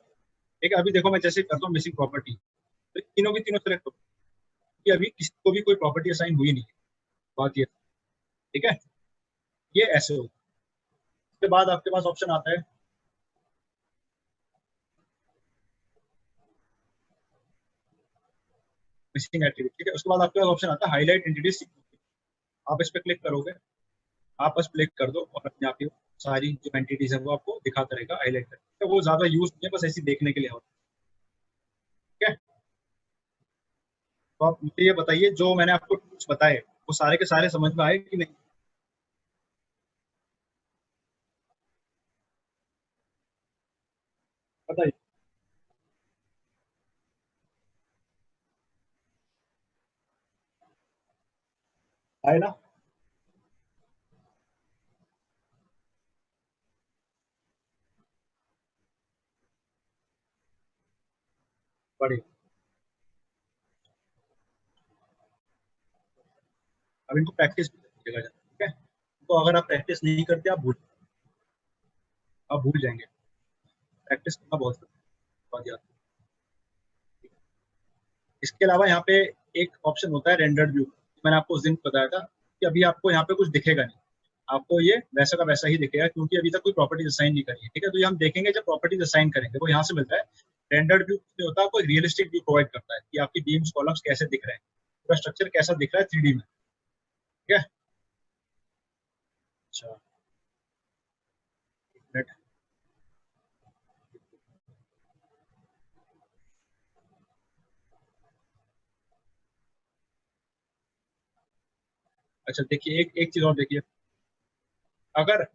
ठीक है, अभी देखो मैं जैसे करता हूँ मिसिंग प्रॉपर्टी, तो तीनों की तीनों सिलेक्ट हो, क्योंकि अभी किसी को भी कोई प्रॉपर्टी असाइन हुई नहीं है, बात ये। ठीक है, ये ऐसे हो। उसके बाद आपके पास ऑप्शन आता है मिसिंग एट्रीब्यूट। ठीक है, उसके बाद आपके पास ऑप्शन आता है हाईलाइट एंटिटीज। आप इस पर क्लिक करोगे, आप बस क्लिक कर दो और अपने आप ही सारी जो एंटिटीज है वो आपको दिखाता रहेगा हाईलाइट करके, तो वो ज्यादा यूज नहीं है, बस ऐसे देखने के लिए होता है। ठीक है, तो आप मुझे ये बताइए जो मैंने आपको कुछ बताए वो सारे के सारे समझ में आए कि नहीं? बताइए। आए ना? बढ़िया। अब इनको प्रैक्टिस भी करिएगा, ठीक है, तो अगर आप प्रैक्टिस नहीं करते आप भूल जाएंगे, प्रैक्टिस करना बहुत जरूरी है। इसके अलावा यहाँ पे एक ऑप्शन होता है रेंडर्ड व्यू, मैंने आपको उस दिन बताया था कि अभी आपको यहाँ पे कुछ दिखेगा नहीं, आपको ये वैसा का वैसा ही दिखेगा, क्योंकि अभी तक कोई प्रॉपर्टीज असाइन नहीं करी है। ठीक है, तो ये हम देखेंगे जब प्रॉपर्टीज असाइन करेंगे, वो यहाँ से मिलता है। रेंडर्ड व्यू होता है, कोई रियलिस्टिक व्यू प्रोवाइड करता है कि आपकी बीम्स कॉलम्स कैसे दिख रहे हैं, पूरा स्ट्रक्चर कैसा दिख रहा है 3D में। ठीक है, अच्छा, एक मिनट। अच्छा देखिए, एक एक चीज और देखिए, अगर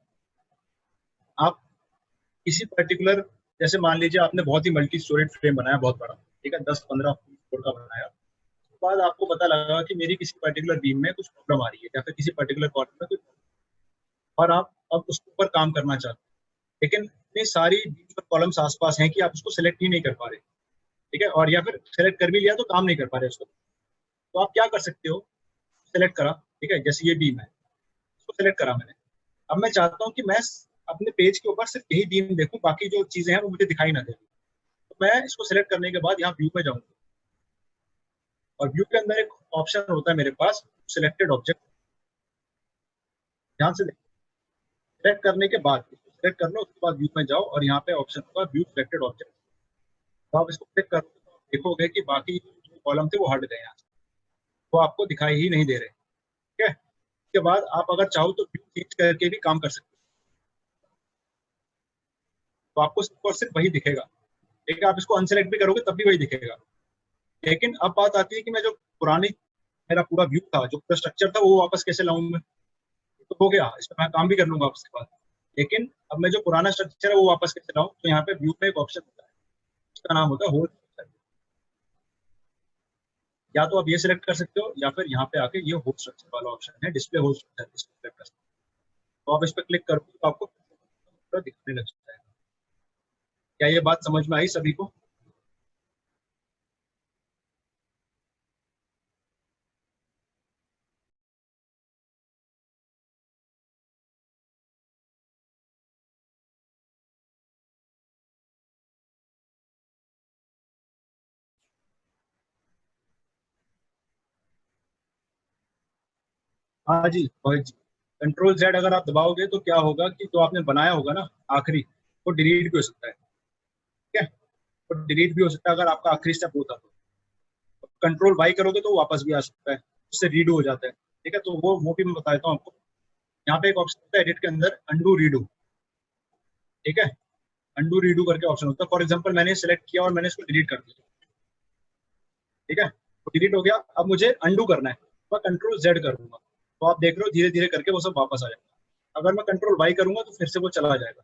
आप किसी पर्टिकुलर, जैसे मान लीजिए आपने बहुत ही मल्टी स्टोरेज फ्रेम बनाया बहुत बड़ा, ठीक है, 10-15 फ्लोर का बनाया, उसके बाद आपको पता लगा कि मेरी किसी पर्टिकुलर बीम में कुछ प्रॉब्लम आ रही है, या फिर किसी पर्टिकुलर कॉर्नर में कुछ, और आप अब उसके ऊपर काम करना चाहते हैं, लेकिन इतनी सारी बीम्स और कॉलम्स आसपास हैं कि आप उसको सिलेक्ट ही नहीं कर पा रहे। ठीक है, और या फिर सेलेक्ट कर भी लिया तो काम नहीं कर पा रहे उसको, तो आप क्या कर सकते हो? सेलेक्ट करा, ठीक है, जैसे ये बीम है, उसको सेलेक्ट करा मैंने, अब मैं चाहता हूँ कि मैं अपने पेज के ऊपर सिर्फ यही बीम देखूं, बाकी जो चीजें हैं वो मुझे दिखाई ना दे, तो मैं इसको सिलेक्ट करने के बाद यहाँ व्यू में जाऊंगा, और व्यू के अंदर एक ऑप्शन होता है मेरे पास सिलेक्टेड ऑब्जेक्ट, ध्यान से सिलेक्ट करने के बाद इसको सिलेक्ट कर लो, उसके बाद व्यू में जाओ और यहाँ पे ऑप्शन होगा व्यू सिलेक्टेड ऑब्जेक्ट। तो आप इसको क्लिक करो तो देखोगे कि बाकी जो कॉलम थे वो हट गए यहाँ से, वो आपको दिखाई ही नहीं दे रहे। ठीक है, उसके बाद आप अगर चाहो तो व्यू चेंज करके भी काम कर सकते हो, तो आपको सिर्फ और सिर्फ वही दिखेगा। ठीक है, आप इसको अनसेलेक्ट भी करोगे तब भी वही दिखेगा। लेकिन अब बात आती है कि मैं जो पुरानी मेरा पूरा व्यू था, जो पूरा स्ट्रक्चर था, वो वापस कैसे लाऊं मैं? तो हो गया, इस पर मैं काम भी कर लूंगा आपसे बाद। लेकिन अब मैं जो पुराना स्ट्रक्चर है वो वापस कैसे लाऊं? तो यहाँ पे व्यू में एक ऑप्शन होता है, उसका नाम होता है होल। या तो आप ये सिलेक्ट कर सकते हो, या फिर यहाँ पे आके ये होल स्ट्रक्चर वाला ऑप्शन है, डिस्प्ले होल स्ट्रक्चर, इसको सिलेक्ट कर सकते हो। तो आप इस पर क्लिक करोगे तो आपको पूरा दिखने लग जाएगा। क्या ये बात समझ में आई सभी को? हाँ जी रोहित जी, कंट्रोल जेड अगर आप दबाओगे तो क्या होगा कि जो आपने बनाया होगा ना आखिरी, वो डिलीट भी हो सकता है। ठीक है, वो डिलीट भी हो सकता है अगर आपका आखिरी स्टेप होता तो। कंट्रोल वाई करोगे तो वापस भी आ सकता है, उससे रीडू हो जाता है। ठीक है, तो वो भी मैं बता देता हूँ आपको। यहाँ पे एक ऑप्शन होता है एडिट के अंदर, अंडू रीडू। ठीक है, अंडू रीडू करके ऑप्शन होता है। फॉर एग्जाम्पल मैंने सिलेक्ट किया और मैंने इसको डिलीट कर दिया। ठीक है, तो डिलीट हो गया, अब मुझे अंडू करना है, मैं कंट्रोल जेड करूंगा तो आप देख रहे हो धीरे धीरे करके वो सब वापस आ जाएगा। अगर मैं कंट्रोल वाई करूंगा तो फिर से वो चला जाएगा,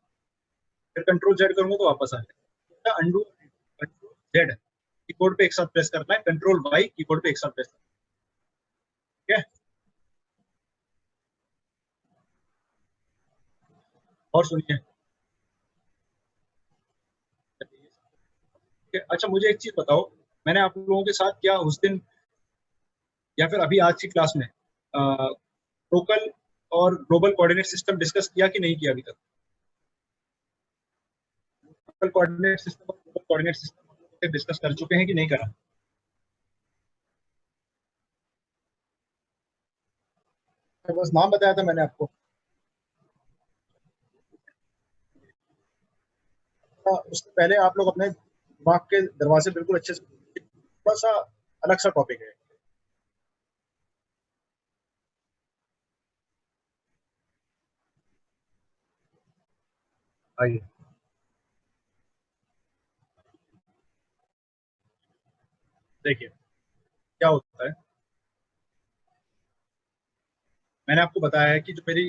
फिर कंट्रोल जेड करूंगा तो वापस आ जाएगा। अंडू, कंट्रोल जेड कीबोर्ड पे एक साथ प्रेस करना है, कंट्रोल वाई कीबोर्ड पे एक साथ प्रेस करना है। ठीक है, और सुनिए। अच्छा मुझे एक चीज बताओ, मैंने आप लोगों के साथ क्या उस दिन या फिर अभी आज की क्लास में लोकल और ग्लोबल कोऑर्डिनेट सिस्टम डिस्कस किया कि नहीं किया अभी तक? लोकल कोऑर्डिनेट सिस्टम और ग्लोबल कोऑर्डिनेट सिस्टम डिस्कस कर चुके हैं कि नहीं करा? तो बस नाम बताया था मैंने आपको। उससे पहले आप लोग अपने दिमाग के दरवाजे बिल्कुल अच्छे से, थोड़ा सा अलग सा टॉपिक है। आइए, देखिए क्या होता है। मैंने आपको बताया है कि जो मेरी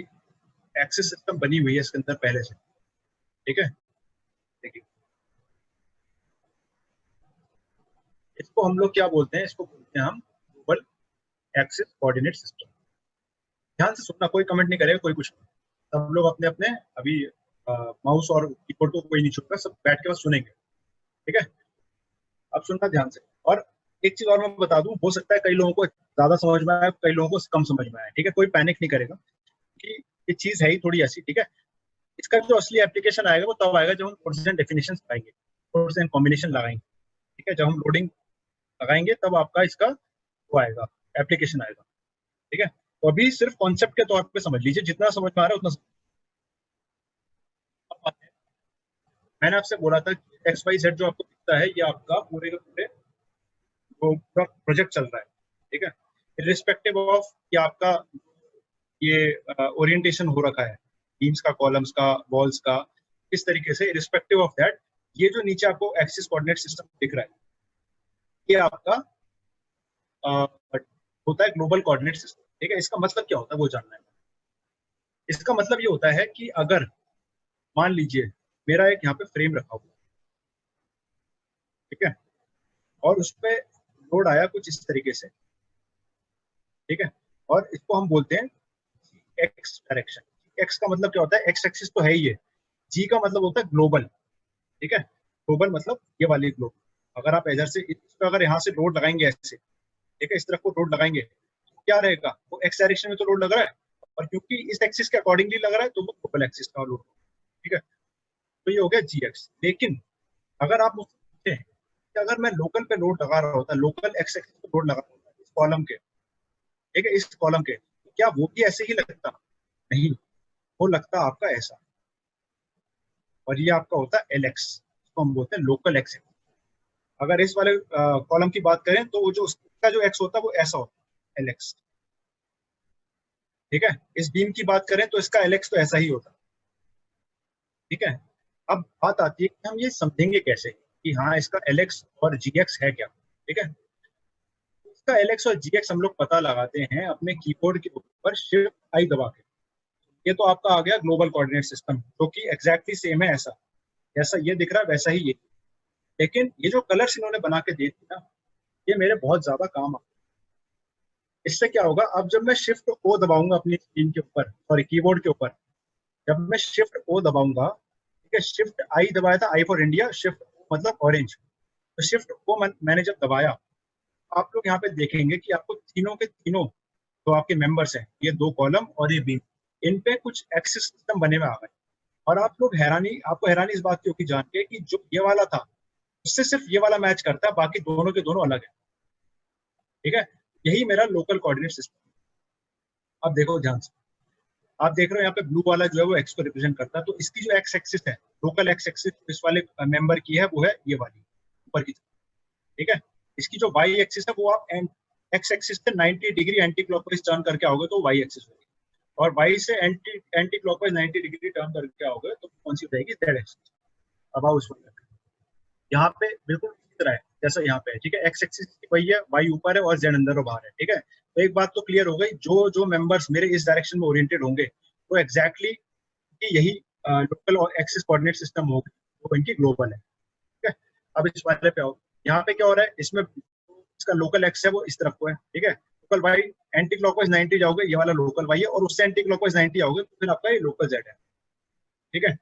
एक्सिस सिस्टम बनी हुई है इसके अंदर पहले से। ठीक है, देखिए इसको हम लोग क्या बोलते हैं, इसको बोलते हैं हम ग्लोबल एक्सिस कोऑर्डिनेट सिस्टम। ध्यान से सुनना, कोई कमेंट नहीं करेगा, कोई कुछ नहीं। सब लोग अपने अपने अभी माउस और कीबोर्ड को कोई नहीं छूटेगा, सब बैठ के बस सुनेंगे। ठीक है, अब सुनना ध्यान से। और एक चीज और मैं बता दूं, हो सकता है कई लोगों को ज्यादा समझ में आए, कई लोगों को कम समझ में आए। ठीक है, कोई पैनिक नहीं करेगा कि ये चीज है ही थोड़ी ऐसी। ठीक है, इसका जो असली एप्लीकेशन आएगा वो तब आएगा जब हम कोर्स एंड डेफिनेशन लगाएंगे, कोर्स एंड कॉम्बिनेशन लगाएंगे। ठीक है, जब हम लोडिंग लगाएंगे तब आपका इसका वो आएगा, एप्लीकेशन आएगा। ठीक है, तो अभी सिर्फ कॉन्सेप्ट के तौर पे समझ लीजिए, जितना समझ में आ रहा है उतना मैंने आपसे बोला था कि एक्स वाई जेड जो आपको दिखता है ये आपका पूरे के पूरे वो पूरा प्रोजेक्ट चल रहा है। ठीक है, रिस्पेक्टिव ऑफ कि आपका ये ओरिएंटेशन हो रखा है, बीम्स का, कॉलम्स का, वॉल्स का, इस तरीके से रिस्पेक्टिव ऑफ दैट ये जो नीचे आपको एक्सिस कोऑर्डिनेट सिस्टम दिख रहा है ये आपका अ, होता है ग्लोबल कोऑर्डिनेट सिस्टम। ठीक है, इसका मतलब क्या होता है वो जानना है। इसका मतलब ये होता है कि अगर मान लीजिए मेरा एक यहाँ पे फ्रेम रखा हुआ है, ठीक है, और उस पर लोड आया कुछ इस तरीके से। ठीक है, और इसको हम बोलते हैं एक्स डायरेक्शन। एक्स का मतलब क्या होता है, एक्स एक्सिस तो है ही है। जी का मतलब होता है ग्लोबल। ठीक है, ग्लोबल मतलब ये वाली ग्लोब। अगर आप इधर से इस पे अगर यहाँ से लोड लगाएंगे ऐसे, ठीक है, इस तरफ को लोड लगाएंगे तो क्या रहेगा, वो एक्स डायरेक्शन में तो लोड लग रहा है, और क्योंकि इस एक्सिस के अकॉर्डिंगली लग रहा है तो वो ग्लोबल एक्सिस का लोड। ठीक है, तो ये हो गया जी एक्स। लेकिन अगर आप मुझसे पूछें कि अगर मैं लोकल पे लोड लगा रहा होता, लोकल एक्स एक्सिस पे लोड लगा रहा होता इस कॉलम के, ठीक है, इस कॉलम के, तो क्या वो भी ऐसे ही लगता? नहीं, वो लगता आपका ऐसा, और ये आपका होता है LX, इसको हम बोलते हैं लोकल एक्स। अगर इस वाले कॉलम की बात करें तो वो जो उसका जो एक्स होता है वो ऐसा होता है, LX। ठीक है, इस बीम की बात करें तो इसका LX तो ऐसा ही होता है। ठीक है, अब बात आती है कि हम ये समझेंगे कैसे कि हाँ इसका LX और GX है क्या। ठीक है, इसका LX और GX हम लोग पता लगाते हैं अपने कीबोर्ड के ऊपर शिफ्ट आई दबा के। ये तो आपका आ गया ग्लोबल कोऑर्डिनेट सिस्टम, जो कि एग्जैक्टली सेम है, ऐसा जैसा ये दिख रहा है वैसा ही ये। लेकिन ये जो कलर्स इन्होंने बना के दी थी ना, ये मेरे बहुत ज्यादा काम आ। इससे क्या होगा, अब जब मैं शिफ्ट ओ दबाऊंगा अपनी स्क्रीन के ऊपर, सॉरी कीबोर्ड के ऊपर, जब मैं शिफ्ट ओ दबाऊंगा, ठीक है, शिफ्ट आई दबाया था, आई फॉर इंडिया, शिफ्ट मतलब ऑरेंज, तो शिफ्ट ओ मैंने जब दबाया, आप लोग यहाँ पे देखेंगे कि आपको तीनों के तीनों जो आपके मेंबर्स हैं, ये दो कॉलम और ये बीम, इन पे कुछ एक्सिस सिस्टम बने हुए आ गए। और आप लोग आपको हैरानी इस बात की होगी जान के कि जो ये वाला था उससे सिर्फ ये वाला मैच करता है, बाकी दोनों के दोनों अलग है। ठीक है, यही मेरा लोकल कोऑर्डिनेट सिस्टम। अब देखो ध्यान से, आप देख रहे हो यहाँ पे ब्लू वाला जो है वो एक्स को रिप्रेजेंट करता है, तो इसकी जो एक्स एक्सिस है, लोकल एक्स एक्सिस इस वाले मेंबर की है, वो है ये वाली ऊपर की। ठीक है, इसकी जो वाई एक्सिस है वो आप एक्स एक्सिस से 90 डिग्री एंटी क्लॉकवाइज टर्न करके आओगे तो वाई एक्सिस होगी, और वाई से anti anti clockwise 90 degree turn करके आओगे तो कौन सी हो जाएगी, जेड एक्सिस। अब आओ उस यहाँ पे बिल्कुल इसी तरह है जैसा यहाँ पे है। ठीक है, एक्स एक्सिस वही है, वाई ऊपर है और जेड अंदर और बाहर है। ठीक है, तो एक बात तो क्लियर हो गई, जो जो मेंबर्स मेरे इस डायरेक्शन में ओरिएंटेड होंगे वो एग्जैक्टली यही लोकल और एक्सिस कोऑर्डिनेट सिस्टम होगी, वो इनकी ग्लोबल है। ठीक है, अब इस वाले पे आओ, यहाँ पे क्या हो रहा है, इसमें इसका लोकल एक्स है वो इस तरफ को है। ठीक है, लोकल वाई एंटी क्लॉकवाइज 90 जाओगे, ये वाला लोकल वाई है, और उससे एंटी क्लॉकवाइज 90 आओगे तो फिर आपका ये लोकल जेड है। ठीक है,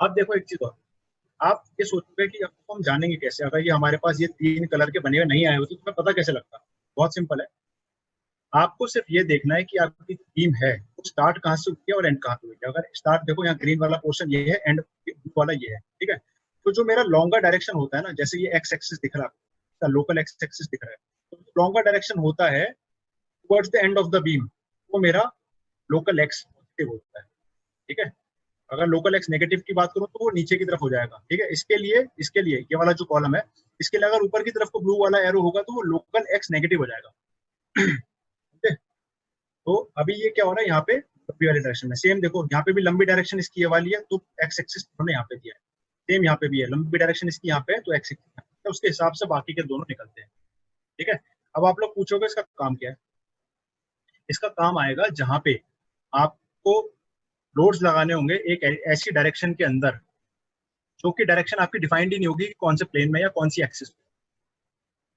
अब देखो एक चीज और, आप ये सोचोगे कि अब हम जानेंगे कैसे, अगर ये हमारे पास ये तीन कलर के बने हुए नहीं आए होते तो तुम्हें पता कैसे लगता। बहुत सिंपल है, आपको सिर्फ ये देखना है कि आपकी टीम है वो स्टार्ट कहाँ से हुई है और एंड कहाँ पे हुई है। अगर स्टार्ट देखो, यहाँ ग्रीन वाला पोर्शन ये है, एंड ब्लू वाला ये है। ठीक है, तो जो मेरा लॉन्गर डायरेक्शन होता है ना, जैसे ये एक्स एक्सिस दिख रहा है, लोकल एक्स एक्सिस दिख रहा है, तो लॉन्गर डायरेक्शन होता है towards the end of the beam, वो मेरा लोकल एक्स होता है। ठीक है, अगर लोकल एक्स नेगेटिव की बात करूं तो वो नीचे की तरफ हो जाएगा। ठीक है, इसके लिए ये वाला जो कॉलम है, इसके लिए अगर ऊपर की तरफ को ब्लू वाला एरो होगा तो वो लोकल एक्स नेगेटिव हो जाएगा। ठीक है, तो अभी ये क्या हो रहा है यहाँ पे लंबी वाली डायरेक्शन में, सेम देखो यहाँ पे भी लंबी डायरेक्शन इसकी ये वाली है, तो एक्स एक्सिस हमने यहाँ पे दिया है। सेम यहाँ पे भी है, लंबी डायरेक्शन इसकी यहाँ पे है तो एक्स एक्सिस, तो उसके हिसाब से बाकी के दोनों निकलते हैं। ठीक है, अब आप लोग पूछोगे इसका काम क्या है। इसका काम आएगा जहां पे आपको लोड्स लगाने होंगे एक ऐसी डायरेक्शन के अंदर, जो कि डायरेक्शन आपकी डिफाइंड ही नहीं होगी कि कौन से प्लेन में या कौन सी एक्सिस में।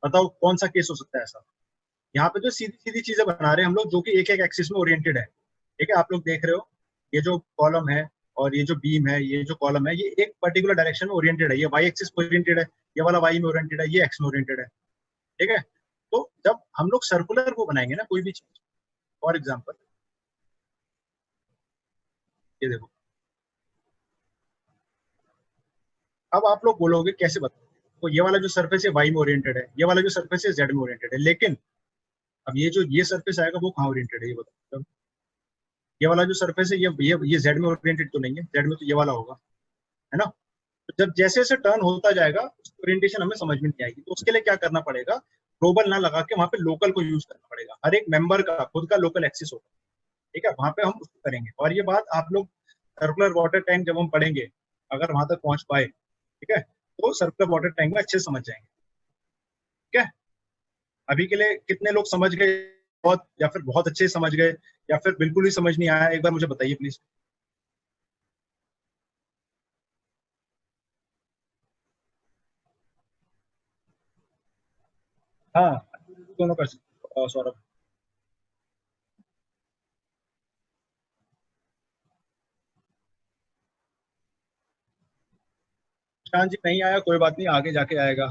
बताओ कौन सा केस हो सकता है ऐसा। यहाँ पे जो सीधी सीधी चीजें बना रहे हैं हम लोग, जो कि एक एक एक्सिस में ओरिएंटेड है। ठीक है, आप लोग देख रहे हो, ये जो कॉलम है और ये जो बीम है, ये जो कॉलम है, ये एक पर्टिकुलर डायरेक्शन में ओरिएंटेड है, ये वाई एक्सिस में ओरिएंटेड है, ये वाला वाई में ओरिएंटेड है, ये एक्स में ओरिएंटेड है। ठीक है, तो जब हम लोग सर्कुलर को बनाएंगे ना कोई भी चीज, फॉर एग्जाम्पल ये देखो, अब आप लोग बोलोगे कैसे बताओ, तो ये वाला जो सर्फेस है वाई में ओरिएंटेड है, ये वाला जो सर्फेस है जेड में ओरिएंटेड है, लेकिन अब ये जो ये सर्फेस आएगा वो कहाँ ओरिएंटेड है ये बताओ। ये वाला जो सरफेस है ये जेड में ओरिएंटेड तो नहीं है, जेड में तो ये वाला होगा, है ना। तो जब जैसे जैसे टर्न होता जाएगा ओरिएंटेशन हमें समझ में नहीं आएगी, तो उसके लिए क्या करना पड़ेगा, ग्लोबल ना लगा के वहां पे लोकल को यूज करना पड़ेगा। हर एक मेंबर का खुद का लोकल एक्सिस होगा। ठीक है, वहां पे हम उसको करेंगे, और ये बात आप लोग सर्कुलर वाटर टैंक जब हम पढ़ेंगे, अगर वहां तक पहुंच पाए, ठीक है, तो सर्कुलर वाटर टैंक में अच्छे से समझ जाएंगे। ठीक है, अभी के लिए कितने लोग समझ गए, बहुत या फिर बहुत अच्छे से समझ गए, या फिर बिल्कुल ही समझ नहीं आया, एक बार मुझे बताइए प्लीज। हाँ, दोनों कर सकते सौरभ। हाँ जी, नहीं आया कोई बात नहीं, आगे जाके आएगा।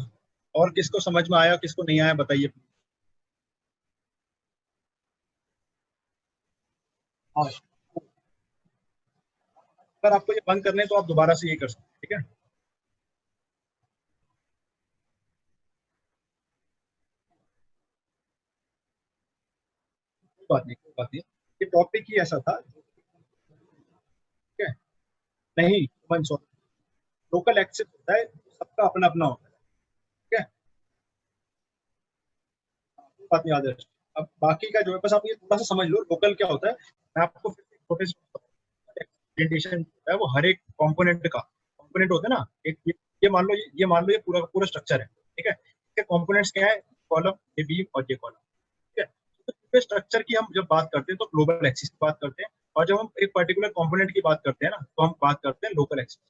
और किसको समझ में आया किसको नहीं आया बताइए। हाँ, अगर आपको ये बंद करने हैं, तो आप दोबारा से ये कर सकते हैं। ठीक है, कोई बात नहीं, कोई बात नहीं। ये टॉपिक ही ऐसा था, नहीं मन, लोकल एक्सेस होता है, सबका अपना अपना होता है। ठीक है, बात याद है। अब बाकी का जो है बस आप ये थोड़ा सा समझ लो लोकल क्या होता है। मैं आपको फिर से छोटे से प्रेजेंटेशन है वो हर एक कंपोनेंट का, कंपोनेंट होता है ना एक ये मान लो, ये मान लो ये पूरा पूरा स्ट्रक्चर है। ठीक है, इसके कंपोनेंट्स क्या है, कॉलम, ये बीम और ये कॉलम। ठीक है, तो पूरे स्ट्रक्चर की हम जब बात करते हैं तो ग्लोबल एक्सिस की बात करते हैं, और जब हम एक पर्टिकुलर कंपोनेंट की बात करते हैं ना तो हम बात करते हैं लोकल एक्सिस।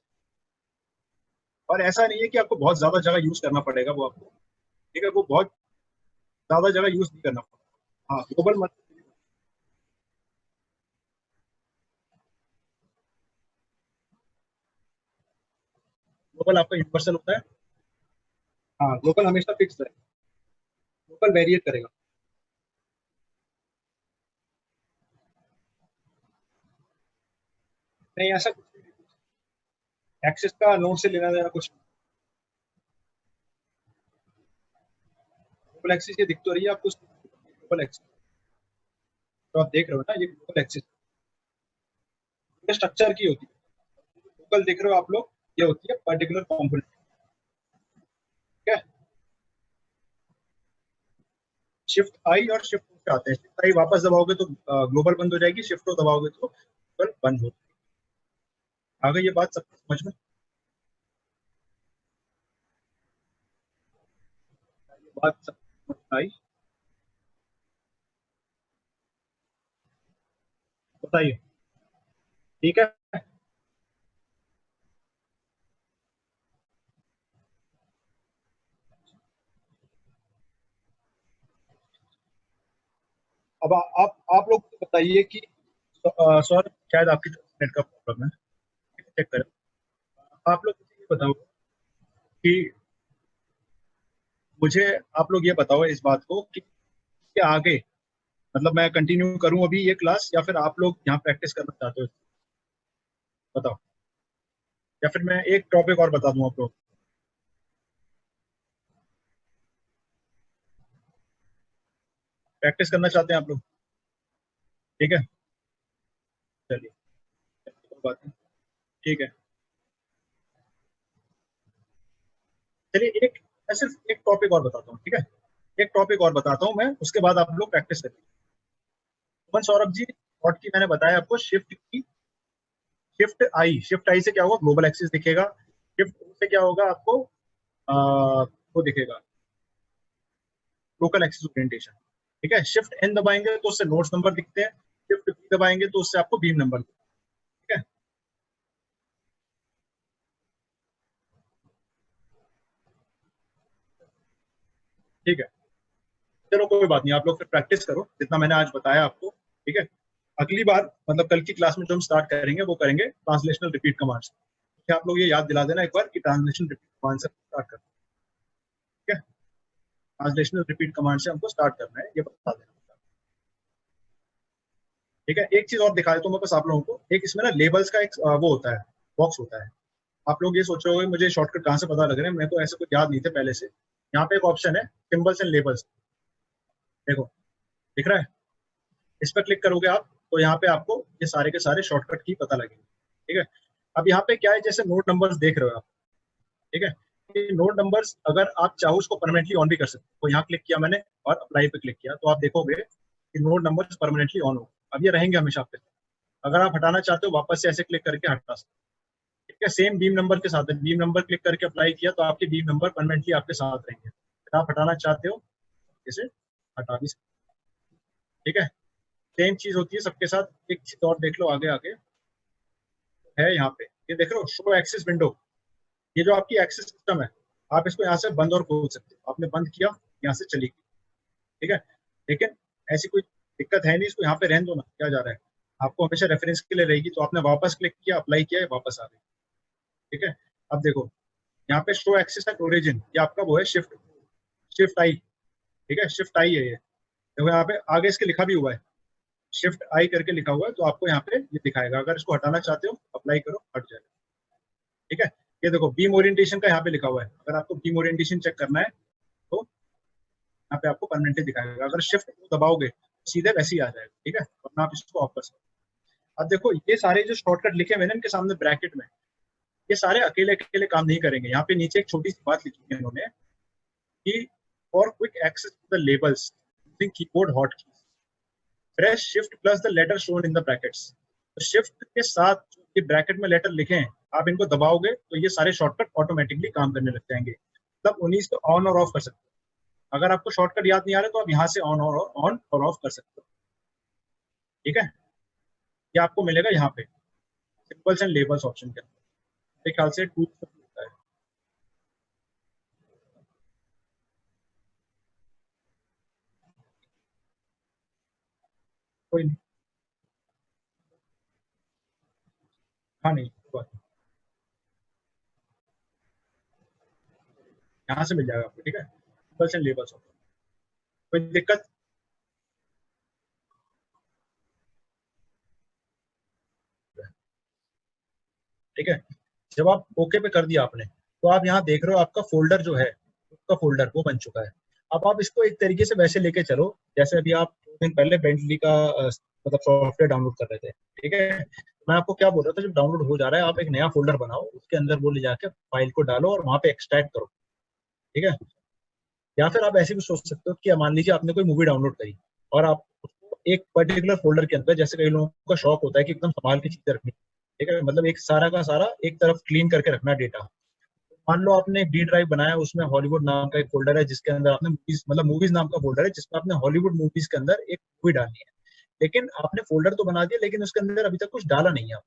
और ऐसा नहीं है कि आपको बहुत ज्यादा जगह यूज करना पड़ेगा वो आपको। ठीक है, वो बहुत ज्यादा जगह यूज नहीं करना पड़ेगा। हाँ, ग्लोबल मत, ग्लोबल आपका यूनिवर्सल होता है। हाँ, ग्लोबल हमेशा फिक्स है, लोकल वेरिएट करेगा। नहीं, ऐसा कुछ नहीं, एक्सिस का नोट से लेना देना कुछ। ग्लोबल एक्सिस ये दिख तो रही है आपको, ग्लोबल एक्सिस तो आप देख रहे हो ना, ये ग्लोबल एक्सिस स्ट्रक्चर की होती है। लोकल देख रहे हो आप लोग, ये होती है पर्टिकुलर कॉम्पोनेंट। ठीक है, शिफ्ट आई और शिफ्ट पे आते हैं। शिफ्ट आई वापस दबाओगे तो ग्लोबल बंद हो जाएगी, शिफ्ट ओ दबाओगे तो ग्लोबल बंद हो। आ गई ये बात सबको समझ में? ये बात सब समझ में आई? बताइए। ठीक है, अब आप लोग बताइए कि सर शायद आपकी नेट का प्रॉब्लम है, चेक करें। आप लोग मुझे ये बताओ कि मुझे आप लोग ये बताओ इस बात को कि इसके आगे मतलब मैं कंटिन्यू करूं अभी ये क्लास, या फिर आप लोग यहाँ प्रैक्टिस करना चाहते हो? बताओ, या फिर मैं एक टॉपिक और बता दूं आप लोग? प्रैक्टिस करना चाहते हैं आप लोग? ठीक है, चलिए, कोई बात नहीं। ठीक है, चलिए एक, मैं सिर्फ एक टॉपिक और बताता हूँ। ठीक है, एक टॉपिक और बताता हूँ मैं, उसके बाद आप लोग प्रैक्टिस करिए। सुमन सौरभ जी, व्हाट की मैंने बताया आपको, शिफ्ट की, शिफ्ट आई से क्या होगा, ग्लोबल एक्सिस दिखेगा। शिफ्ट से क्या होगा आपको, वो दिखेगा लोकल एक्सिस ओरिएंटेशन। ठीक है, शिफ्ट एन दबाएंगे तो उससे नोट्स नंबर दिखते हैं, शिफ्ट बी दबाएंगे तो उससे आपको बीम नंबर दिखते हैं। ठीक है, ठीक है, चलो कोई बात नहीं, आप लोग फिर प्रैक्टिस करो जितना मैंने आज बताया आपको। ठीक है, अगली बार मतलब कल की क्लास में जो हम स्टार्ट करेंगे वो करेंगे ट्रांसलेशनल रिपीट कमांड से। ठीक है, आप लोग ये याद दिला देना एक बार कि ट्रांसलेशन रिपीट कमांड से स्टार्ट करना है। ठीक है, ट्रांसलेशनल रिपीट कमांड से हमको स्टार्ट करना है, ये बता देना। ठीक है, एक चीज और दिखा देता हूँ मैं बस आप लोगों को, एक इसमें ना लेबल्स का एक वो होता है, बॉक्स होता है। आप लोग ये सोच रहे हो मुझे शॉर्टकट कहाँ से पता लग रहे हैं, मेरे को ऐसे कुछ याद नहीं थे पहले से। यहाँ पे एक ऑप्शन है सिंबल्स एंड लेबल्स, देखो, दिख रहा है? इस पर क्लिक करोगे आप तो यहाँ पे आपको ये सारे के सारे शॉर्टकट की पता लगेंगे। ठीक है, अब यहाँ पे क्या है, जैसे नोट नंबर्स देख रहे हो आप। ठीक है, ये नोट नंबर्स अगर आप चाहो उसको परमानेंटली ऑन भी कर सकते हो। तो यहाँ क्लिक किया मैंने और अप्लाई पे क्लिक किया तो आप देखोगे कि नोट नंबर्स परमानेंटली ऑन हो। अब ये रहेंगे हमेशा आपके साथ। अगर आप हटाना चाहते हो वापस से ऐसे क्लिक करके हटा सकते हो। ठीक है, सेम बीम नंबर के साथ है, बीम नंबर क्लिक करके अप्लाई किया तो आपके बीम नंबर परमानेंटली आपके साथ रहेंगे। अगर आप हटाना चाहते हो इसे हटा भी सकते हो। ठीक है, सेम चीज होती है सबके साथ। एक चीज और देख लो आगे आगे है, यहाँ पे ये देख रहे हो शो एक्सेस विंडो, ये जो आपकी एक्सेस सिस्टम है, आप इसको यहाँ से बंद और खोल सकते हो। आपने बंद किया, यहाँ से चली गई। ठीक है, लेकिन ऐसी कोई दिक्कत है नहीं, इसको यहाँ पे रहने दो ना, क्या जा रहा है। आपको हमेशा रेफरेंस के लिए रहेगी, तो आपने वापस क्लिक किया, अप्लाई किया, ये वापस आ गई। ठीक है, अब देखो यहाँ पे शो एक्सेस एट ओरिजिन, ये आपका वो है शिफ्ट, शिफ्ट आई। ठीक है, शिफ्ट आई है ये, देखो यहाँ पे आगे इसके लिखा भी हुआ है, शिफ्ट आई करके लिखा हुआ है, तो आपको यहाँ पे ये दिखाएगा। अगर इसको हटाना चाहते हो अप्लाई करो, हट जाएगा। ठीक है, ये देखो बीम ओरिएंटेशन का यहाँ पे लिखा हुआ है, अगर आपको बीम ओरिएंटेशन चेक करना है तो यहाँ पे आपको परमानेंटली दिखाएगा। अगर शिफ्ट दबाओगे तो सीधे वैसे ही आ जाएगा। ठीक है, वरना आप इसको ऑफ कर सकते अब देखो ये सारे जो शॉर्टकट लिखे मैंने इनके सामने ब्रैकेट में, ये सारे अकेले अकेले काम नहीं करेंगे। यहाँ पे नीचे एक छोटी सी बात लिखी है इन्होंने कि for quick access to the labels using keyboard hot keys press shift plus the letter shown in the brackets. तो शिफ्ट के साथ जो ये ब्रैकेट में लेटर लिखे हैं, आप इनको दबाओगे तो ये सारे शॉर्टकट ऑटोमेटिकली काम करने लग जाएंगे। मतलब उन्हीं से ऑन और ऑफ कर सकते हो। अगर आपको शॉर्टकट याद नहीं आ रहा तो आप यहाँ से ऑन और ऑफ कर सकते हो। ठीक है, ये आपको मिलेगा यहाँ पे सिंबल्स एंड लेबल्स ऑप्शन के अंदर। मेरे ख्याल से टू होता है। कोई नहीं, हाँ नहीं बात नहीं। यहाँ से मिल जाएगा आपको। ठीक है, सिंबल्स एंड लेबल्स ऑप्शन, कोई दिक्कत। ठीक है, जब आप ओके पे कर दिया आपने, तो आप यहाँ देख रहे हो आपका फोल्डर जो है, उसका फोल्डर वो बन चुका है। अब आप इसको एक तरीके से वैसे लेके चलो जैसे अभी आप 2 दिन पहले बेंटली का मतलब सॉफ्टवेयर डाउनलोड कर रहे थे। ठीक है, मैं आपको क्या बोल रहा था, जब डाउनलोड हो जा रहा है आप एक नया फोल्डर बनाओ, उसके अंदर वो ले जाके फाइल को डालो और वहां पे एक्सट्रैक्ट करो। ठीक है, या फिर आप ऐसे भी सोच सकते हो कि मान लीजिए आपने कोई मूवी डाउनलोड करी और आप उसको एक पर्टिकुलर फोल्डर के अंदर, जैसे कई लोगों का शौक होता है कि एकदम संभाल के चीजें रखनी। ठीक है, मतलब एक सारा का सारा एक तरफ क्लीन करके रखना डेटा। मान लो आपने एक डी ड्राइव बनाया, उसमें हॉलीवुड नाम का एक फोल्डर है जिसके अंदर आपने मूवीज, मतलब मूवीज नाम का फोल्डर है जिसमें आपने हॉलीवुड मूवीज के अंदर एक मूवी डालनी है। लेकिन आपने फोल्डर तो बना दिया लेकिन उसके अंदर अभी तक कुछ डाला नहीं है।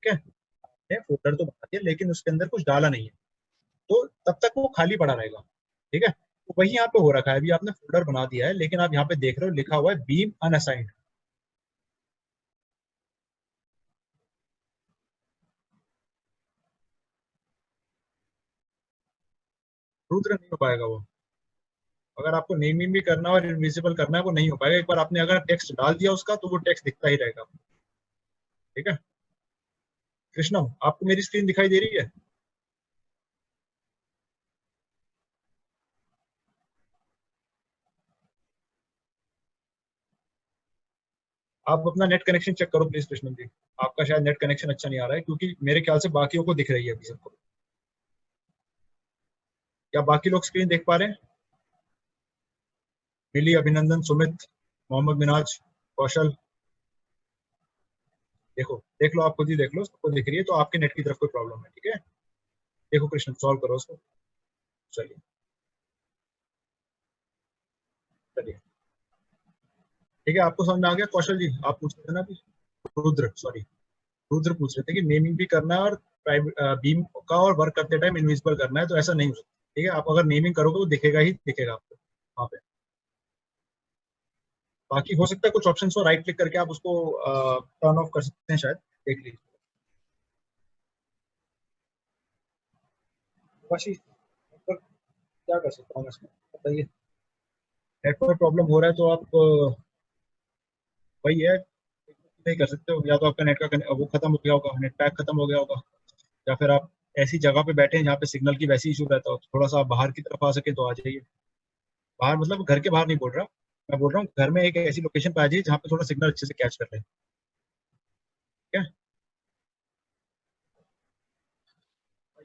ठीक है, आपने फोल्डर तो बना दिया लेकिन उसके अंदर कुछ डाला नहीं है, तो तब तक वो खाली पड़ा रहेगा। ठीक है, तो वही यहाँ पे हो रखा है। अभी आपने फोल्डर बना दिया है लेकिन आप यहाँ पे देख रहे हो लिखा हुआ है बीम अनअसाइंड। रुद्र नहीं हो पाएगा वो। अगर आपको नेमिंग भी करना है और इनविजिबल करना है वो नहीं हो पाएगा। एक बार आपने अगर टेक्स्ट डाल दिया उसका तो वो टेक्स्ट दिखता ही रहेगा। ठीक है, कृष्णम आपको मेरी स्क्रीन दिखाई दे रही है? आप अपना नेट कनेक्शन चेक करो प्लीज कृष्णम जी। आपका शायद नेट कनेक्शन अच्छा नहीं आ रहा है, क्योंकि मेरे ख्याल से बाकियों को दिख रही है अभी सबको। क्या बाकी लोग स्क्रीन देख पा रहे हैं? मिली, अभिनंदन, सुमित, मोहम्मद मिनाज, कौशल। देखो देख लो, आप खुद ही देख लो, सबको दिख रही है तो आपके नेट की तरफ कोई प्रॉब्लम है। ठीक है, देखो कृष्ण सॉल्व करो उसको। चलिए, चलिए। ठीक है, आपको समझ में आ गया? कौशल जी आप पूछ रहे थे ना अभी, रुद्र सॉरी, रुद्र पूछ रहे थे कि नेमिंग भी करना है और प्राइवेट बीम का और वर्क करते टाइम इनविजिबल करना है, तो ऐसा नहीं हो सकता। ठीक है, आप अगर नेमिंग करोगे तो दिखेगा ही दिखेगा आपको वहाँ पे। बाकी हो सकता है कुछ ऑप्शन को राइट क्लिक करके आप उसको टर्न ऑफ कर सकते हैं शायद, देख लीजिए। बाकी नेटवर्क क्या कर सकता हूँ मैं इसमें, बताइए। नेटवर्क प्रॉब्लम हो रहा है तो आप वही है, नहीं कर सकते हो। या तो आपका नेट का वो खत्म हो गया होगा, नेट पैक खत्म हो गया होगा, या फिर आप ऐसी जगह पे बैठे हैं जहाँ पे सिग्नल की वैसी इशू रहता हो। थोड़ा सा आप बाहर की तरफ आ सके तो आ जाइए। बाहर मतलब घर के बाहर नहीं बोल रहा, मैं बोल रहा हूँ घर में एक ऐसी लोकेशन पे आ जाइए जहाँ पे थोड़ा सिग्नल अच्छे से कैच कर ले। ठीक है,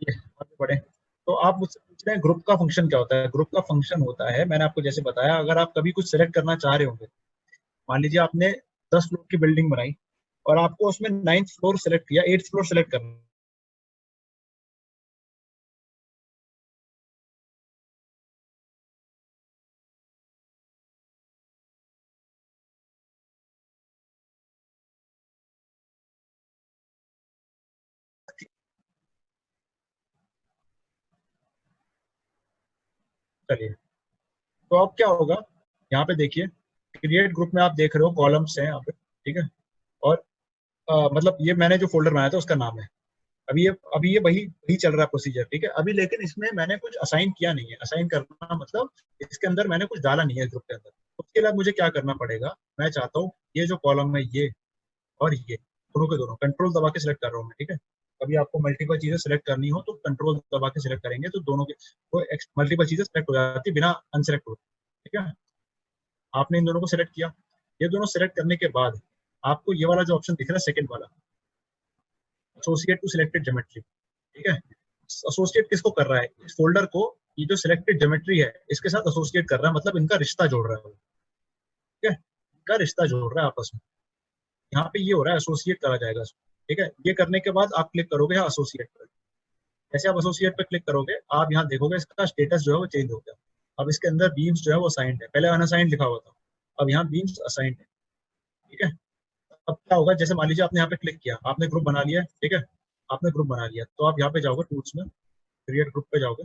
ये आगे बढ़े। तो आप मुझसे पूछ रहे हैं ग्रुप का फंक्शन क्या होता है। ग्रुप का फंक्शन होता है, मैंने आपको जैसे बताया, अगर आप कभी कुछ सिलेक्ट करना चाह रहे होंगे, मान लीजिए आपने 10 फ्लोर की बिल्डिंग बनाई और आपको उसमें 9th फ्लोर सेलेक्ट किया, 8th फ्लोर सेलेक्ट करना। चलिए, तो अब क्या होगा, यहाँ पे देखिए, क्रिएट ग्रुप में आप देख रहे हो कॉलम्स हैं यहाँ पे। ठीक है, और मतलब ये मैंने जो फोल्डर बनाया था उसका नाम है। अभी ये वही वही चल रहा है प्रोसीजर। ठीक है, अभी लेकिन इसमें मैंने कुछ असाइन किया नहीं है। असाइन करना मतलब इसके अंदर मैंने कुछ डाला नहीं है ग्रुप के अंदर। तो उसके लिए अब मुझे क्या करना पड़ेगा, मैं चाहता हूँ ये जो कॉलम है ये और ये दोनों के दोनों कंट्रोल दबा के सिलेक्ट कर रहा हूँ मैं। ठीक है, कभी आपको मल्टीपल चीजें सिलेक्ट करनी हो तो कंट्रोल दबा के सिलेक्ट करेंगे तो दोनों के वो मल्टीपल चीजें सिलेक्ट हो जाती है बिना अनसेलेक्ट हो। ठीक है, आपने इन दोनों को सिलेक्ट किया। ये दोनों सिलेक्ट करने के बाद आपको ये वाला जो ऑप्शन दिख रहा है सेकंड वाला, एसोसिएट टू सिलेक्टेड ज्योमेट्री, ठीक है। एसोसिएट किसको कर रहा है, इस फोल्डर को, ये जो सिलेक्टेड ज्योमेट्री है इसके साथ एसोसिएट कर रहा है, मतलब इनका रिश्ता जोड़ रहा है, ठीक है, इनका रिश्ता जोड़ रहा है आपस में। यहाँ पे ये हो रहा है, एसोसिएट करा जाएगा, ठीक है। ये करने के बाद आप क्लिक करोगे यहाँ एसोसिएट पर। जैसे आप एसोसिएट पे क्लिक करोगे, आप यहाँ देखोगे इसका स्टेटस जो है वो चेंज हो गया। अब इसके अंदर बीम्स जो है वो असाइंड है, पहले अनअसाइंड लिखा हुआ था, अब यहाँ बीम्स असाइंड है, ठीक है। अब क्या होगा, जैसे मान लीजिए आपने यहाँ पे क्लिक किया, आपने ग्रुप बना लिया, ठीक है, आपने ग्रुप बना लिया, तो आप यहाँ पे जाओगे टूल्स में, क्रिएट ग्रुप पे जाओगे,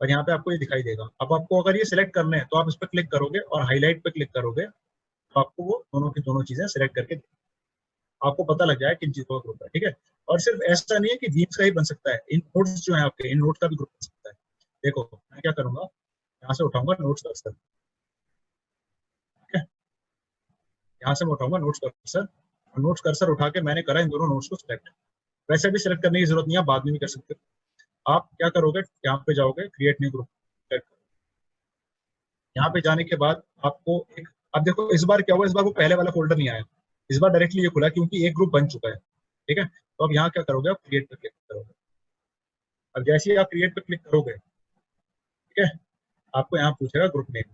और यहाँ पे आपको ये दिखाई देगा। अब आपको अगर ये सिलेक्ट करने हैं तो आप इस पर क्लिक करोगे और हाईलाइट पे क्लिक करोगे, तो आपको वो दोनों की दोनों चीजें सिलेक्ट करके आपको पता लग जाए किन चीजों का ग्रुप है, ठीक है। और सिर्फ ऐसा नहीं है कि बीम्स का ही बन सकता है, इन नोट्स जो है आपके, इन नोट का भी ग्रुप बन सकता है। देखो मैं क्या करूंगा, यहाँ से उठाऊंगा नोट्स कर्सर, ठीक है, यहाँ से मैं उठाऊंगा नोट्स कर्सर, और नोट्स कर्सर उठा के मैंने करा इन दोनों नोट्स को सिलेक्ट। वैसे भी सिलेक्ट करने की जरूरत नहीं है, बाद में भी कर सकते हो। आप क्या करोगे, यहाँ पे जाओगे क्रिएट न्यू ग्रुप, यहाँ पे जाने के बाद आपको एक, अब देखो इस बार क्या हुआ, इस बार वो पहले वाला फोल्डर नहीं आया, इस बार डायरेक्टली ये खुला क्योंकि एक ग्रुप बन चुका है, ठीक है। तो अब यहाँ क्या करोगे, आप क्रिएट पे क्लिक करोगे। अब जैसे ही आप क्रिएट पे क्लिक करोगे, ठीक है, आपको यहाँ पूछेगा ग्रुप नेम।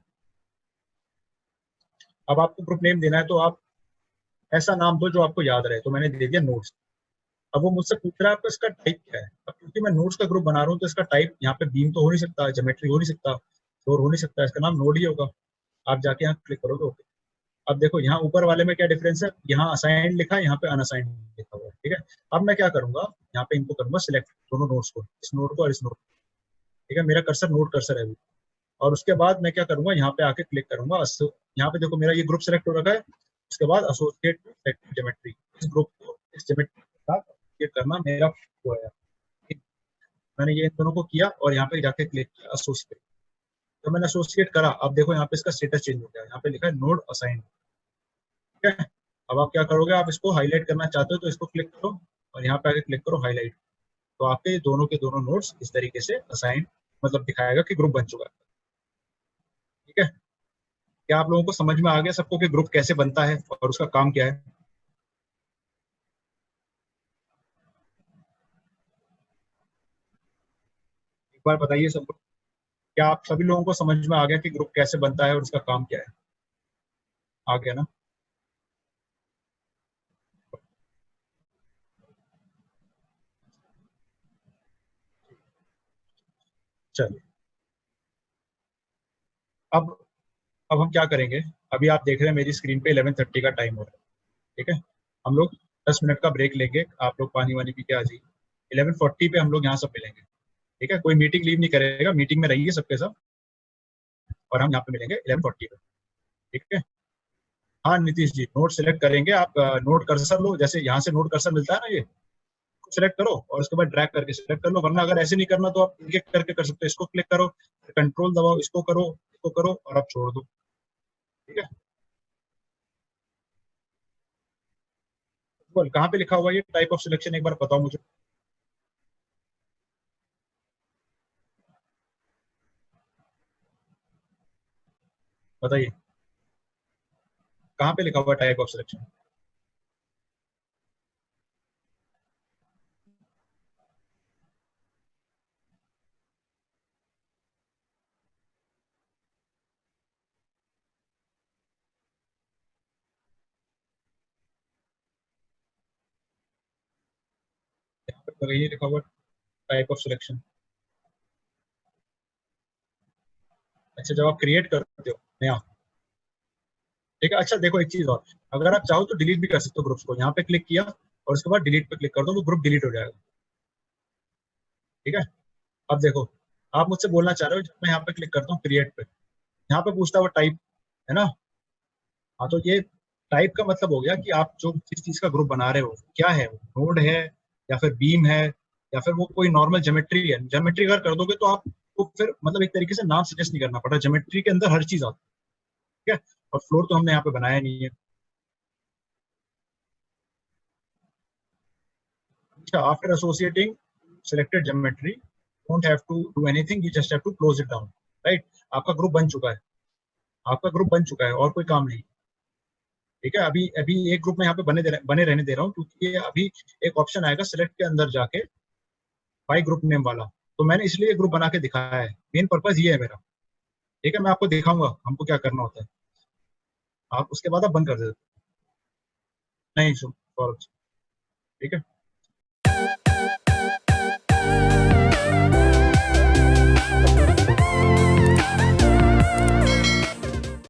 अब आपको ग्रुप नेम देना है तो आप ऐसा नाम दो जो आपको याद रहे, तो मैंने दे दिया नोट्स। अब वो मुझसे पूछ रहा है आपका इसका टाइप क्या है, अब क्योंकि मैं नोट्स का ग्रुप बना रहा हूँ तो इसका टाइप यहाँ पे बीम तो हो नहीं सकता, ज्योमेट्री हो नहीं सकता, फ्लोर हो नहीं सकता, इसका नाम नोड ही होगा। आप जाके यहाँ क्लिक करोगे, ओके। अब देखो यहाँ ऊपर वाले में क्या डिफरेंस है, यहाँ असाइंड लिखा है, यहाँ पे अनअसाइंड लिखा हुआ है, ठीक है। अब मैं क्या करूंगा, यहाँ पे इनको करूंगा सिलेक्ट, दोनों नोट्स को, इस नोट को और इस नोट को, ठीक है। मेरा कर्सर नोट कर्सर है अभी। और उसके बाद मैं क्या करूंगा, यहाँ पे आके क्लिक करूंगा, यहाँ पे देखो मेरा ये ग्रुप सेलेक्ट हो रखा है। उसके बाद एसोसिएट ज्योमेट्री, इस ग्रुप को इस ज्योमेट्री के साथ एसोसिएट करना मेरा वो है, ठीक? मैंने ये इन दोनों को किया और यहाँ पे जाके क्लिक किया एसोसिएट, तो मैंने एसोसिएट करा। अब देखो यहाँ पे इसका स्टेटस चेंज हो गया, यहाँ पे लिखा है नोड असाइन, ठीक है। अब आप क्या करोगे, आप इसको हाईलाइट करना चाहते हो तो इसको क्लिक करो और यहाँ पे आके क्लिक करो हाईलाइट, तो आपके दोनों के दोनों नोट्स इस तरीके से असाइन, मतलब दिखाएगा कि ग्रुप बन चुका है, ठीक है। क्या आप लोगों को समझ में आ गया सबको कि ग्रुप कैसे बनता है और उसका काम क्या है? एक बार बताइए सबको, क्या आप सभी लोगों को समझ में आ गया कि ग्रुप कैसे बनता है और उसका काम क्या है? आ गया ना? चलिए, अब अब हम क्या करेंगे, अभी आप देख रहे हैं मेरी स्क्रीन पे 11:30 का टाइम हो रहा है, ठीक है। हम लोग 10 मिनट का ब्रेक लेंगे, आप लोग पानी वानी पी के आ जाइए। 11:40 पे हम लोग यहाँ सब मिलेंगे, ठीक है। कोई मीटिंग लीव नहीं करेगा, मीटिंग में रहिए सबके सब, और हम यहाँ पे मिलेंगे 11:40 पे, ठीक है। हाँ नीतीश जी, नोट सेलेक्ट करेंगे, आप नोट कर्सर लो, जैसे यहाँ से नोट कर्सर मिलता है ना, ये सेलेक्ट करो और उसके बाद ड्रैग करके सेलेक्ट कर लो, वरना अगर ऐसे नहीं करना तो आप एक एक करके कर सकते हो। इसको क्लिक करो, कंट्रोल दबाओ, इसको करो और आप छोड़ दो, ठीक है। बोल कहाँ पे लिखा हुआ है ये टाइप ऑफ सिलेक्शन, एक बार बताओ मुझे, बताइए कहाँ पे लिखा हुआ है टाइप ऑफ सिलेक्शन। यहाँ पे तो यही लिखा हुआ टाइप ऑफ सिलेक्शन। अच्छा, जब आप क्रिएट करते हो नया, ठीक है। अच्छा देखो एक चीज और, अगर आप चाहो तो डिलीट भी कर सकते हो ग्रुप्स को, यहाँ पे क्लिक किया और उसके बाद डिलीट पे क्लिक कर दो, वो ग्रुप डिलीट हो जाएगा, ठीक है। अब देखो, आप मुझसे बोलना चाह रहे हो, जब मैं यहाँ पे क्लिक करता हूँ क्रिएट पे, यहाँ पे पूछता है वो टाइप, है ना। हाँ तो ये टाइप का मतलब हो गया कि आप जो जिस चीज का ग्रुप बना रहे हो क्या है, वो नोड है या फिर बीम है या फिर वो कोई नॉर्मल ज्योमेट्री है। ज्योमेट्री अगर कर दोगे तो आपको फिर मतलब एक तरीके से नाम सजेस्ट नहीं करना पड़ता, ज्योमेट्री के अंदर हर चीज आती है, ठीक है। और फ्लोर तो हमने यहाँ पे बनाया नहीं है। अच्छा, after associating selected geometry, don't have to do anything, you just have to close it down, right? आपका ग्रुप बन चुका है, आपका ग्रुप बन चुका है और कोई काम नहीं, ठीक है, अभी अभी एक ग्रुप में यहाँ पे बने रहने दे रहा हूँ, क्योंकि ये अभी एक ऑप्शन आएगा सिलेक्ट के अंदर जाके बाई ग्रुप नेम वाला, तो मैंने इसलिए ग्रुप बना के दिखाया है, मेन पर्पज ये है मेरा। ठीक है, मैं आपको दिखाऊंगा हमको क्या करना होता है, आप उसके बाद आप बंद कर देते। नहीं सौरभ, ठीक है।